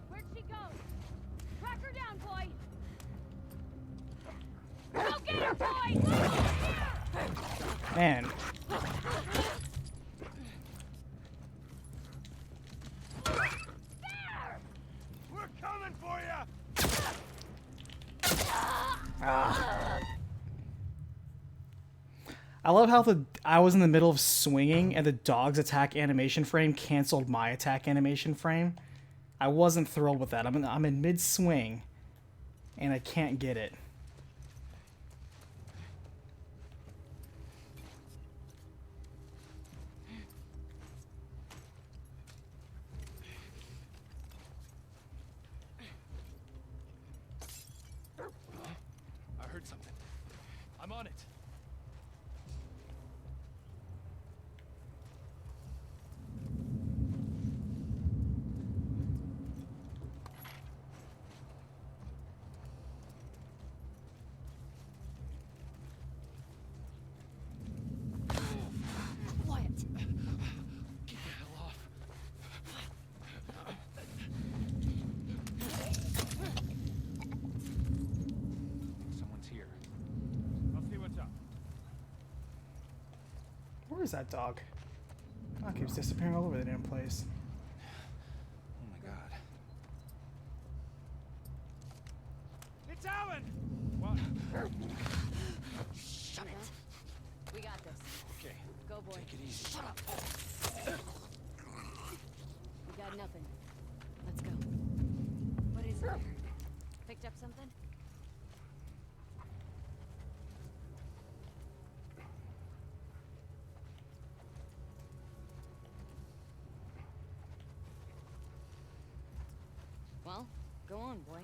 Where'd she go? Track her down, boy! Go get her, boy! Man. There! We're coming for you! Ah. I love how I was in the middle of swinging and the dog's attack animation frame canceled my attack animation frame. I wasn't thrilled with that. I'm in mid swing and I can't get it. I heard something. I'm on it. Quiet. Get the hell off. Someone's here. I'll see what's up. Where is that dog? Dog keeps disappearing all over the damn place. Oh my god. It's Alan! What? Shut it. We got this. Okay. Go, boy. Take it easy. Shut up. We got nothing. Let's go. What is it? Picked up something? Go on, boy.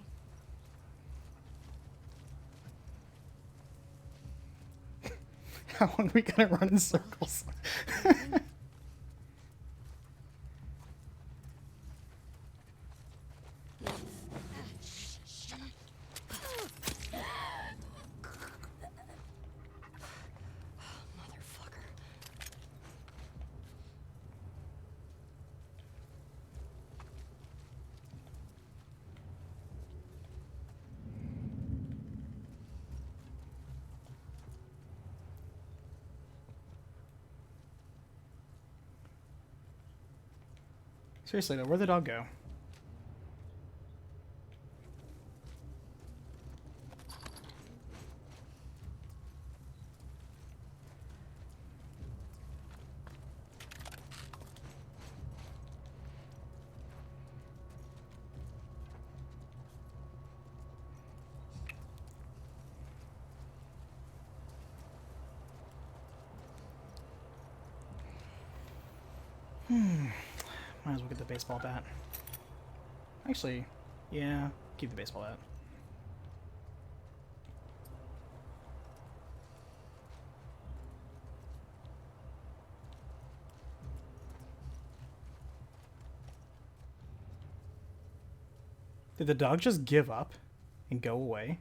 How long are we gonna run in circles? Motherfucker. Seriously though, where'd the dog go? Might as well get the baseball bat. Actually, yeah, keep the baseball bat. Did the dog just give up and go away?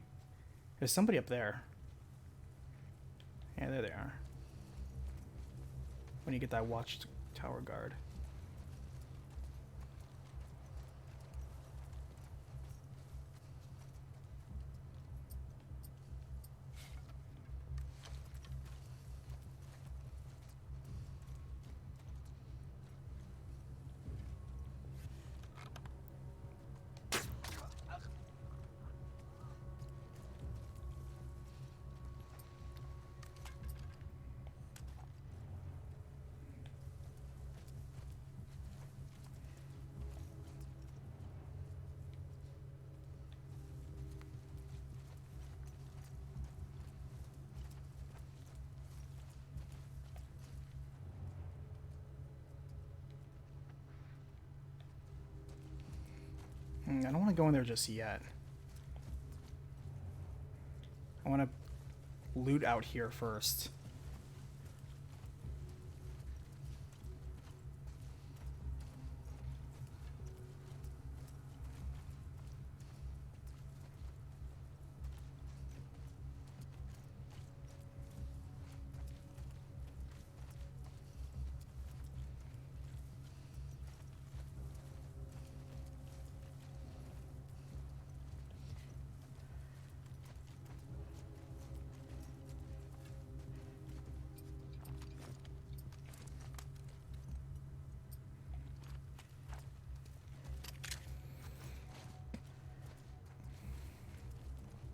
There's somebody up there. Yeah, there they are. When you get that watchtower guard. I don't want to go in there just yet. I want to loot out here first.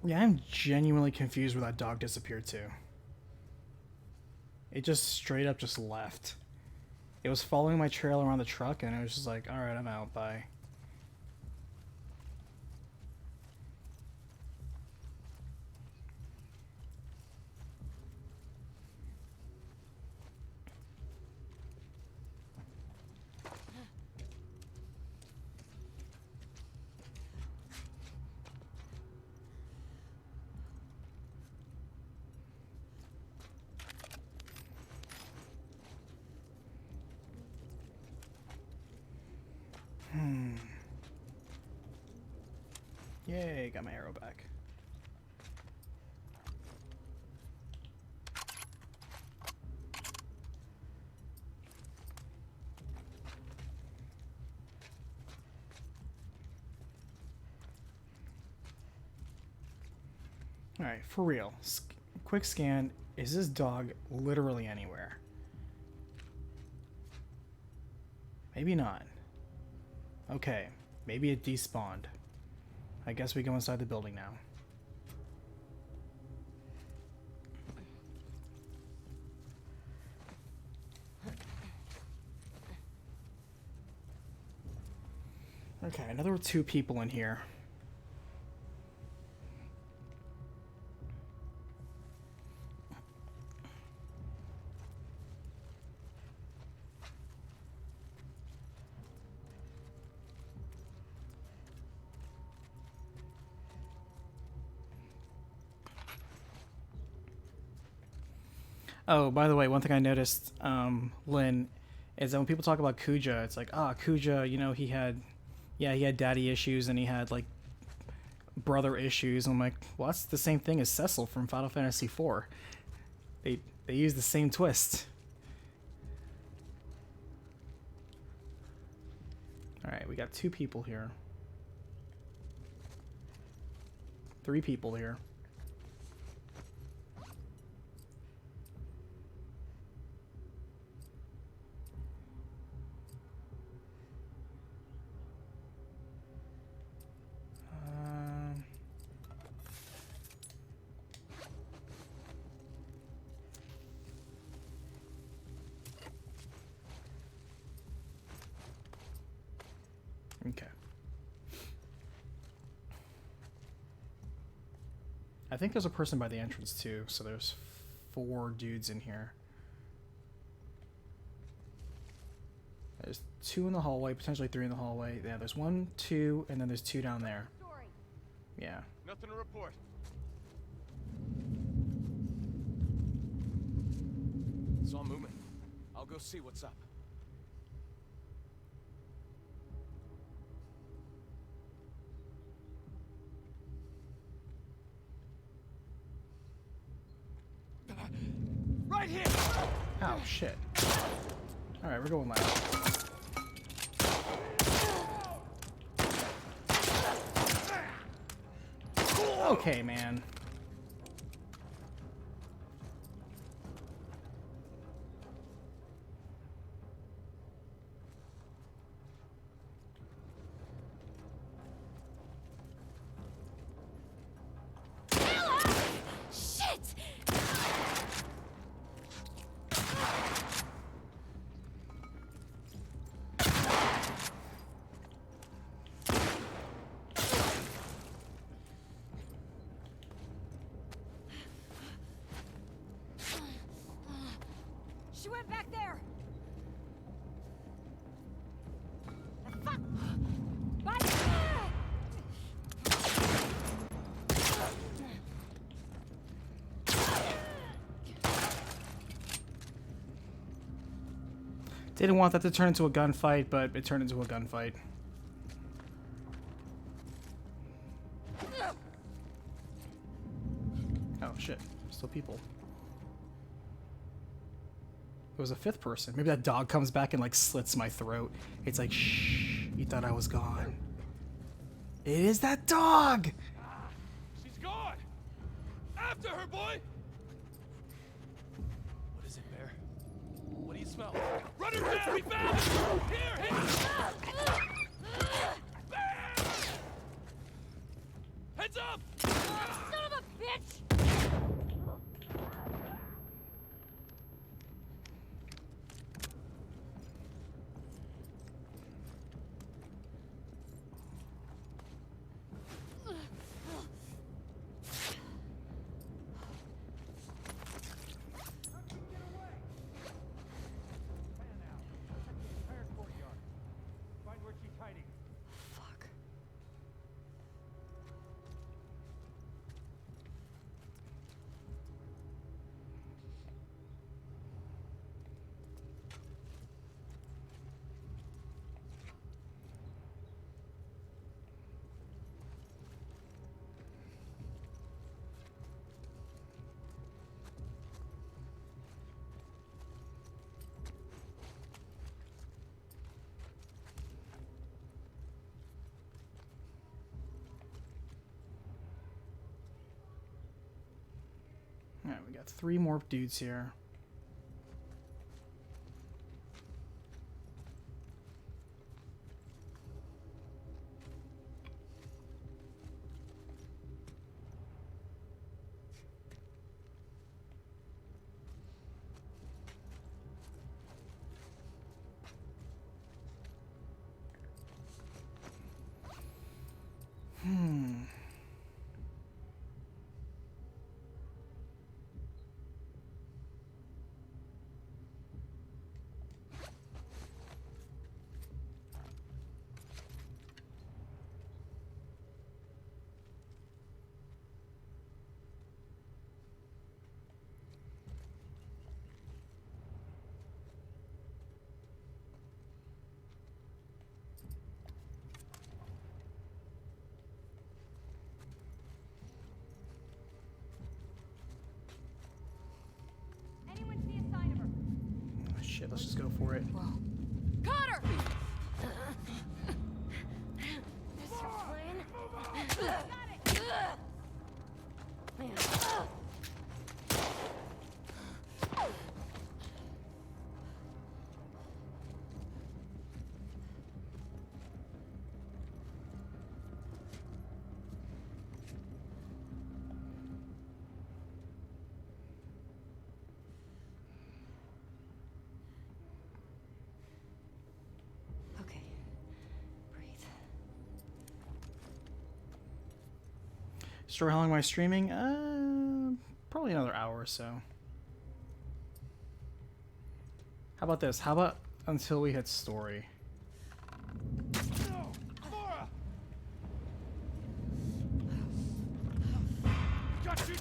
Yeah, I'm genuinely confused where that dog disappeared to. It just straight up just left. It was following my trail around the truck and it was just like, alright, I'm out, bye. Yay, got my arrow back. Alright, for real. Quick scan. Is this dog literally anywhere? Maybe not. Okay, maybe it despawned. I guess we go inside the building now. Okay, another 2 people in here. Oh, by the way, one thing I noticed, Lynn, is that when people talk about Kuja, it's like, Kuja, you know, he had daddy issues and he had like brother issues. I'm like, well, that's the same thing as Cecil from Final Fantasy IV. They use the same twist. All right, we got 2 people here. 3 people here. Okay. I think there's a person by the entrance too, so there's 4 dudes in here. There's 2 in the hallway, potentially 3 in the hallway. Yeah, there's 1, 2, and then there's 2 down there. Yeah. Nothing to report. Saw movement. I'll go see what's up. Right here! Oh, shit. Alright, we're going loud. Okay, man. Shit! She went back there. The fuck? Bye. Didn't want that to turn into a gunfight, but it turned into a gunfight. Oh shit, still people. There was a 5th person. Maybe that dog comes back and like slits my throat. It's like, shh, you thought I was gone. It is that dog! She's gone! After her, boy! What is it, Bear? What do you smell? Run her down! We found it! Here! Bear! Heads up! Son of a bitch! Find where she's hiding. Fuck. Alright, we got 3 more dudes here. let's just go for it. Connor! This your plan? Man. Okay. Breathe. Story, how long am I streaming? Probably another hour or so. How about this? How about until we hit story? No! Laura! Got you!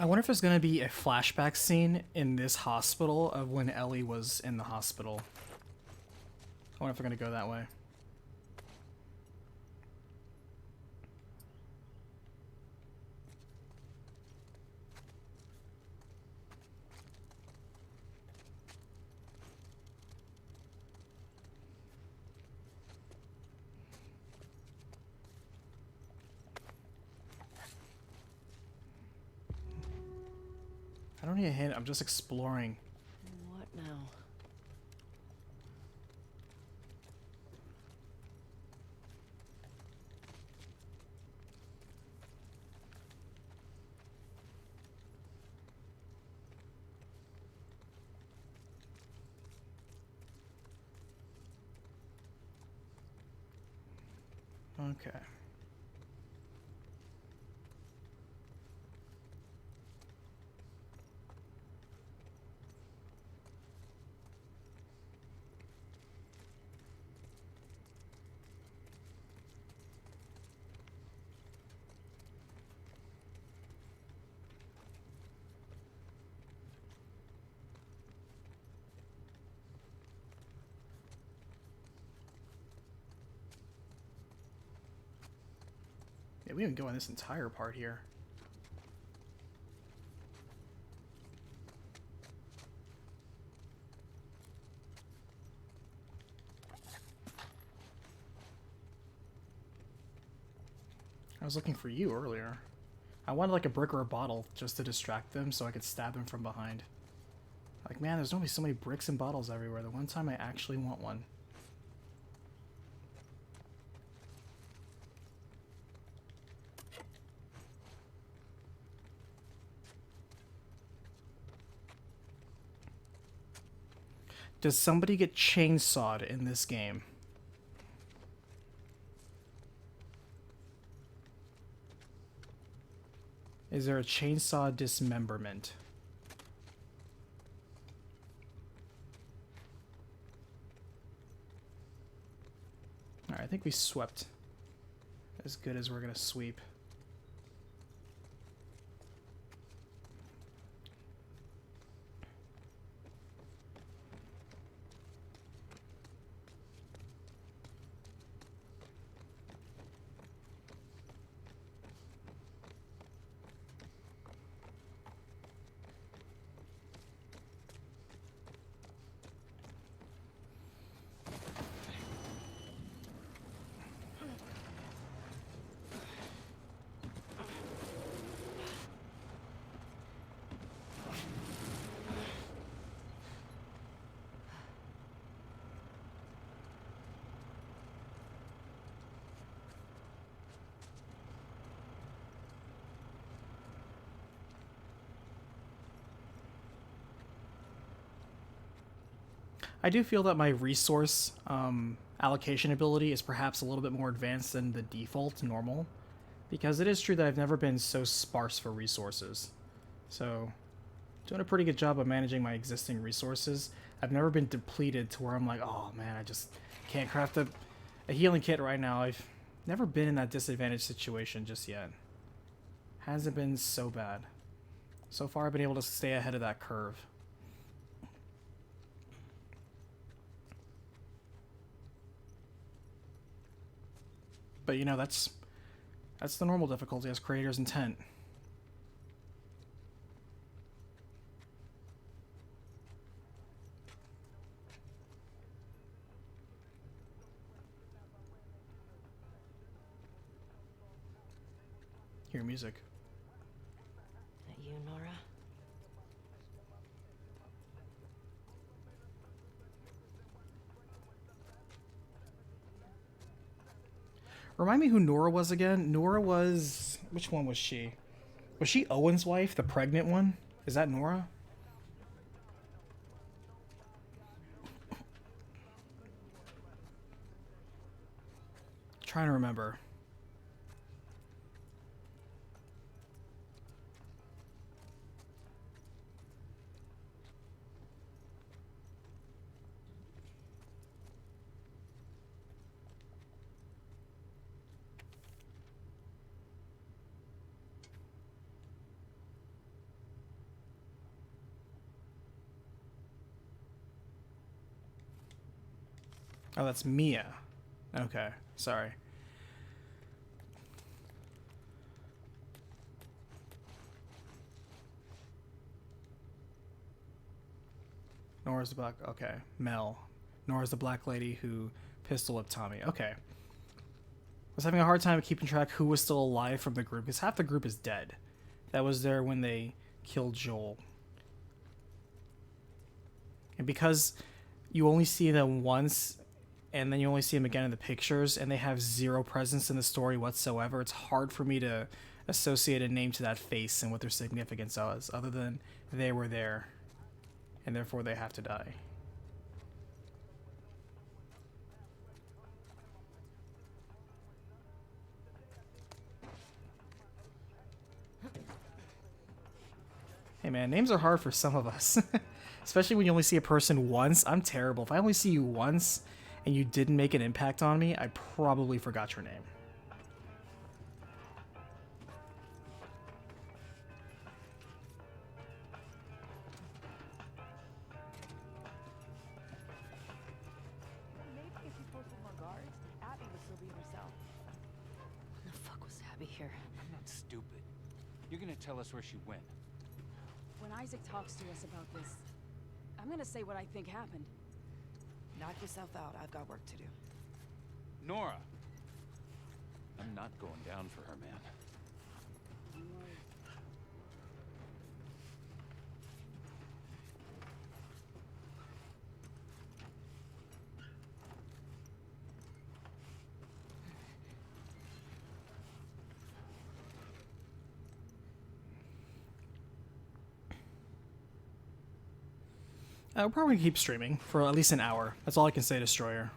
I wonder if there's gonna be a flashback scene in this hospital of when Ellie was in the hospital. I wonder if they're gonna go that way. I don't need a hint, I'm just exploring. What now? Okay. Yeah, we didn't go on this entire part here. I was looking for you earlier. I wanted like a brick or a bottle just to distract them so I could stab them from behind. Like, man, there's only so many bricks and bottles everywhere. The one time I actually want one. Does somebody get chainsawed in this game? Is there a chainsaw dismemberment? Alright, I think we swept as good as we're gonna sweep. I do feel that my resource allocation ability is perhaps a little bit more advanced than the default normal, because it is true that I've never been so sparse for resources. So, doing a pretty good job of managing my existing resources. I've never been depleted to where I'm like, oh man, I just can't craft a healing kit right now. I've never been in that disadvantaged situation just yet. Hasn't been so bad. So far, I've been able to stay ahead of that curve. But you know, that's the normal difficulty as creator's intent. Hear music. That you, Nora? Remind me who Nora was again? Nora was... Which one was she? Was she Owen's wife, the pregnant one? Is that Nora? Trying to remember. Oh, that's Mia. Okay, sorry. Nora's the black... Okay, Mel. Nora's the black lady who pistol-whipped Tommy. Okay. I was having a hard time keeping track who was still alive from the group, because half the group is dead. That was there when they killed Joel. And because you only see them once, and then you only see them again in the pictures, and they have zero presence in the story whatsoever, it's hard for me to associate a name to that face and what their significance was, other than they were there, and therefore they have to die. Hey man, names are hard for some of us. Especially when you only see a person once. I'm terrible. If I only see you once and you didn't make an impact on me, I probably forgot your name. Maybe if you posted more guards, Abby would still be herself. When the fuck was Abby here? I'm not stupid. You're gonna tell us where she went. When Isaac talks to us about this, I'm gonna say what I think happened. Knock yourself out. I've got work to do. Nora! I'm not going down for her, man. We'll probably keep streaming for at least an hour. That's all I can say, Destroyer.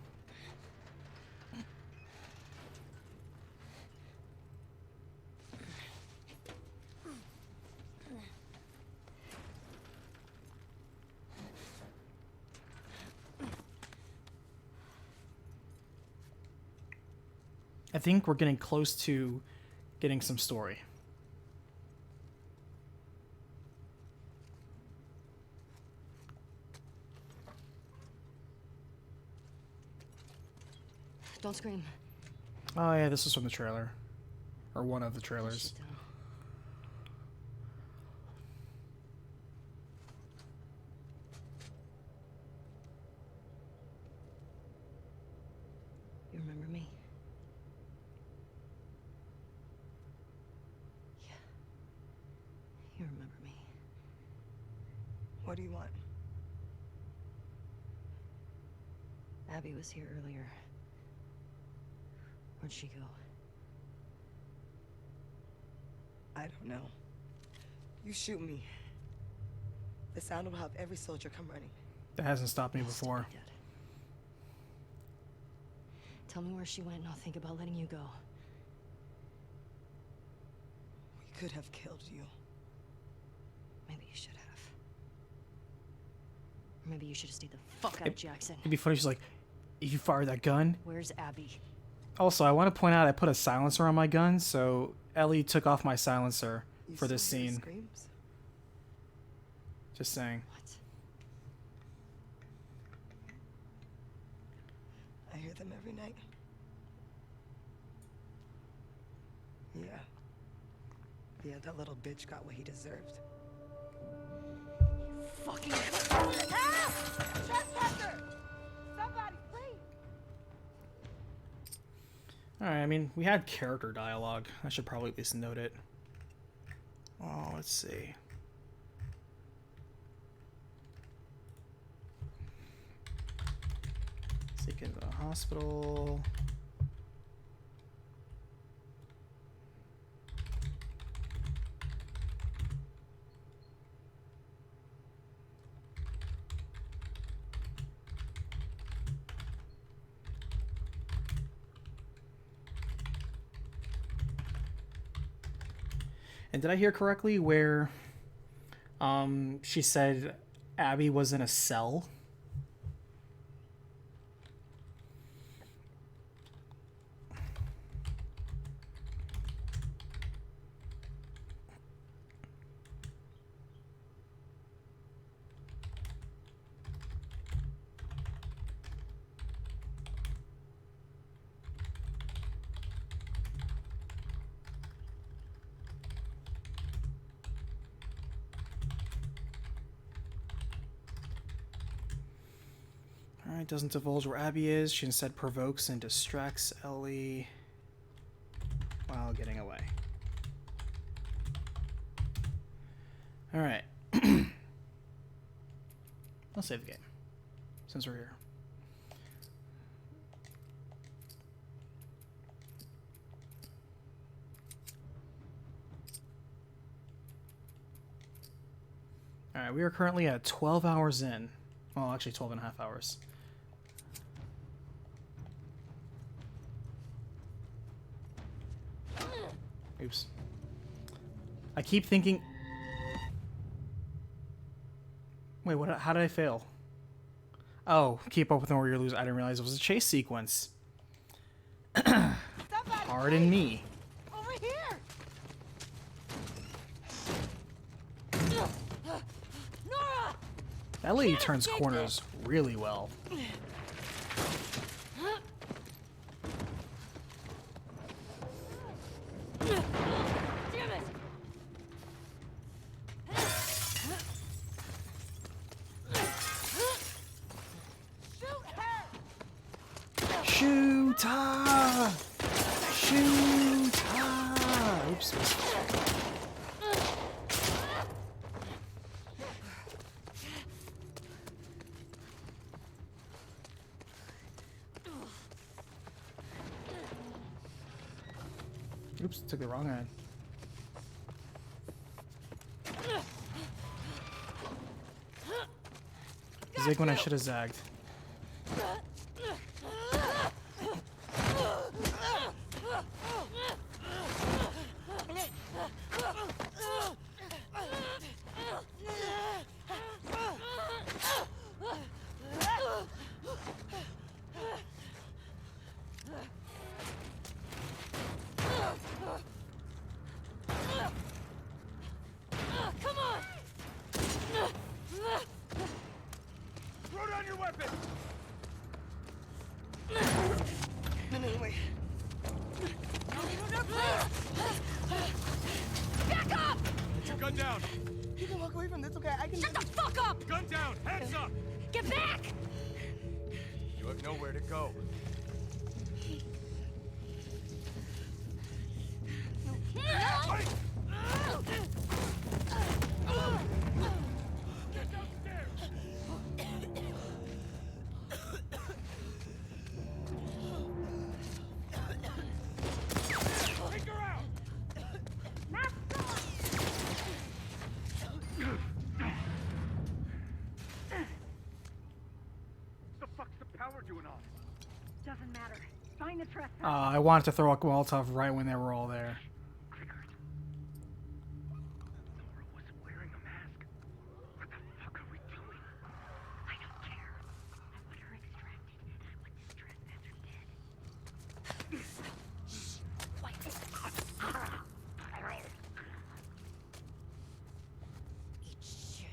I think we're getting close to getting some story. Don't scream. Oh yeah, this was from the trailer. Or one of the trailers. Shit down. You remember me? Yeah. You remember me. What do you want? Abby was here earlier. Where'd she go? I don't know. You shoot me. The sound will have every soldier come running. That hasn't stopped me I'll stay before. dead. Tell me where she went and I'll think about letting you go. We could have killed you. Maybe you should have. Or maybe you should have stayed the fuck out of Jackson. It'd be funny. She's like, if you fired that gun. Where's Abby? Also, I want to point out I put a silencer on my gun, so Ellie took off my silencer You for this still hear scene. Screams? Just saying. What? I hear them every night. Yeah. Yeah, that little bitch got what he deserved. Fucking. Ah! Trespasser! Somebody, please! Alright, I mean, we had character dialogue. I should probably at least note it. Oh, let's see. Taken to the hospital. And did I hear correctly where she said Abby was in a cell? Alright, doesn't divulge where Abby is. She instead provokes and distracts Ellie while getting away. Alright. I'll save the game, since we're here. Alright, we are currently at 12 hours in. Well, actually 12 and a half hours. Oops. I keep thinking... Wait, what? How did I fail? Oh, keep up with the warrior lose. I didn't realize it was a chase sequence. Pardon me. Over here! Nora! That lady turns corners really well. Damn it! Shoot her! Shoot her! Shoot her! Oops. Oops, took the wrong hand. Zig when I should have zagged. Come on! Throw down your weapon! No, wait. Back up! Put your gun down! You can walk away from this, okay? I can... Shut the fuck up! Gun down! Hands up! Get back! You have nowhere to go. Fight! Get downstairs! Take her out! I wanted to throw a Molotov right when they were all there. Laura wasn't wearing a mask. What the fuck are we doing? I don't care. I want her extracted. I want this trespasser dead. Eat shit.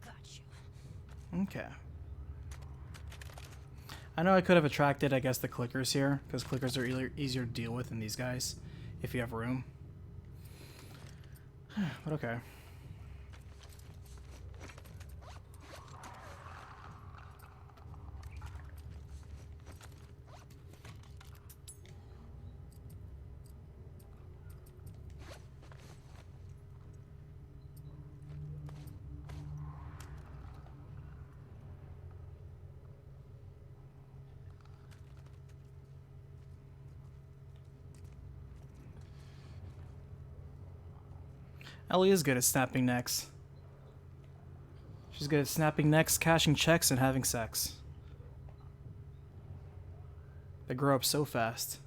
Got you. Okay. I know I could have attracted, I guess, the clickers here, because clickers are easier to deal with than these guys, if you have room. But okay. Ellie is good at snapping necks. She's good at snapping necks, cashing checks, and having sex. They grow up so fast.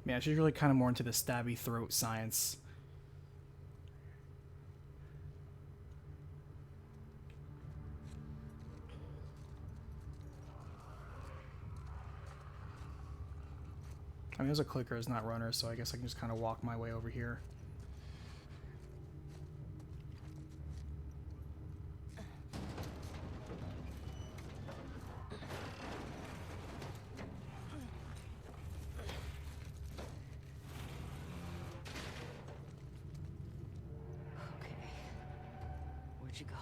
Yeah, she's really kind of more into the stabby throat science. I mean, there's a clicker, it's not runner, so I guess I can just kind of walk my way over here. Okay. Where'd you go?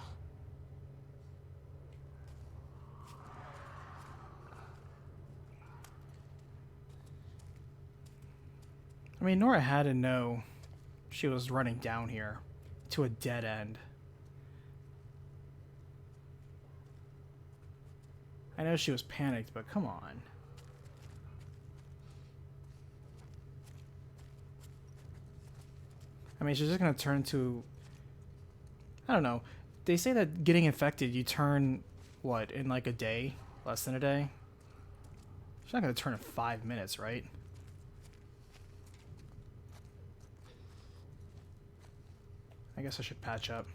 I mean, Nora had to know she was running down here to a dead end. I know she was panicked, but come on. I mean, she's just gonna turn to... I don't know. They say that getting infected, you turn, what, in like a day? Less than a day? She's not gonna turn in 5 minutes, right? I guess I should patch up.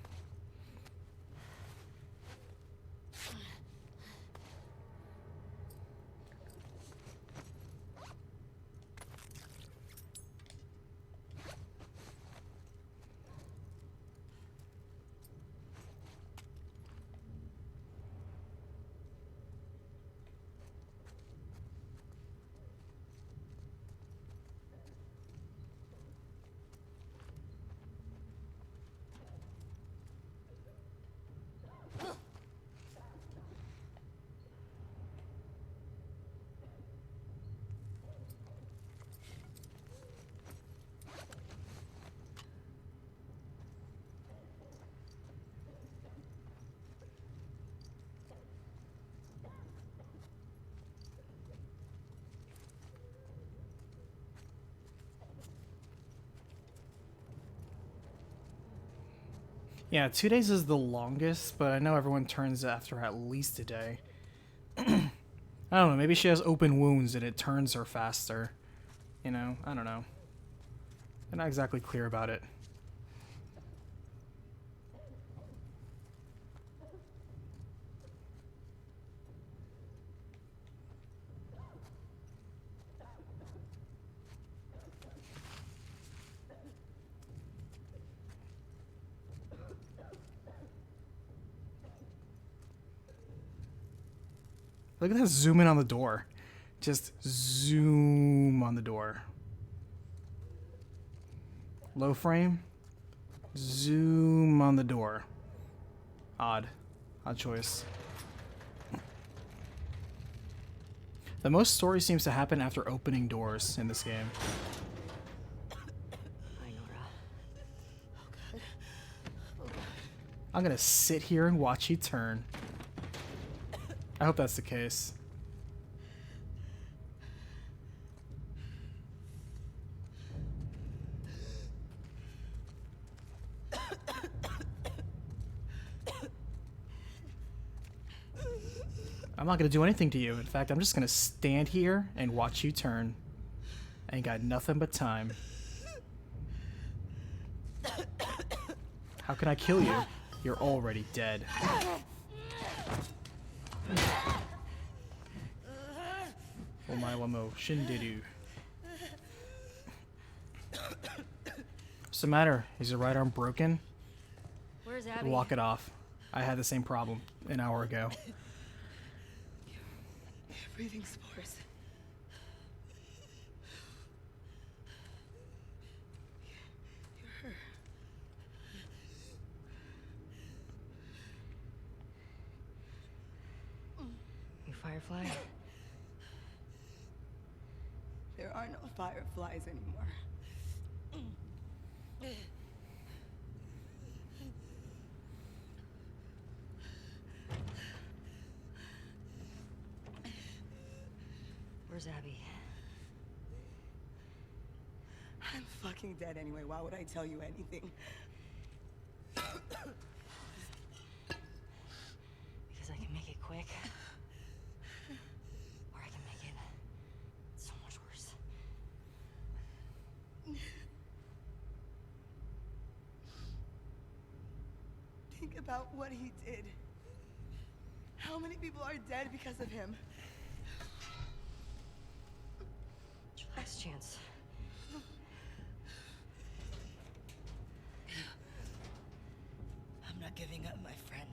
Yeah, 2 days is the longest, but I know everyone turns after at least a day. I don't know, maybe she has open wounds and it turns her faster. You know, I don't know. I'm not exactly clear about it. Look at that zoom in on the door. Just zoom on the door. Low frame. Zoom on the door. Odd. Odd choice. The most story seems to happen after opening doors in this game. Hi, Nora. I'm gonna sit here and watch you turn. I hope that's the case. I'm not gonna do anything to you. In fact, I'm just gonna stand here and watch you turn. I ain't got nothing but time. How can I kill you? You're already dead. Omae wa mo shinderu. What's the matter? Is your right arm broken? Where's Abby? Walk it off. I had the same problem an hour ago. Breathing spores. You're her. You Firefly? There are no fireflies anymore. Where's Abby? I'm fucking dead anyway. Why would I tell you anything? Because I can make it quick. Or I can make it so much worse. Think about what he did. How many people are dead because of him? It's your last chance. I'm not giving up, my friend.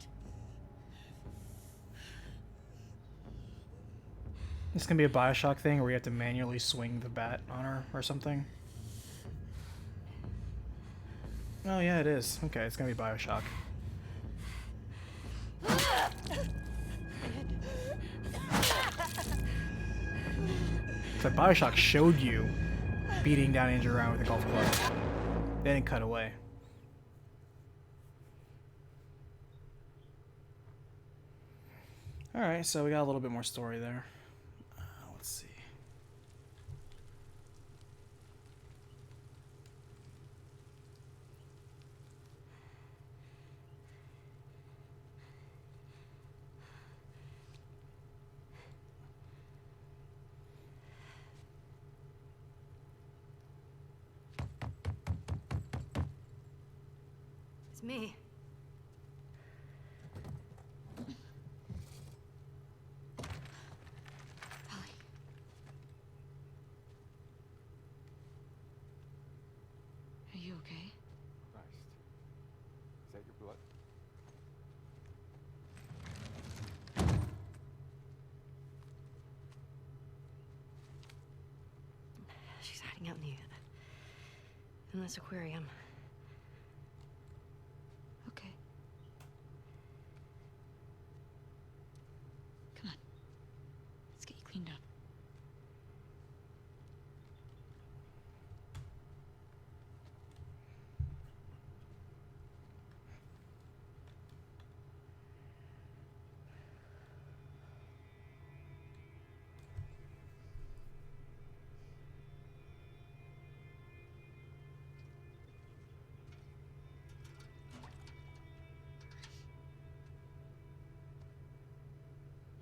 This gonna be a Bioshock thing where you have to manually swing the bat on her or something. Oh yeah, it is. Okay, it's gonna be Bioshock. So Bioshock showed you beating down Andrew around with a golf club. They didn't cut away. Alright, so we got a little bit more story there. Let's see. It's me. Polly. Are you okay? Christ. Is that your blood? She's hiding out in this aquarium. Okay. Come on. Let's get you cleaned up.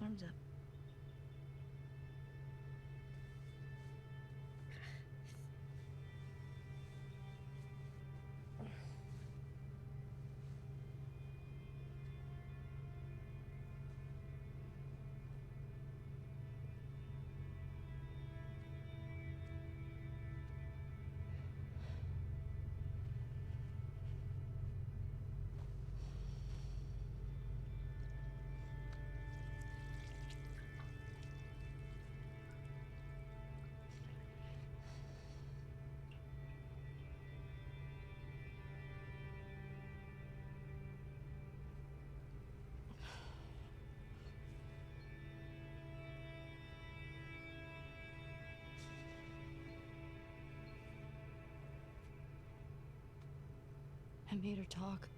Arms up. made her talk.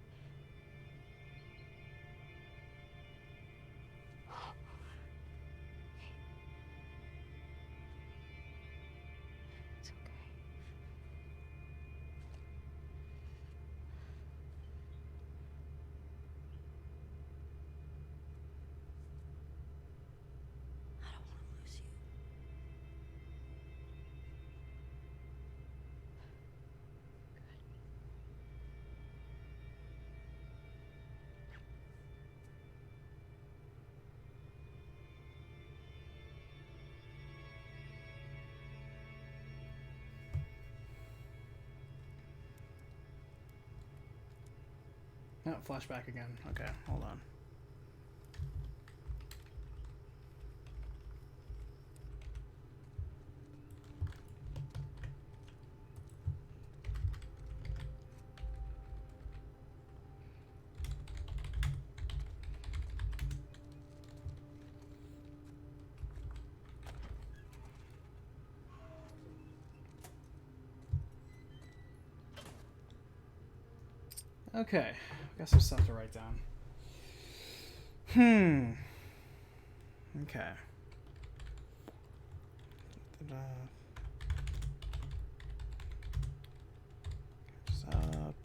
It's okay. I don't want to lose you. Oh, flashback again. Okay, hold on. Okay, got some stuff to write down. Okay. Da-da. Up.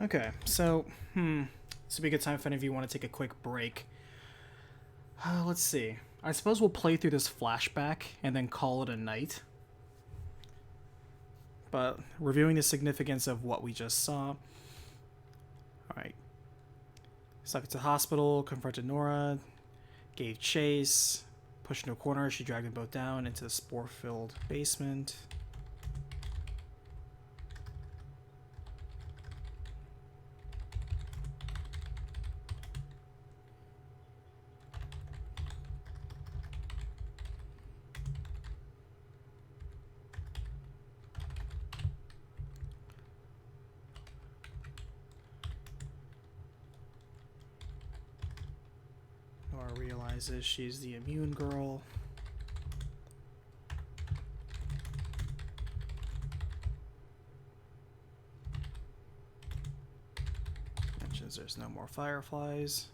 Okay, so, this would be a good time if any of you want to take a quick break. Let's see. I suppose we'll play through this flashback and then call it a night. But reviewing the significance of what we just saw. Alright. Stuck at the hospital, confronted Nora, gave chase, pushed into a corner, she dragged them both down into the spore-filled basement. Nora realizes she's the immune girl. Mentions there's no more fireflies.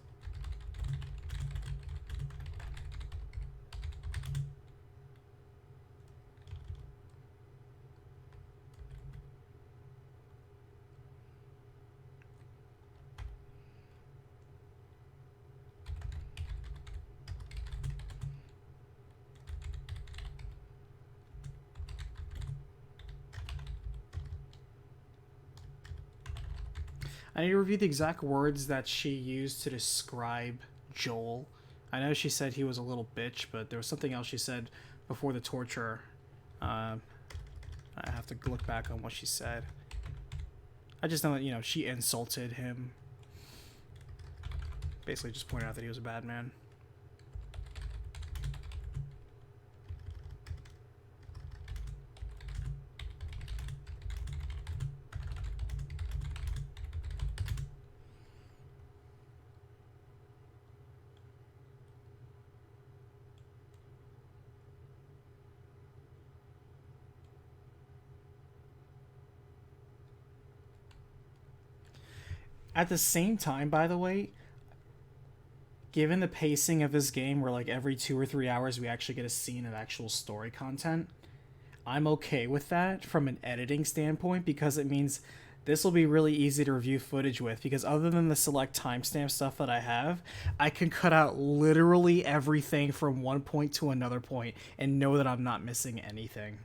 I need to review the exact words that she used to describe Joel. I know she said he was a little bitch, but there was something else she said before the torture. I have to look back on what she said. I just know that, you know, she insulted him. Basically just pointed out that he was a bad man. At the same time, by the way, given the pacing of this game where like every 2 or 3 hours we actually get a scene of actual story content, I'm okay with that from an editing standpoint because it means this will be really easy to review footage with, because other than the select timestamp stuff that I have, I can cut out literally everything from one point to another point and know that I'm not missing anything.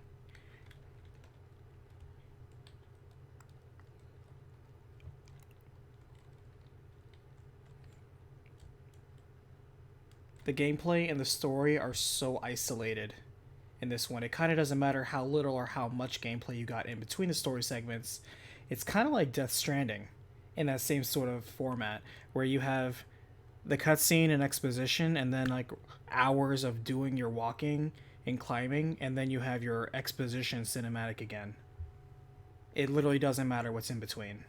The gameplay and the story are so isolated in this one. It kind of doesn't matter how little or how much gameplay you got in between the story segments. It's kind of like Death Stranding in that same sort of format, where you have the cutscene and exposition and then like hours of doing your walking and climbing, and then you have your exposition cinematic again. It literally doesn't matter what's in between.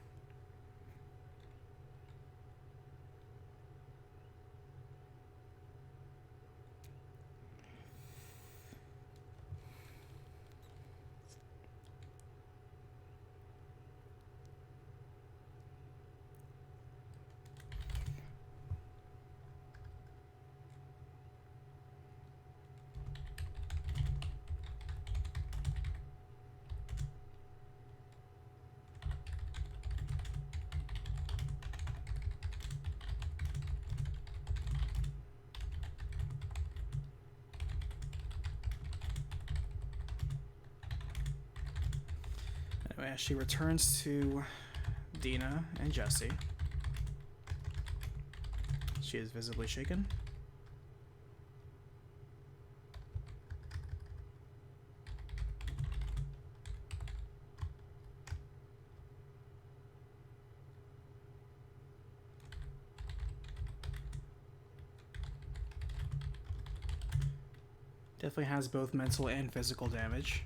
Anyway, she returns to Dina and Jesse. She is visibly shaken. Definitely has both mental and physical damage.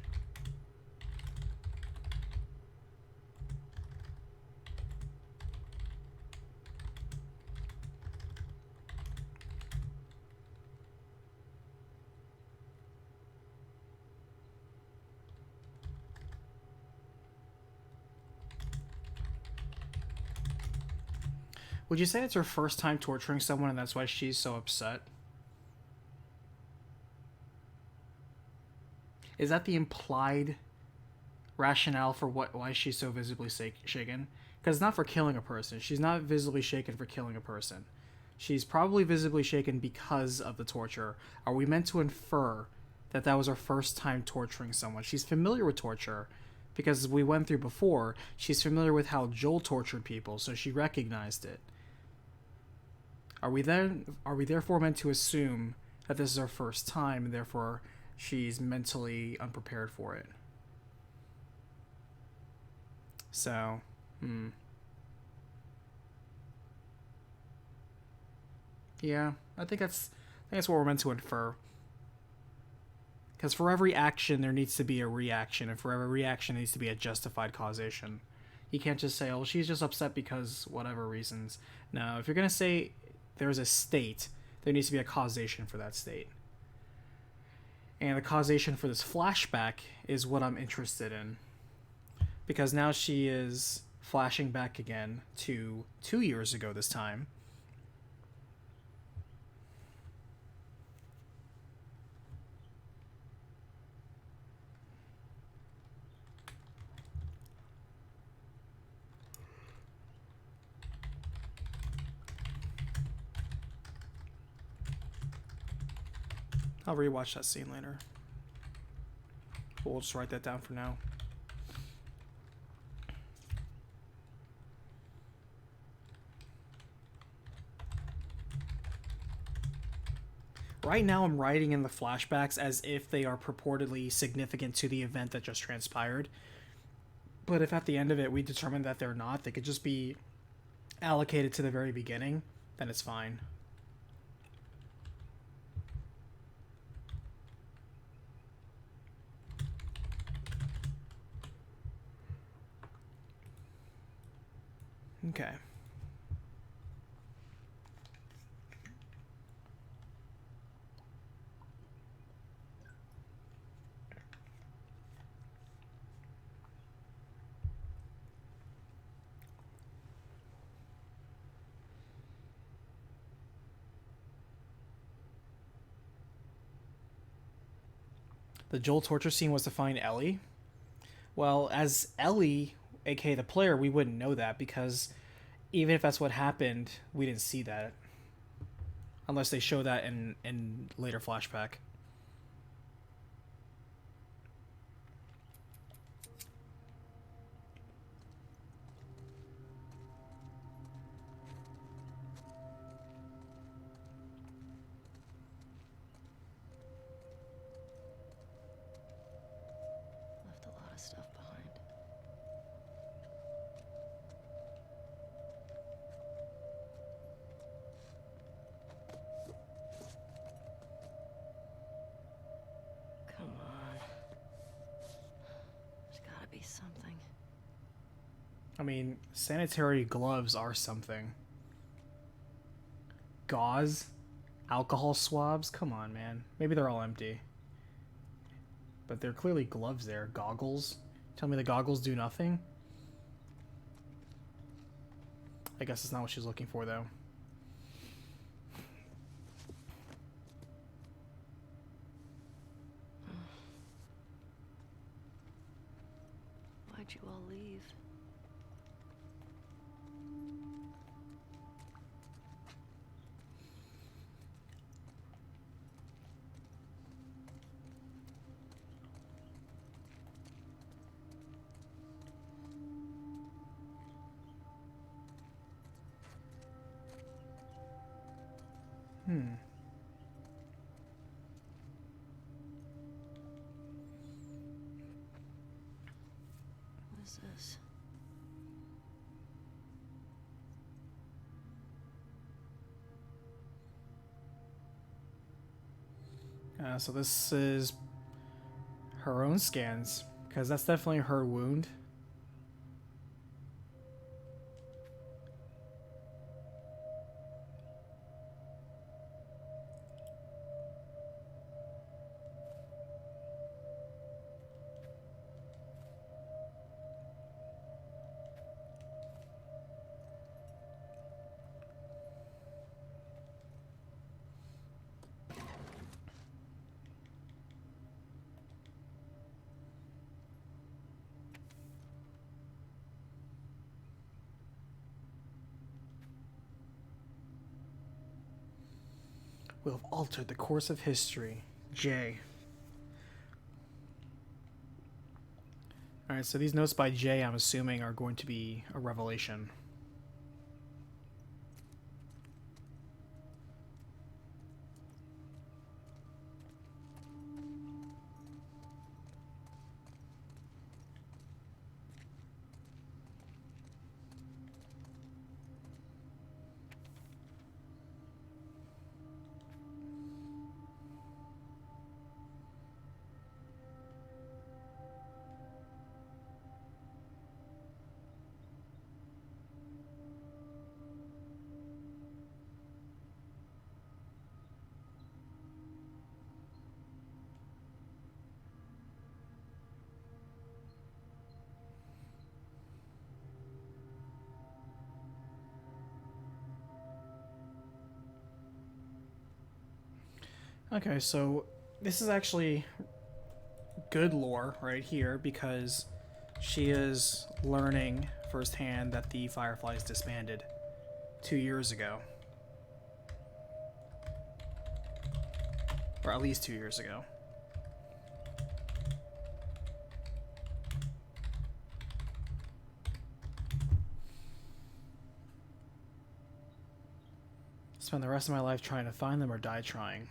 Would you say it's her first time torturing someone and that's why she's so upset? Is that the implied rationale for why she's so visibly shaken? Because it's not for killing a person. She's not visibly shaken for killing a person. She's probably visibly shaken because of the torture. Are we meant to infer that that was her first time torturing someone? She's familiar with torture because, as we went through before, she's familiar with how Joel tortured people, so she recognized it. Are we therefore meant to assume that this is her first time and therefore she's mentally unprepared for it? So, yeah, I think that's what we're meant to infer. Because for every action, there needs to be a reaction, and for every reaction, there needs to be a justified causation. You can't just say, oh, she's just upset because whatever reasons. No, if you're going to say there's a state, there needs to be a causation for that state. And the causation for this flashback is what I'm interested in. Because now she is flashing back again to 2 years ago this time. I'll rewatch that scene later. But we'll just write that down for now. Right now I'm writing in the flashbacks as if they are purportedly significant to the event that just transpired. But if at the end of it we determine that they're not, they could just be allocated to the very beginning, then it's fine. Okay. The Joel torture scene was to find Ellie. Well, as Ellie, aka the player, we wouldn't know that because even if that's what happened, we didn't see that. Unless they show that in later flashback. Left a lot of stuff behind. Come on. There's gotta be something. I mean, sanitary gloves are something. Gauze? Alcohol swabs? Come on, man. Maybe they're all empty. But they're clearly gloves there. Goggles? Tell me the goggles do nothing? I guess it's not what she's looking for, though. Why'd you all leave? What is this? So this is her own scans, because that's definitely her wound. Will have altered the course of history. J. Alright, so these notes by J, I'm assuming, are going to be a revelation. Okay, so this is actually good lore right here because she is learning firsthand that the Fireflies disbanded 2 years ago. Or at least 2 years ago. Spend the rest of my life trying to find them or die trying.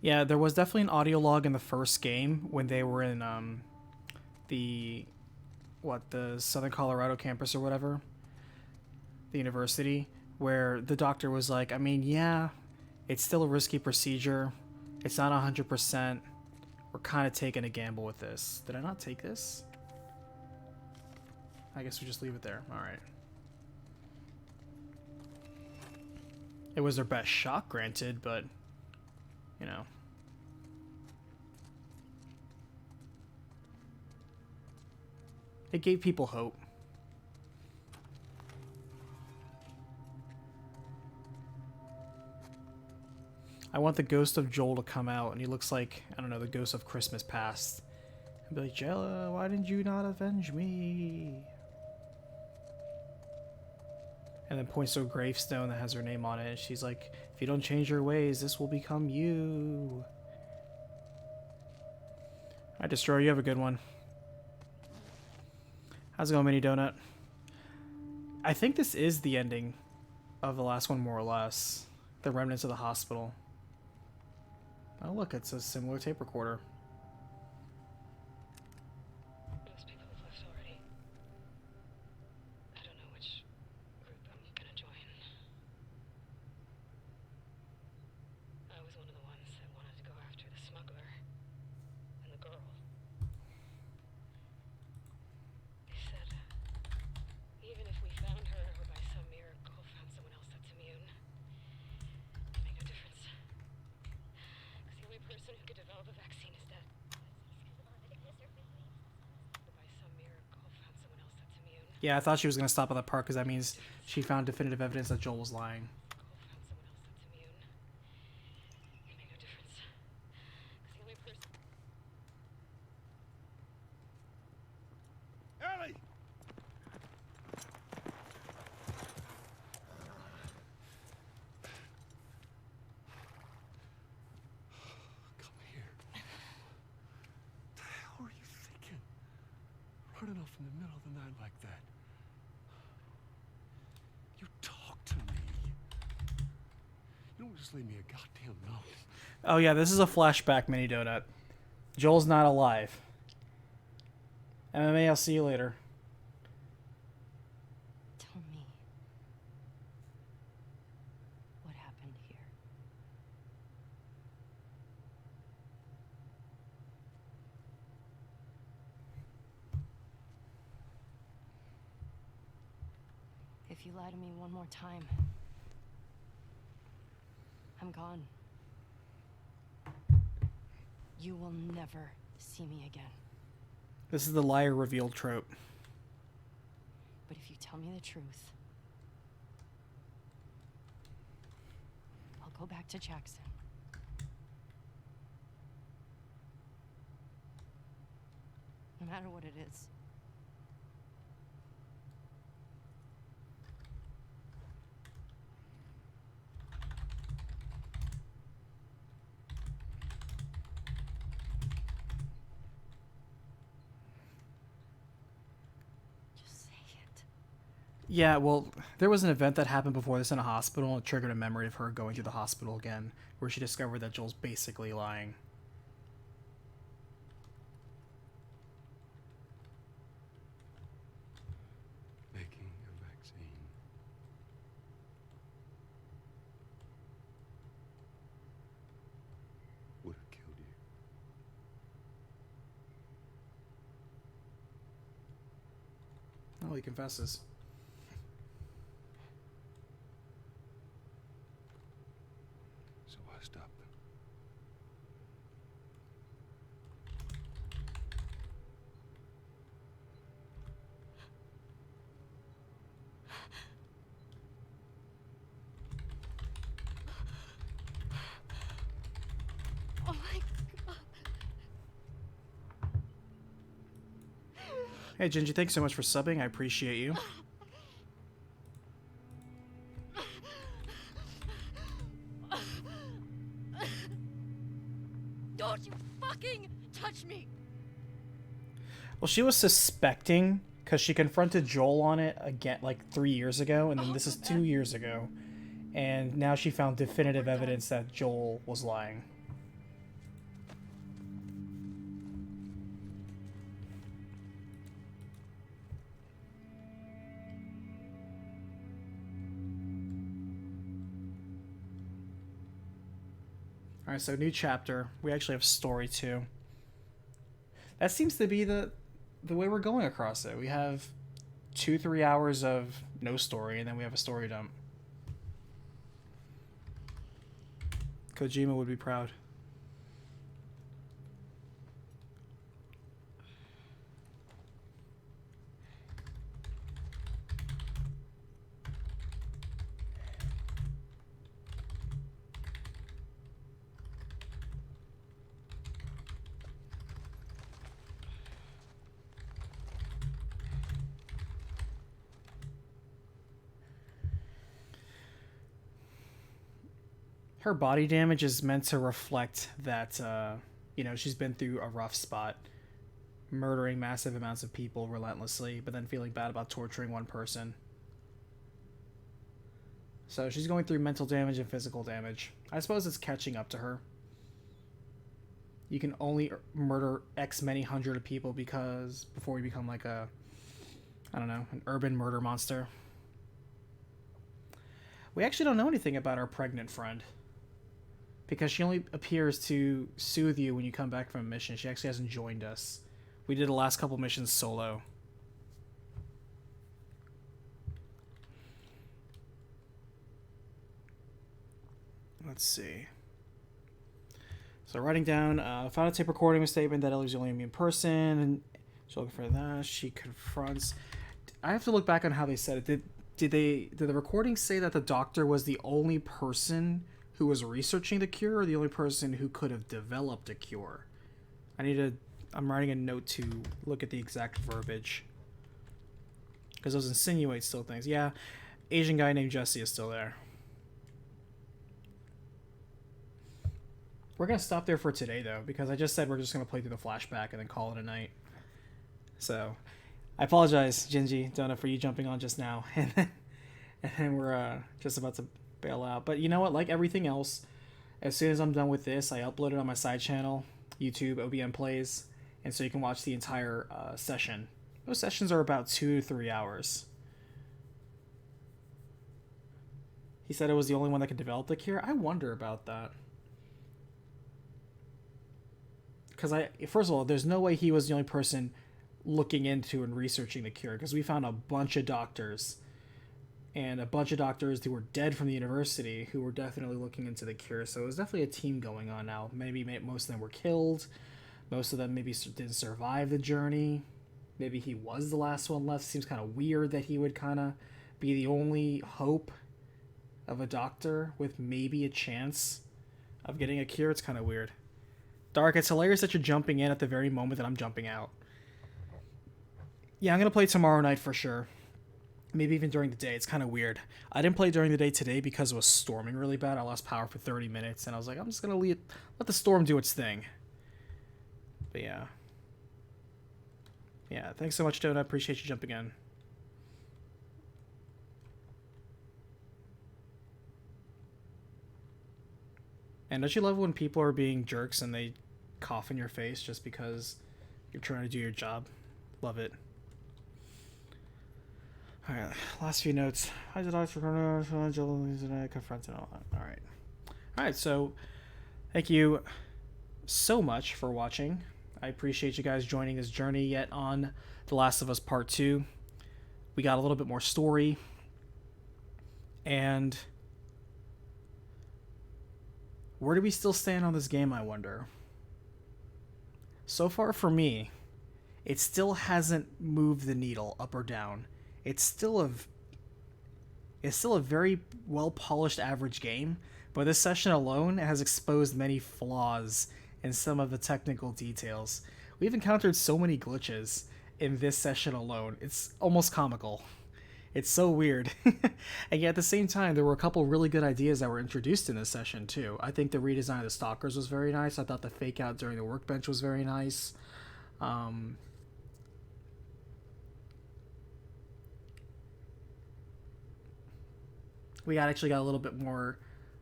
Yeah, there was definitely an audio log in the first game when they were in the Southern Colorado campus or whatever, the university, where the doctor was like, I mean, yeah, it's still a risky procedure. It's not 100%. We're kind of taking a gamble with this. Did I not take this? I guess we just leave it there. All right. It was their best shot, granted, but, you know. It gave people hope. I want the ghost of Joel to come out, and he looks like, I don't know, the ghost of Christmas past. And be like, Jella, why didn't you not avenge me? And then points to a gravestone that has her name on it, and she's like, if you don't change your ways, this will become you. Alright, Destroyer, you have a good one. How's it going, Mini Donut? I think this is the ending of the last one, more or less. The remnants of the hospital. Oh, look, it's a similar tape recorder. Most people have left already. I don't know which group I'm gonna join. I was one of the ones that wanted to go after the smuggler and the girl. They said, even if we found her or by some miracle found someone else that's immune, it'd make no difference. Because the only person who could develop a vaccine is dead. Or by some miracle found someone else that's immune. Yeah, I thought she was going to stop at that part because that means she found definitive evidence that Joel was lying. Found someone else that's immune. It'd make no difference. Because the only person. Ellie! Come here. What the hell are you thinking? Running off in the middle of the night like that. You talk to me. You don't just leave me a goddamn note. Oh yeah, this is a flashback, Mini Donut. Joel's not alive. MMA, I'll see you later. Tell me. What happened here? If you lie to me one more time, I'm gone. You will never see me again. This is the liar revealed trope. But if you tell me the truth, I'll go back to Jackson. No matter what it is. Just say it. Yeah, well, there was an event that happened before this in a hospital, and it triggered a memory of her going to the hospital again, where she discovered that Joel's basically lying. Making a vaccine. Would have killed you. Oh, he confesses. So I stopped them. Oh my god. Hey, Gingy, thanks so much for subbing. I appreciate you. Don't you fucking touch me! Well, she was suspecting because she confronted Joel on it again like 3 years ago, and then this is 2 years ago. And now she found definitive evidence that Joel was lying. Alright, so new chapter. We actually have story 2. That seems to be the way we're going across it. We have 2-3 hours of no story, and then we have a story dump. Kojima would be proud. Her body damage is meant to reflect that, she's been through a rough spot, murdering massive amounts of people relentlessly, but then feeling bad about torturing one person. So she's going through mental damage and physical damage. I suppose it's catching up to her. You can only murder X many hundred of people before you become like an urban murder monster. We actually don't know anything about our pregnant friend, because she only appears to soothe you when you come back from a mission. She actually hasn't joined us. We did the last couple missions solo. Let's see. So writing down, found a tape recording a statement that Ellie's the only immune person, and she's looking for that. She confronts. I have to look back on how they said it. Did the recording say that the doctor was the only person who was researching the cure, or the only person who could have developed a cure? I'm writing a note to look at the exact verbiage, because those insinuate still things. Yeah, Asian guy named Jesse is still there. We're gonna stop there for today though, because I just said we're just gonna play through the flashback and then call it a night. So I apologize, Jinji Donut, for you jumping on just now, and then we're just about to bail out. But you know what? Like everything else, as soon as I'm done with this, I upload it on my side channel, YouTube OBM Plays, and so you can watch the entire session. Those sessions are about 2 to 3 hours. He said it was the only one that could develop the cure. I wonder about that. Because first of all, there's no way he was the only person looking into and researching the cure, because we found a bunch of doctors, and a bunch of doctors who were dead from the university who were definitely looking into the cure. So it was definitely a team going on now. Maybe most of them were killed. Most of them maybe didn't survive the journey. Maybe he was the last one left. Seems kind of weird that he would kind of be the only hope of a doctor with maybe a chance of getting a cure. It's kind of weird. Dark, it's hilarious that you're jumping in at the very moment that I'm jumping out. Yeah, I'm going to play tomorrow night for sure. Maybe even during the day. It's kind of weird. I didn't play during the day today because it was storming really bad. I lost power for 30 minutes, and I was like, I'm just going to let the storm do its thing. But yeah. Yeah, thanks so much, Donut. I appreciate you jumping in. And don't you love when people are being jerks and they cough in your face just because you're trying to do your job? Love it. Alright, last few notes. Hi, the doctor confronted all that. Alright, so thank you so much for watching. I appreciate you guys joining this journey yet on The Last of Us Part 2. We got a little bit more story. And where do we still stand on this game, I wonder? So far for me, it still hasn't moved the needle up or down. It's still a very well-polished average game, but this session alone has exposed many flaws in some of the technical details. We've encountered so many glitches in this session alone. It's almost comical. It's so weird. And yet at the same time, there were a couple really good ideas that were introduced in this session too. I think the redesign of the stalkers was very nice. I thought the fake out during the workbench was very nice. We actually got a little bit more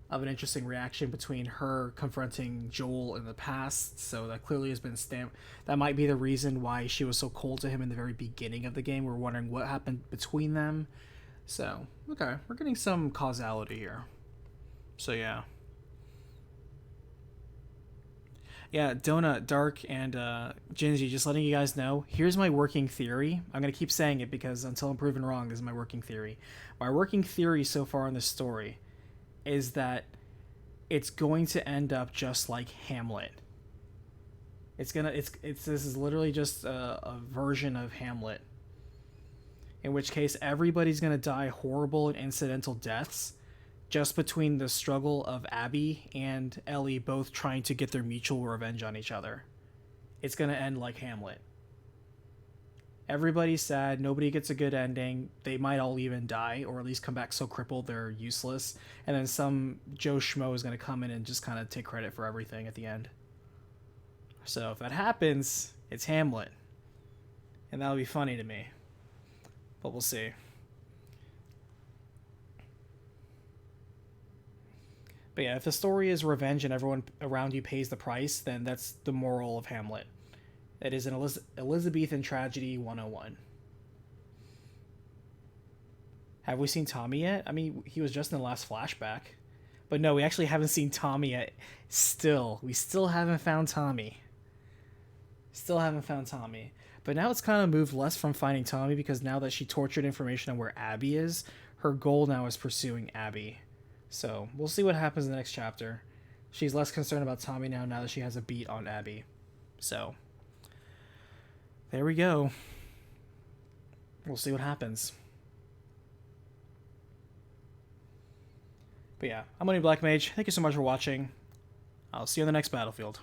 of an interesting reaction between her confronting Joel in the past, so that clearly has been stamped. That might be the reason why she was so cold to him in the very beginning of the game. We're wondering what happened between them. So, okay, we're getting some causality here. So, yeah. Yeah, Donut, Dark, and Jinji, just letting you guys know, here's my working theory. I'm going to keep saying it because until I'm proven wrong, this is my working theory. My working theory so far in this story is that it's going to end up just like Hamlet. This is literally just a version of Hamlet. In which case, everybody's gonna die horrible and incidental deaths, just between the struggle of Abby and Ellie both trying to get their mutual revenge on each other. It's gonna end like Hamlet. Everybody's sad, nobody gets a good ending, they might all even die, or at least come back so crippled they're useless, and then some Joe Schmo is gonna come in and just kind of take credit for everything at the end. So if that happens, it's Hamlet. And that'll be funny to me. But we'll see. But yeah, if the story is revenge and everyone around you pays the price, then that's the moral of Hamlet. It is an Elizabethan tragedy 101. Have we seen Tommy yet? I mean, he was just in the last flashback. But no, we actually haven't seen Tommy yet. We still haven't found Tommy. But now it's kind of moved less from finding Tommy, because now that she tortured information on where Abby is, her goal now is pursuing Abby. So we'll see what happens in the next chapter. She's less concerned about Tommy now that she has a beat on Abby. So there we go. We'll see what happens. But yeah, I'm Money Black Mage. Thank you so much for watching. I'll see you on the next Battlefield.